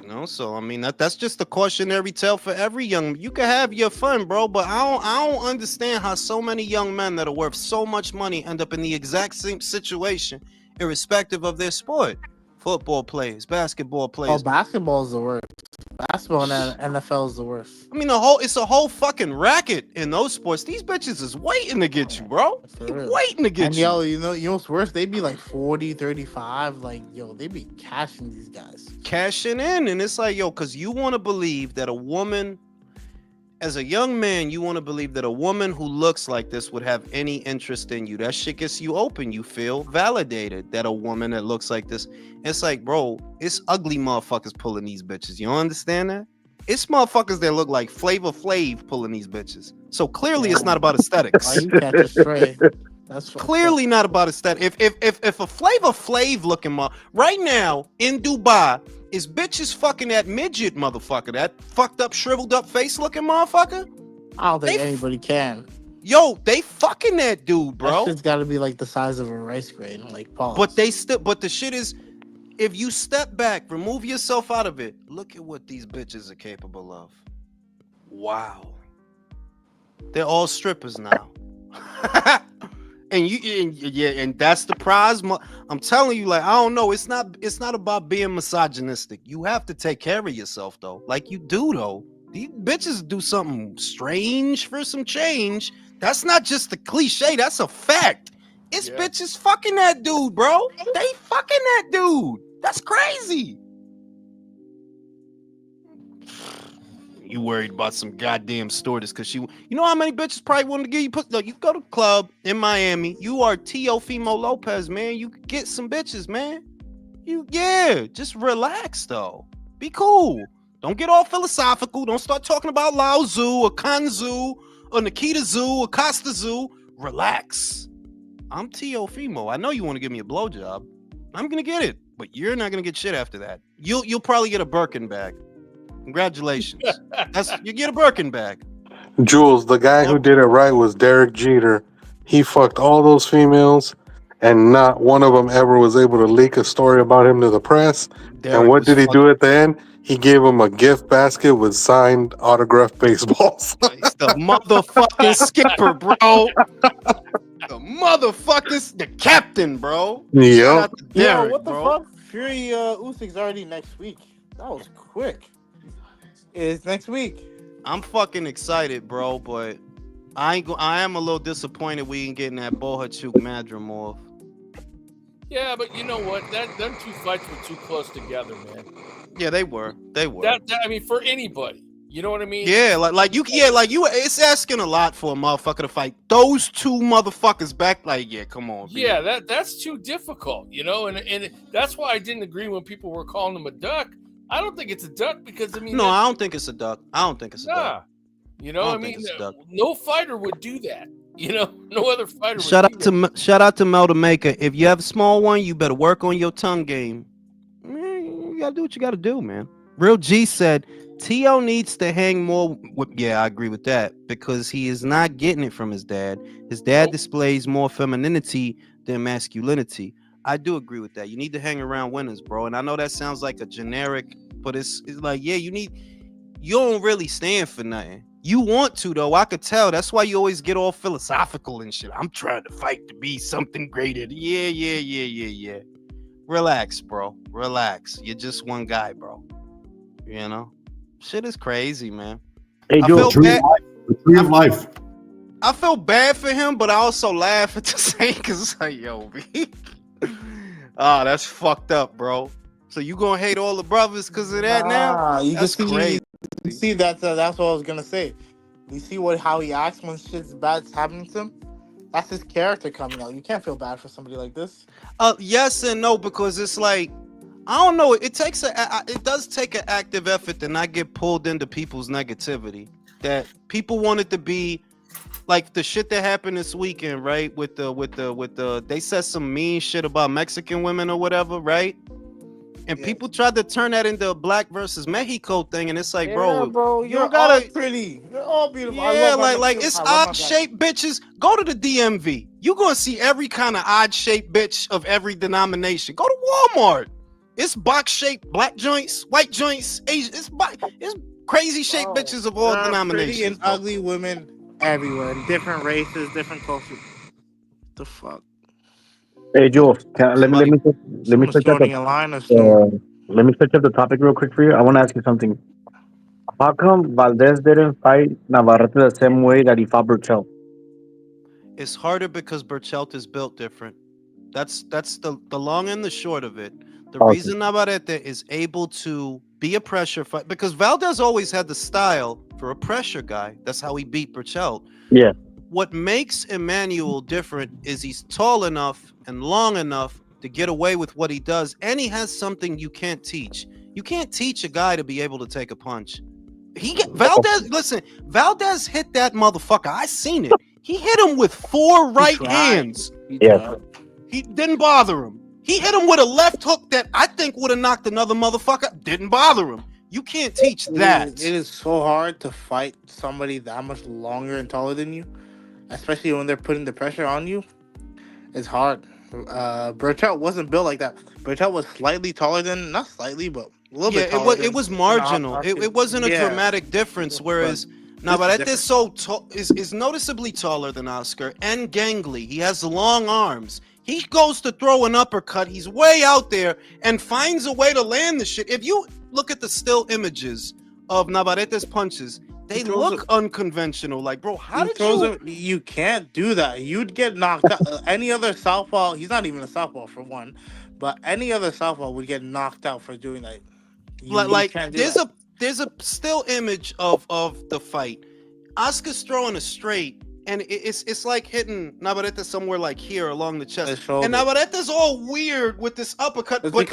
You know, so I mean that's just a cautionary tale for every young. You can have your fun, bro, but I don't understand how so many young men that are worth so much money end up in the exact same situation, irrespective of their sport. Football players, basketball players. Oh, basketball is the worst. Basketball and NFL is the worst. I mean, it's a whole fucking racket in those sports. These bitches is waiting to get you, bro. Waiting to get you. Yo, you know what's worse? They be like 40, 35. Like, yo, they be cashing these guys. Cashing in. And it's like, yo, because you want to believe that a woman, as a young man, you want to believe that a woman who looks like this would have any interest in you. That shit gets you open. You feel validated that a woman that looks like this. It's like, bro, it's ugly motherfuckers pulling these bitches. You don't understand that? It's motherfuckers that look like Flavor Flav pulling these bitches. So clearly it's not about aesthetics. Oh, you catch a stray. That's clearly not about aesthetics. If a Flavor Flav looking right now in Dubai is bitches fucking that midget motherfucker, that fucked up, shriveled up face looking motherfucker. I don't think anybody can. Yo, they fucking that dude, bro. That shit's gotta be like the size of a rice grain, like pause. But the shit is, if you step back, remove yourself out of it, look at what these bitches are capable of. Wow. They're all strippers now. And that's the prize. I'm telling you, like, I don't know. It's not about being misogynistic. You have to take care of yourself, though. Like you do, though. These bitches do something strange for some change. That's not just a cliche. That's a fact. It's bitches fucking that dude, bro. They fucking that dude. That's crazy. You worried about some goddamn stewardess because you know how many bitches probably wanted to give you pussy? Look, you go to the club in Miami. You are Teofimo Lopez, man. You could get some bitches, man. Just relax though. Be cool. Don't get all philosophical. Don't start talking about Lao Tzu or Kanzu or Nikita Zoo or Costa Zoo. Relax. I'm Teofimo. I know you want to give me a blowjob. I'm gonna get it, but you're not gonna get shit after that. You'll probably get a Birkin bag. Congratulations. You get a Birkin bag. Jules, the guy who did it right was Derek Jeter. He fucked all those females, and not one of them ever was able to leak a story about him to the press. Derek and what was did he do at the end? He gave him a gift basket with signed autographed baseballs. He's the motherfucking skipper, bro. The captain, bro. Yep. Derek, what the bro. fuck? Fury Usyk's already next week. That was quick. It's next week. I'm fucking excited, bro, but I am a little disappointed we ain't getting that Bohachuk Madrimov. Yeah, but you know what? Them two fights were too close together, man. Yeah, they were. I mean, for anybody, you know what I mean? Yeah, like you. It's asking a lot for a motherfucker to fight those two motherfuckers back. Like, yeah, come on. Yeah, that's too difficult, you know, and that's why I didn't agree when people were calling him a duck. I don't think it's a duck because I mean, no, I don't think it's a duck. I don't think it's a duck. You know, I mean, no fighter would do that. You know, no other fighter. Shout out to Mel the Maker. If you have a small one, you better work on your tongue game. You gotta do what you gotta do, man. Real G said T.O. needs to hang more. Yeah, I agree with that because he is not getting it from his dad. His dad displays more femininity than masculinity. I do agree with that. You need to hang around winners, bro. And I know that sounds like a generic, but it's like, yeah, you don't really stand for nothing. You want to, though. I could tell. That's why you always get all philosophical and shit. I'm trying to fight to be something greater. Yeah. Relax, bro. Relax. You're just one guy, bro. You know? Shit is crazy, man. Hey, Joe, tree of life. I feel bad for him, but I also laugh at the same because it's like, yo, that's fucked up, bro. So you gonna hate all the brothers because of that now? You that's just crazy. You see, that's what I was gonna say. You see how he acts when shit's bad's happening to him. That's his character coming out. You can't feel bad for somebody like this. Yes and no, because it's like, I don't know. It does take an active effort to not get pulled into people's negativity. That people want it to be like the shit that happened this weekend, right? With the they said some mean shit about Mexican women or whatever, right? And people tried to turn that into a black versus Mexico thing, and it's like, bro, you're all pretty. You're all beautiful. Yeah, like it's odd shaped bitches. Go to the DMV. You're gonna see every kind of odd shaped bitch of every denomination. Go to Walmart. It's box shaped black joints, white joints, Asian. It's crazy shaped bitches of all denominations. Pretty and ugly women everywhere, different races, different cultures. The fuck. Hey, Jules, let me switch up let me switch up the topic real quick for you. I want to ask you something. How come Valdez didn't fight Navarrete the same way that he fought Burchell? It's harder because Burchelt is built different. That's the long and the short of it. The reason Navarrete is able to be a pressure fight, because Valdez always had the style for a pressure guy. That's how he beat Burchelt. Yeah. What makes Emmanuel different is he's tall enough and long enough to get away with what he does, and he has something you can't teach. You can't teach a guy to be able to take a punch. Valdez hit that motherfucker. I seen it. He hit him with 4 right hands. Yeah. He didn't bother him. He hit him with a left hook that I think would have knocked another motherfucker. Didn't bother him. You can't teach that. It is so hard to fight somebody that much longer and taller than you, especially when they're putting the pressure on you. It's hard. Burchell wasn't built like that. Burchell was slightly taller than, not slightly, but a little bit taller. It was marginal. It wasn't a dramatic difference. Whereas Navarrete is noticeably taller than Oscar and gangly. He has long arms. He goes to throw an uppercut. He's way out there and finds a way to land the shit. If you look at the still images of Navarrete's punches, they look unconventional. Like, bro, how did you? You can't do that. You'd get knocked out. Any other southpaw, he's not even a southpaw for one, but any other southpaw would get knocked out for doing that. there's a still image of the fight. Oscar's throwing a straight, and it's like hitting Navarette somewhere like here along the chest. And Navarette's all weird with this uppercut, but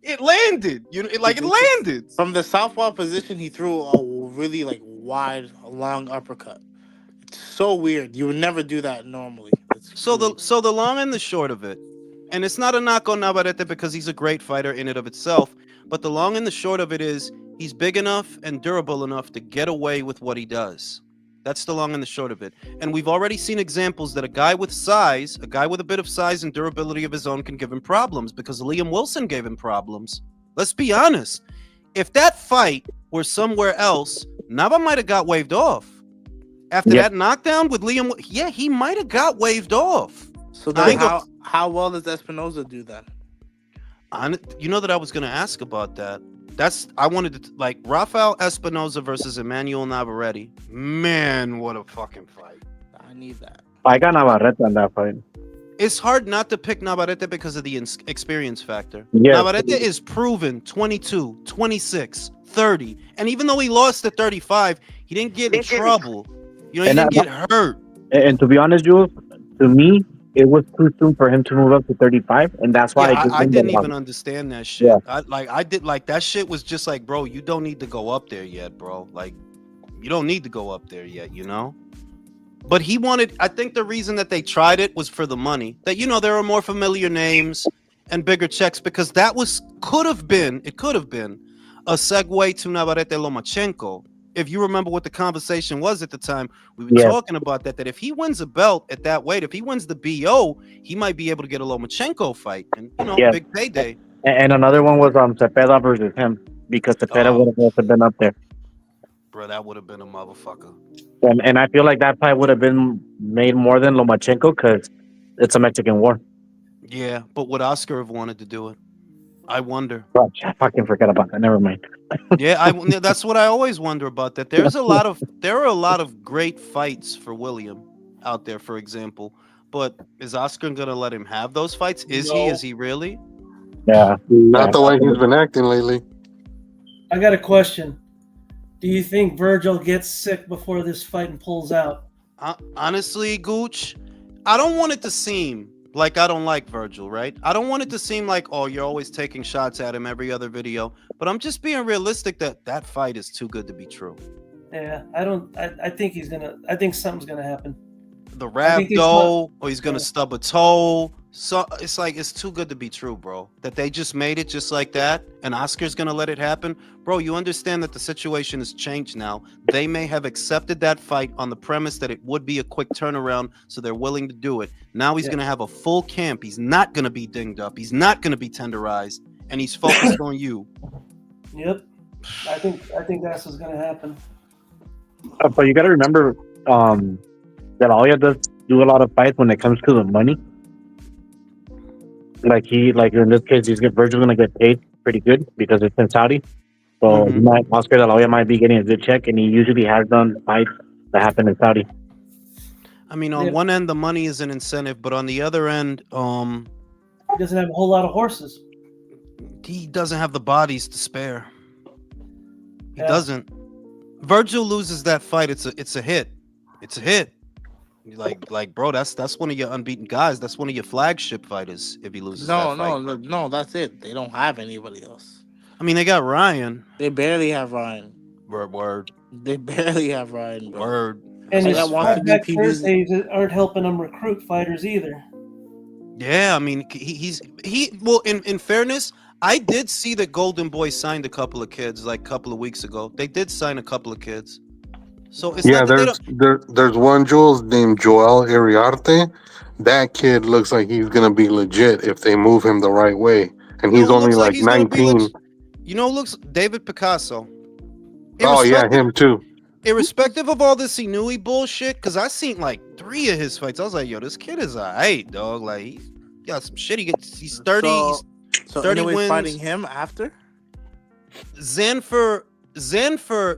it landed. It landed. From the southpaw position, he threw a really like wide, long uppercut. It's so weird. You would never do that normally. So the long and the short of it, and it's not a knock on Navarette because he's a great fighter in and of itself, but the long and the short of it is he's big enough and durable enough to get away with what he does. That's the long and the short of it. And we've already seen examples that a guy with a bit of size and durability of his own can give him problems, because Liam Wilson gave him problems. Let's be honest. If that fight were somewhere else, Nava might have got waved off. After that knockdown with Liam, he might have got waved off. So then how well does Espinoza do that? You know that I was going to ask about that. I wanted to, like, Rafael Espinoza versus Emmanuel Navarrete. Man, what a fucking fight. I need that. I got Navarrete on that fight. It's hard not to pick Navarrete because of the experience factor. Yes. Navarrete is proven 22, 26, 30. And even though he lost at 35, he didn't get in trouble. He didn't get hurt. And to be honest, Jules, to me, it was too soon for him to move up to 35, and that's why I didn't even understand that shit. Yeah. That shit was just like, bro, you don't need to go up there yet, bro. Like, you don't need to go up there yet, But he wanted. I think the reason that they tried it was for the money. That there are more familiar names and bigger checks, because that could have been a segue to Navarrete Lomachenko. If you remember what the conversation was at the time, we were talking about that if he wins a belt at that weight, if he wins the BO, he might be able to get a Lomachenko fight, and big payday. And another one was Cepeda versus him, because Cepeda would have also been up there. Bro, that would have been a motherfucker. And I feel like that fight would have been made more than Lomachenko because it's a Mexican war. Yeah, but would Oscar have wanted to do it? I wonder. Oh, I fucking forget about that. Never mind. That's what I always wonder about that. There are a lot of great fights for William out there, for example. But is Oscar gonna let him have those fights? Is he? Is he really? Yeah. Not the way he's been acting lately. I got a question. Do you think Virgil gets sick before this fight and pulls out? Honestly, Gooch, I don't want it to seem like I don't like Virgil, right? I don't want it to seem like, oh, you're always taking shots at him every other video. But I'm just being realistic that fight is too good to be true. Yeah, I think I think something's gonna happen. The rhabdo, or he's gonna stub a toe. So it's like, it's too good to be true, bro. That they just made it just like that, and Oscar's gonna let it happen. Bro, you understand that the situation has changed now. They may have accepted that fight on the premise that it would be a quick turnaround, so they're willing to do it. Now he's gonna have a full camp. He's not gonna be dinged up. He's not gonna be tenderized, and he's focused on you. Yep, I think that's what's gonna happen. But you got to remember that Hoya does do a lot of fights when it comes to the money. Like in this case, Virgil's gonna get paid pretty good because it's in Saudi. So Oscar De La Hoya might be getting a good check, and he usually has done fights that happen in Saudi. I mean, on one end, the money is an incentive, but on the other end, he doesn't have a whole lot of horses. He doesn't have the bodies to spare. He doesn't. Virgil loses that fight. It's a hit. It's a hit. Like, bro, that's one of your unbeaten guys. That's one of your flagship fighters. If he loses, no, that's it. They don't have anybody else. I mean, they got Ryan. They barely have Ryan. Word. They barely have Ryan. Bro. Word. And his back Thursdays aren't helping him recruit fighters either. Yeah, I mean, well, in fairness, I did see that Golden Boy signed a couple of kids like a couple of weeks ago. They did sign a couple of kids. So it's there's one Jules named Joel Iriarte. That kid looks like he's gonna be legit if they move him the right way, and he's only like 19. Looks David Picasso. Oh yeah, him too. Irrespective of all this Inui bullshit, because I seen like 3 of his fights. I was like, yo, this kid is alright, dog. Like, he got some shit. He's 30. So 30 wins. Fighting him after? Zanfer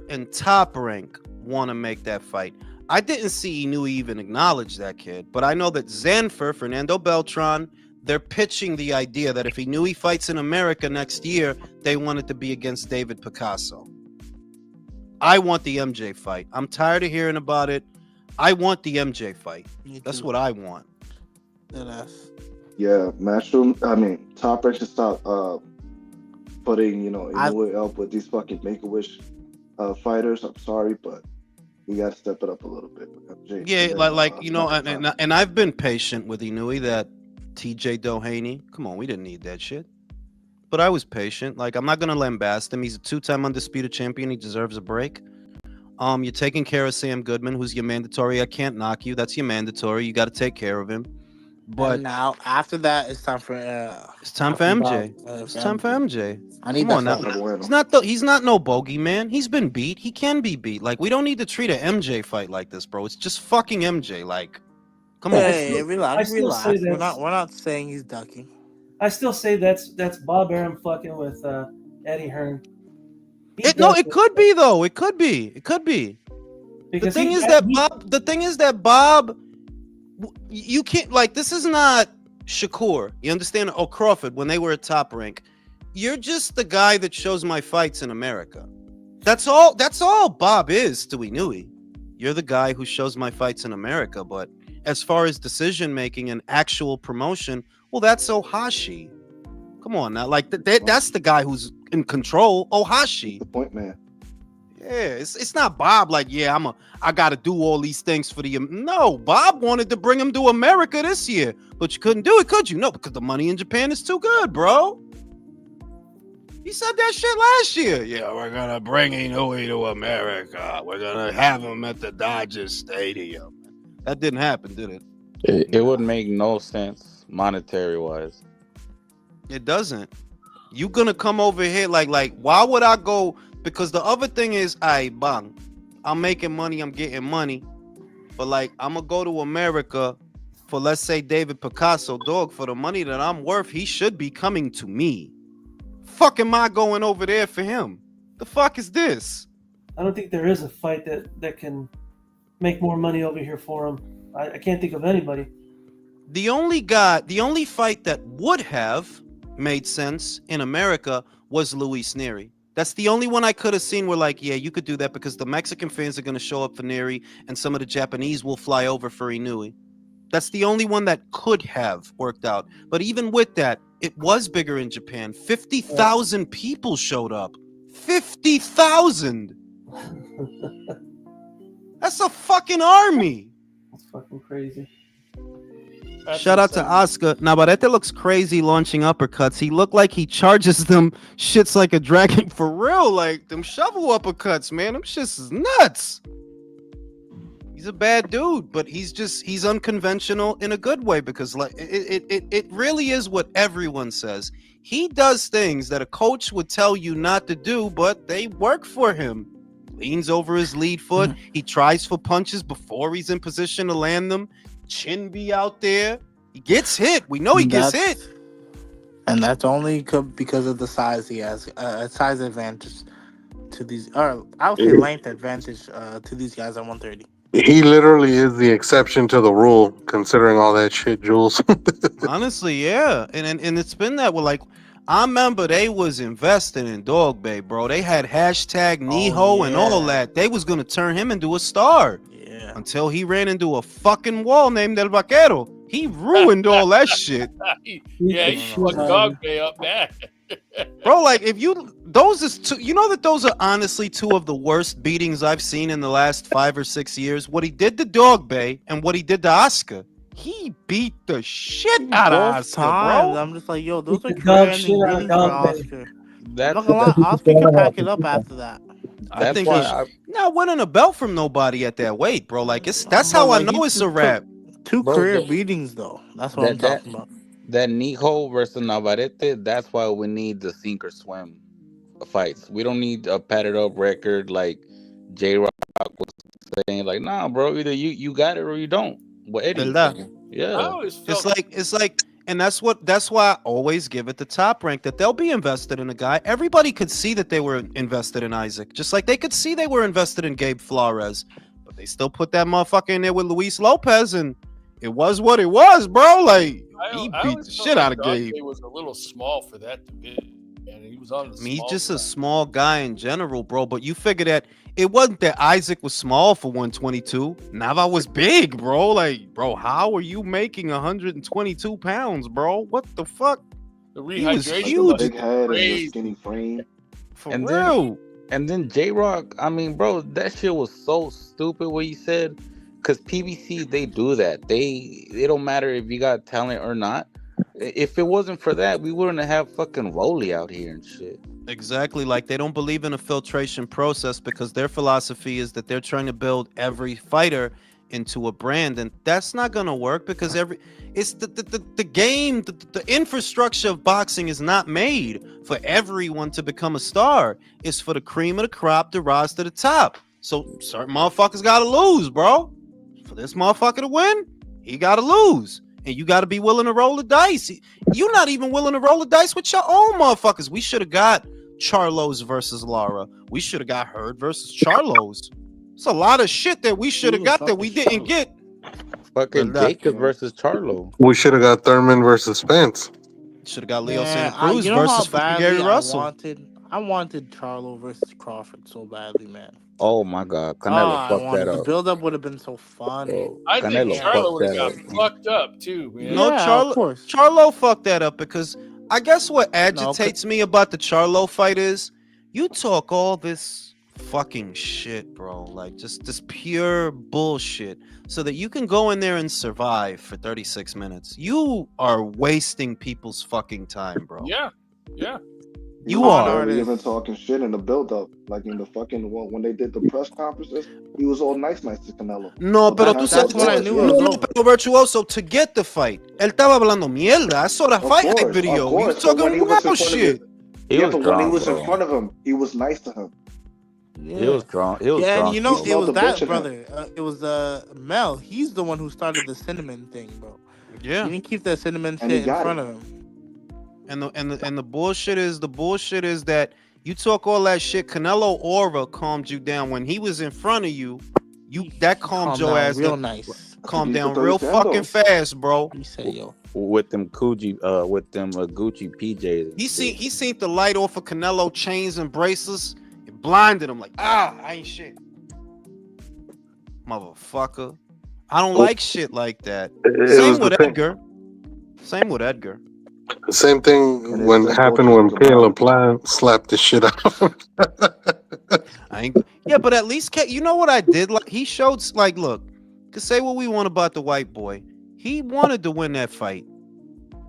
and Top Rank want to make that fight. I didn't see Inui even acknowledge that kid, but I know that Zanfer, Fernando Beltran, they're pitching the idea that if Inui fights in America next year, they want it to be against David Picasso. I want the MJ fight. I'm tired of hearing about it. I want the MJ fight. That's what I want. Yeah, Top Rank should stop putting, Inoue up with these fucking Make-A-Wish fighters. I'm sorry, but we gotta step it up a little bit with MJ. Yeah, and I've been patient with Inoue, that TJ Doheny. Come on, we didn't need that shit. But I was patient. Like, I'm not gonna lambast him. He's a 2-time undisputed champion. He deserves a break. You're taking care of Sam Goodman, who's your mandatory. I can't knock you. That's your mandatory. You got to take care of him. But and now after that, it's time for MJ. It's time for MJ. I need Come that. on now. He's not no bogey man. He's been beat. He can be beat. Like, we don't need to treat an MJ fight like this, bro. It's just fucking MJ. Like, come on. Hey, relax. We're not saying he's ducking. I still say that's Bob Arum fucking with Eddie Hearn. It could be though. It could be. Because the thing is that Bob, you can't, like, this is not Shakur. You understand? Or Crawford when they were at Top Rank. You're just the guy that shows my fights in America. That's all Bob is to Inoue. You're the guy who shows my fights in America. But as far as decision making and actual promotion, well, that's Ohashi. Come on now, like that's the guy who's in control. Ohashi, the point man. Yeah, it's not Bob. Like, yeah, I got to do all these things for the. No, Bob wanted to bring him to America this year, but you couldn't do it, could you? No, because the money in Japan is too good, bro. He said that shit last year. Yeah, we're gonna bring Inoue to America. We're gonna have him at the Dodger Stadium. That didn't happen, did it? It would make no sense monetary wise. It doesn't. You gonna come over here like why would I go? Because the other thing is, bang, I'm making money, I'm getting money, but like I'm gonna go to America for, let's say, David Picasso, dog, for the money that I'm worth, he should be coming to me. Fuck am I going over there for him? The fuck is this? I don't think there is a fight that can make more money over here for him. I can't think of anybody. The only fight that would have made sense in America was Luis Neri. That's the only one I could have seen where, like, yeah, you could do that because the Mexican fans are going to show up for Neri and some of the Japanese will fly over for Inoue. That's the only one that could have worked out. But even with that, it was bigger in Japan. 50,000 people showed up. 50,000! That's a fucking army! That's fucking crazy. Shout out to Oscar. Navarette looks crazy launching uppercuts. He looked like he charges them shits like a dragon for real. Like them shovel uppercuts, man. Them shits is nuts. He's a bad dude, but he's unconventional in a good way because like it really is what everyone says. He does things that a coach would tell you not to do, but they work for him. Leans over his lead foot. He tries for punches before he's in position to land them. Chin be out there. He gets hit. We know he gets hit. And that's only because of the size he has. A size advantage to these, or I would say length advantage to these guys at 130. He literally is the exception to the rule, considering all that shit, Jules. Honestly, yeah. And it's been that way. Like, I remember they was investing in Dog Bay, bro. They had hashtag Niho and all that. They was gonna turn him into a star. Yeah. Until he ran into a fucking wall named El Vaquero. He ruined all that shit. He fucked Dog Bay up bad. Bro, like, those are honestly two of the worst beatings I've seen in the last 5 or 6 years. What he did to Dog Bay and what he did to Oscar. He beat the shit out of Oscar, bro. I'm just like, yo, those are career-ending beatings for Oscar. Oscar can pack it up after that. I think he's not winning a belt from nobody at that weight, bro. Like, that's how I know it's a wrap. Two career beatings, though. That's what I'm talking about. That Nijo versus Navarette, that's why we need the sink or swim fights. We don't need a padded up record like J-Rock was saying. Like, nah, bro, either you got it or you don't. What Eddie? Yeah. It's like, and that's why I always give it the Top Rank, that they'll be invested in a guy. Everybody could see that they were invested in Isaac, just like they could see they were invested in Gabe Flores, but they still put that motherfucker in there with Luis Lopez, and it was what it was, bro. Like, he beat the shit out of Gabe. He was a little small for that to be, and he was on the I mean, he's small just a side. small guy in general, bro. But you figure that it wasn't that Isaac was small for 122. Nava was big, bro. Like, bro, how are you making 122 pounds, bro? What the fuck? The He was rehydration Like the huge. must big be head and the crazy. skinny frame. For And real. then J Rock, I mean, bro, that shit was so stupid what you said. Cause PBC, they do that. They don't matter if you got talent or not. If it wasn't for that, we wouldn't have fucking Rolly out here and shit. Exactly. Like they don't believe in a filtration process because their philosophy is that they're trying to build every fighter into a brand, and that's not gonna work because it's the game, the infrastructure of boxing is not made for everyone to become a star. It's for the cream of the crop to rise to the top. So certain motherfuckers gotta lose, bro. For this motherfucker to win, he gotta lose. And you gotta be willing to roll the dice. You're not even willing to roll the dice with your own motherfuckers. We should have got Charlos versus Lara. We should have got Hurd versus Charlos. It's a lot of shit that we should have got that we didn't get. Fucking Jacob versus Charlo. We should have got Thurman versus Spence. Should have got Leo Man, Santa Cruz you know how versus fucking Gary badly Russell. I wanted Charlo versus Crawford so badly, man. Oh my God, Oh, Canelo I fucked wanted that the up. build up would have been so fun. Bro, I think Canelo Charlo fucked would have that got up. fucked up too, man. No, Yeah, of course. Charlo fucked that up because I guess what agitates me about the Charlo fight is you talk all this fucking shit, bro. Like just this pure bullshit so that you can go in there and survive for 36 minutes. You are wasting people's fucking time, bro. Yeah, yeah. You was are. barely even talking shit in the build up. Like in the fucking when they did the press conferences, he was all nice to Canelo. No, But pero that- tú that's sabes, when I knew it was over. pero Virtuoso, to get the fight, él estaba hablando mierda. I saw the fight course, video. of He was course, but when talking he was in wild front of shit. He yeah, was but when drunk, he was bro. in front of him, he was nice to him. He was drunk. He was Yeah, drunk. and you know, bro. it was the bitch that in brother. It was Mel. He's the one who started the cinnamon thing, bro. Yeah. He didn't keep that cinnamon And he shit in got front it. of him. And the bullshit is that you talk all that shit. Canelo aura calmed you down when he was in front of you. That calmed Calmed your down ass real down. nice. Calm He's the down real third fucking Sandos. fast, bro. He said, "Yo, With them Gucci, Gucci PJs. and He shit. seen the light off of Canelo chains and bracelets. It blinded him like, I ain't shit. Motherfucker. I don't like shit like that. It Same was the with thing. Edgar. Same with Edgar. The same thing And when it's happened when Caleb Plant slapped the shit out of him. Yeah, but at least you know what I did? Like he showed like, look, could say what we want about the white boy. He wanted to win that fight.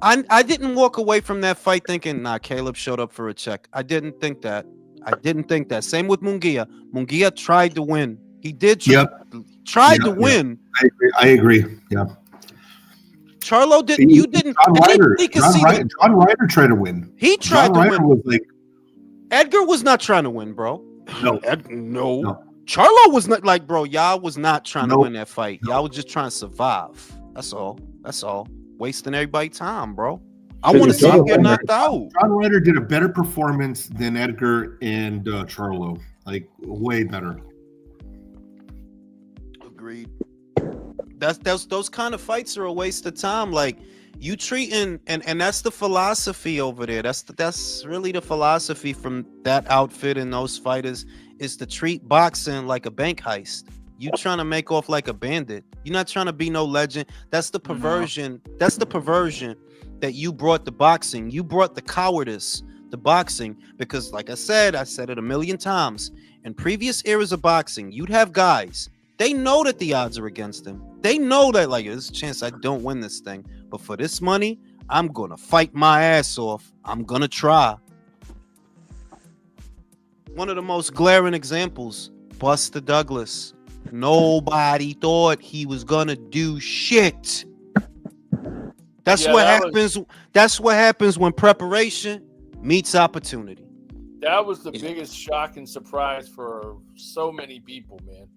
I didn't walk away from that fight thinking, nah, Caleb showed up for a check. I didn't think that. Same with Munguia. Munguia tried to win. He did tried to win. I agree. Yeah. Charlo didn't. You didn't. John Ryder tried to win. He tried to Ryder win. was like, Edgar was not trying to win, bro. no, no. Charlo was not like, bro. Y'all was not trying to Nope. win that fight. Y'all was just trying to survive. That's all. Wasting everybody's time, bro. I want to see him get knocked out. John Ryder did a better performance than Edgar and Charlo. Like way better. Agreed. Those kind of fights are a waste of time. Like you treating and that's the philosophy over there. That's really the philosophy from that outfit and those fighters is to treat boxing like a bank heist. You trying to make off like a bandit. You're not trying to be no legend. That's the perversion. That's the perversion that you brought to boxing. You brought the cowardice to boxing because, like I said it a million times. In previous eras of boxing, you'd have guys. They know that the odds are against them. They know that like there's a chance I don't win this thing, but for this money, I'm gonna fight my ass off. I'm gonna try. One of the most glaring examples, Buster Douglas. Nobody thought he was gonna do shit. That's what happens. That's what happens when preparation meets opportunity. That was the biggest shock and surprise for so many people, man.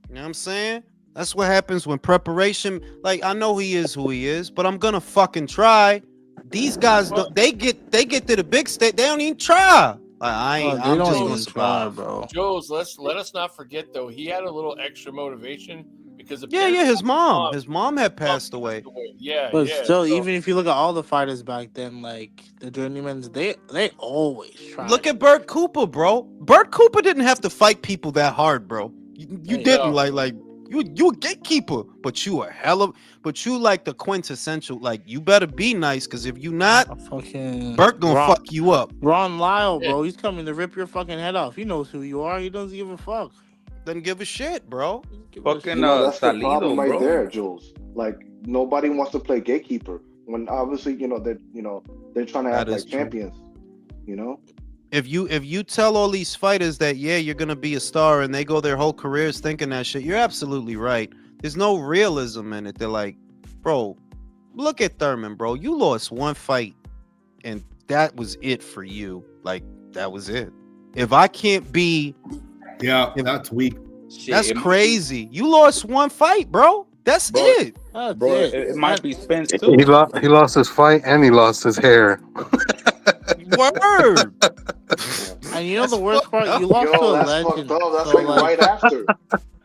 You know what I'm saying? That's what happens when preparation. Like I know he is who he is, but I'm gonna fucking try. These guys, they get to the big stage. They don't even try. I'm just gonna survive, bro. Jules, let us not forget though. He had a little extra motivation because Yeah, apparently his mom had passed away. Yeah, But yeah. still, So, even if you look at all the fighters back then, like the journeymans, they always tried. Look at Bert Cooper, bro. Bert Cooper didn't have to fight people that hard, bro. You didn't like you a gatekeeper, but you like the quintessential. Like, you better be nice, because if you not, fucking Bert gonna fuck you up. Ron Lyle, bro, he's coming to rip your fucking head off. He knows who you are. He doesn't give a fuck. Doesn't give a shit, bro. Fucking that's the problem Salido, right bro. there, Jules. Like, nobody wants to play gatekeeper when obviously they're trying to act like champions. You know. If you tell all these fighters that, yeah, you're gonna be a star, and they go their whole careers thinking that shit, you're absolutely right. There's no realism in it. They're like, bro, look at Thurman, bro. You lost one fight, and that was it for you. Like, that was it. If I can't be, that's weak. That's crazy. You lost one fight, bro. That's it. Bro, it might be Spence too. He lost his fight and he lost his hair. Word. And you know the worst part, you lost to a legend. That's So, like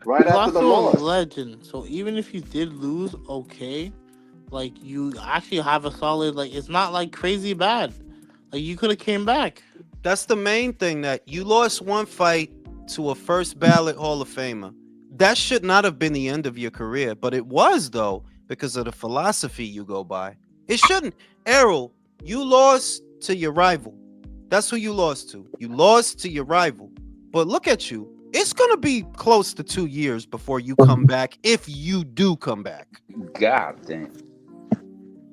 right after the loss. A legend. So even if you did lose, okay, like you actually have a solid. Like, it's not like crazy bad. Like, you could have came back. That's the main thing, that you lost one fight to a first ballot Hall of Famer. That should not have been the end of your career, but it was, though, because of the philosophy you go by. It shouldn't. Errol, you lost to your rival. That's who you lost to. You lost to your rival. But look at you. It's gonna be close to 2 years before you come back, if you do come back. God damn.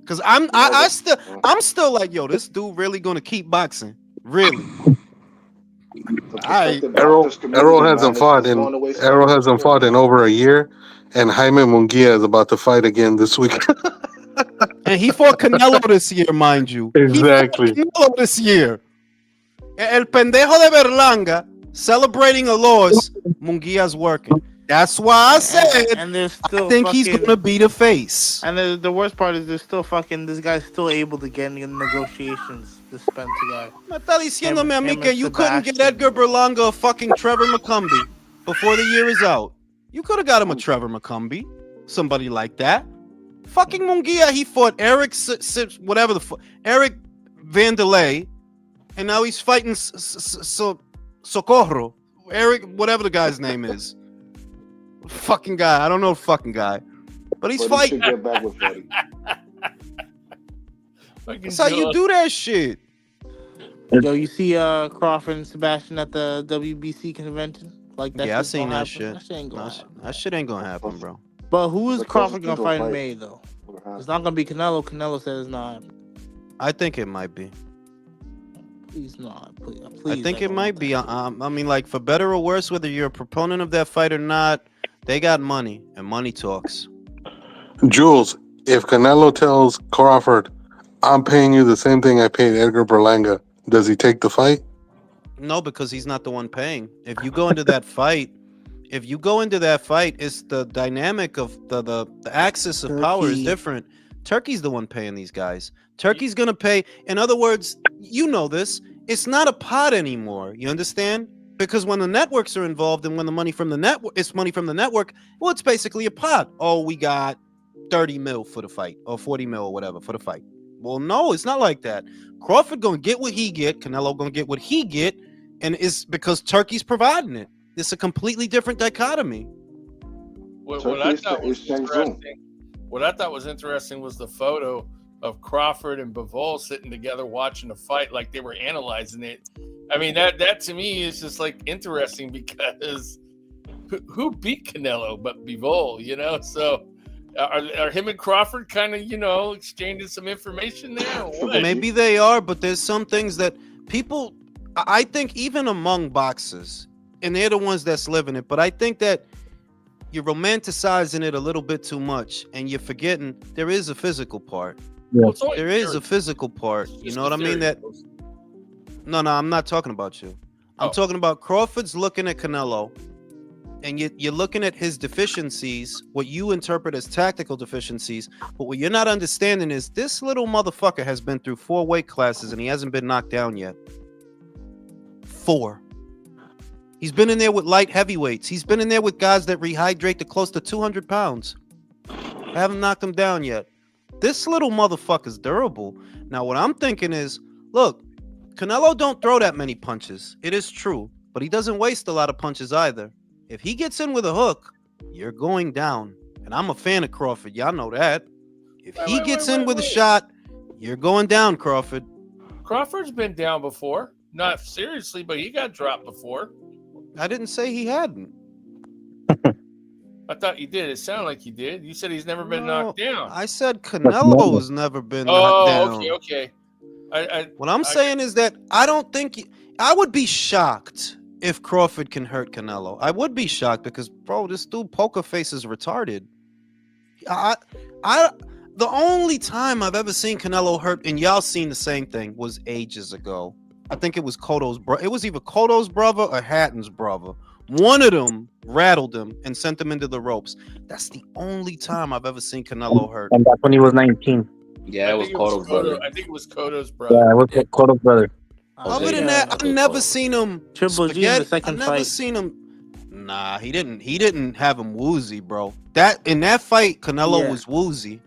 Because I'm still like, yo, this dude really gonna keep boxing? Really? Errol hasn't fought in over a year, and Jaime Munguia is about to fight again this week. And he fought Canelo this year, mind you. Exactly. He fought Canelo this year. El pendejo de Berlanga celebrating a loss. Munguia's working. That's why I said, and there's still I think he's gonna be the face. And the worst part is there's still this guy's still able to get in negotiations. This Spencer guy. Me está diciéndome a mí que you couldn't get Edgar Berlanga a fucking Trevor McCumbee before the year is out. You could have got him a Trevor McCumbee, somebody like that. Fucking Munguia, he fought Eric whatever the fuck, Eric Vandelay, and now he's fighting Socorro, Eric, whatever the guy's name is. Fucking guy, I don't know the fucking guy, but he's fighting. Get back with Freddie. That's how you do that shit. Yo, you see Crawford and Sebastian at the WBC convention? Like that. Yeah, I seen that shit. shit. That shit ain't gonna happen, bro. But who is Crawford gonna fight in May though? It's not gonna be Canelo. Canelo said it's not. I think it might be. Please not. Please, I think it might be. I mean, like, for better or worse, whether you're a proponent of that fight or not, they got money, and money talks. Jules, if Canelo tells Crawford, I'm paying you the same thing I paid Edgar Berlanga, does he take the fight? No, because he's not the one paying. If you go into that fight, it's the dynamic of the axis of power is different. Turkey's the one paying these guys. Turkey's gonna pay. In other words, you know this. It's not a pot anymore. You understand? Because when the networks are involved and when the money from the network, it's money from the network. Well, it's basically a pot. Oh, we got 30 mil for the fight, or 40 mil, or whatever for the fight. Well, no, it's not like that. Crawford gonna get what he get. Canelo gonna get what he get, and it's because Turkey's providing it. It's a completely different dichotomy. What I thought was interesting was the photo of Crawford and Bivol sitting together watching a fight like they were analyzing it. I mean, that to me is just like interesting, because who beat Canelo but Bivol, you know? So are him and Crawford kind of, exchanging some information there? Or what? Maybe they are, but there's some things that people, I think, even among boxers, and they're the ones that's living it, but I think that you're romanticizing it a little bit too much, and you're forgetting there is a physical part. Yeah. There is a physical part. You know what I mean? That no, I'm not talking about you. I'm talking about Crawford's looking at Canelo, and you're looking at his deficiencies, what you interpret as tactical deficiencies. But what you're not understanding is this little motherfucker has been through 4 weight classes, and he hasn't been knocked down yet. 4. He's been in there with light heavyweights. He's been in there with guys that rehydrate to close to 200 pounds. I haven't knocked him down yet. This little motherfucker's durable. Now, what I'm thinking is, look, Canelo don't throw that many punches. It is true, but he doesn't waste a lot of punches either. If he gets in with a hook, you're going down. And I'm a fan of Crawford. Y'all know that. If he gets in with a shot, you're going down, Crawford. Crawford's been down before. Not seriously, but he got dropped before. I didn't say he hadn't. I thought you did. It sounded like you did. You said he's never been knocked down. I said Canelo's never been knocked down. Okay. What I'm saying is that I don't think I would be shocked if Crawford can hurt Canelo. I would be shocked because, bro, this dude Poker Face is retarded. The only time I've ever seen Canelo hurt, and y'all seen the same thing, was ages ago. I think it was Cotto's brother. It was either Cotto's brother or Hatton's brother. One of them rattled him and sent him into the ropes. That's the only time I've ever seen Canelo hurt. And that's when he was 19. Yeah, it was Cotto's brother. I think it was Cotto's brother. Yeah, it was Cotto's brother. Other than that, I've never seen him. Triple G in the second I've never fight. seen him. Nah, he didn't have him woozy, bro. In that fight, Canelo was woozy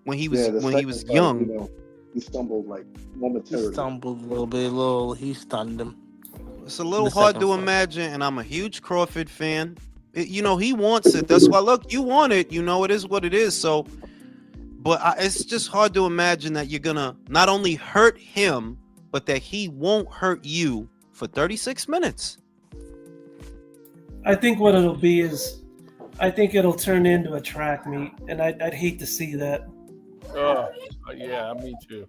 when he was young. You know, he stumbled like momentarily. He stumbled a little bit. He stunned him. It's a little hard to imagine, and I'm a huge Crawford fan. He wants it. That's why, look, you want it. It is what it is. So, but it's just hard to imagine that you're gonna not only hurt him, but that he won't hurt you for 36 minutes. I think what it'll be is, I think it'll turn into a track meet, and I'd hate to see that. Oh, yeah, me too.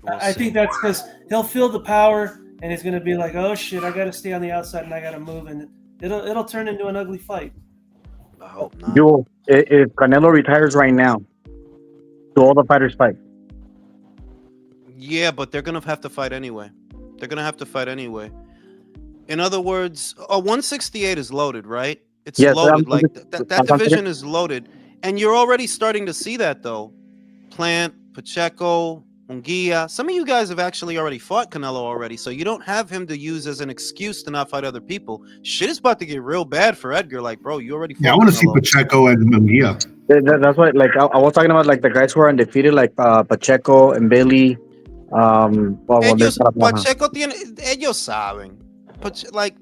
I think that's because he'll feel the power, and he's going to be like, "Oh shit, I got to stay on the outside, and I got to move," and it'll turn into an ugly fight. I hope not. If Canelo retires right now, do all the fighters fight? Yeah, but they're gonna have to fight anyway. In other words, 168 is loaded, right? It's loaded. Like that division is loaded, and you're already starting to see that though. Plant, Pacheco, Munguia. Some of you guys have actually already fought Canelo already, so you don't have him to use as an excuse to not fight other people. Shit is about to get real bad for Edgar. Like, bro, you already fought Yeah, I want to see Canelo. Pacheco and Munguia. That's why, like, I was talking about like the guys who are undefeated, like Pacheco and Bailey. Pacheco tiene, ellos saben.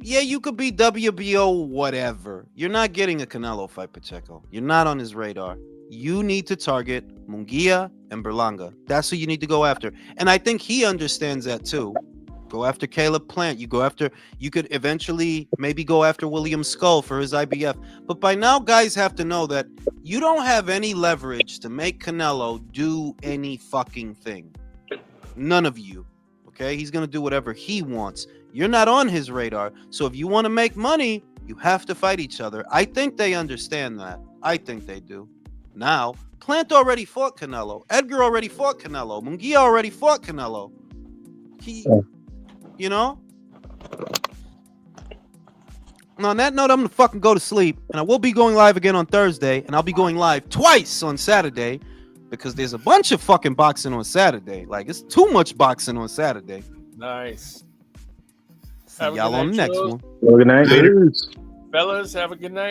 Yeah, you could be WBO whatever. You're not getting a Canelo fight, Pacheco. You're not on his radar. You need to target Munguia and Berlanga. That's who you need to go after. And I think he understands that too. Go after Caleb Plant. You could eventually maybe go after William Skull for his IBF. But by now, guys have to know that you don't have any leverage to make Canelo do any fucking thing. None of you. Okay? He's going to do whatever he wants. You're not on his radar. So if you want to make money, you have to fight each other. I think they understand that. I think they do. Now, Plant already fought Canelo. Edgar already fought Canelo. Munguia already fought Canelo. And on that note, I'm going to fucking go to sleep. And I will be going live again on Thursday. And I'll be going live twice on Saturday. Because there's a bunch of fucking boxing on Saturday. Like, it's too much boxing on Saturday. Nice. See y'all on the next one. Good night. Fellas, have a good night.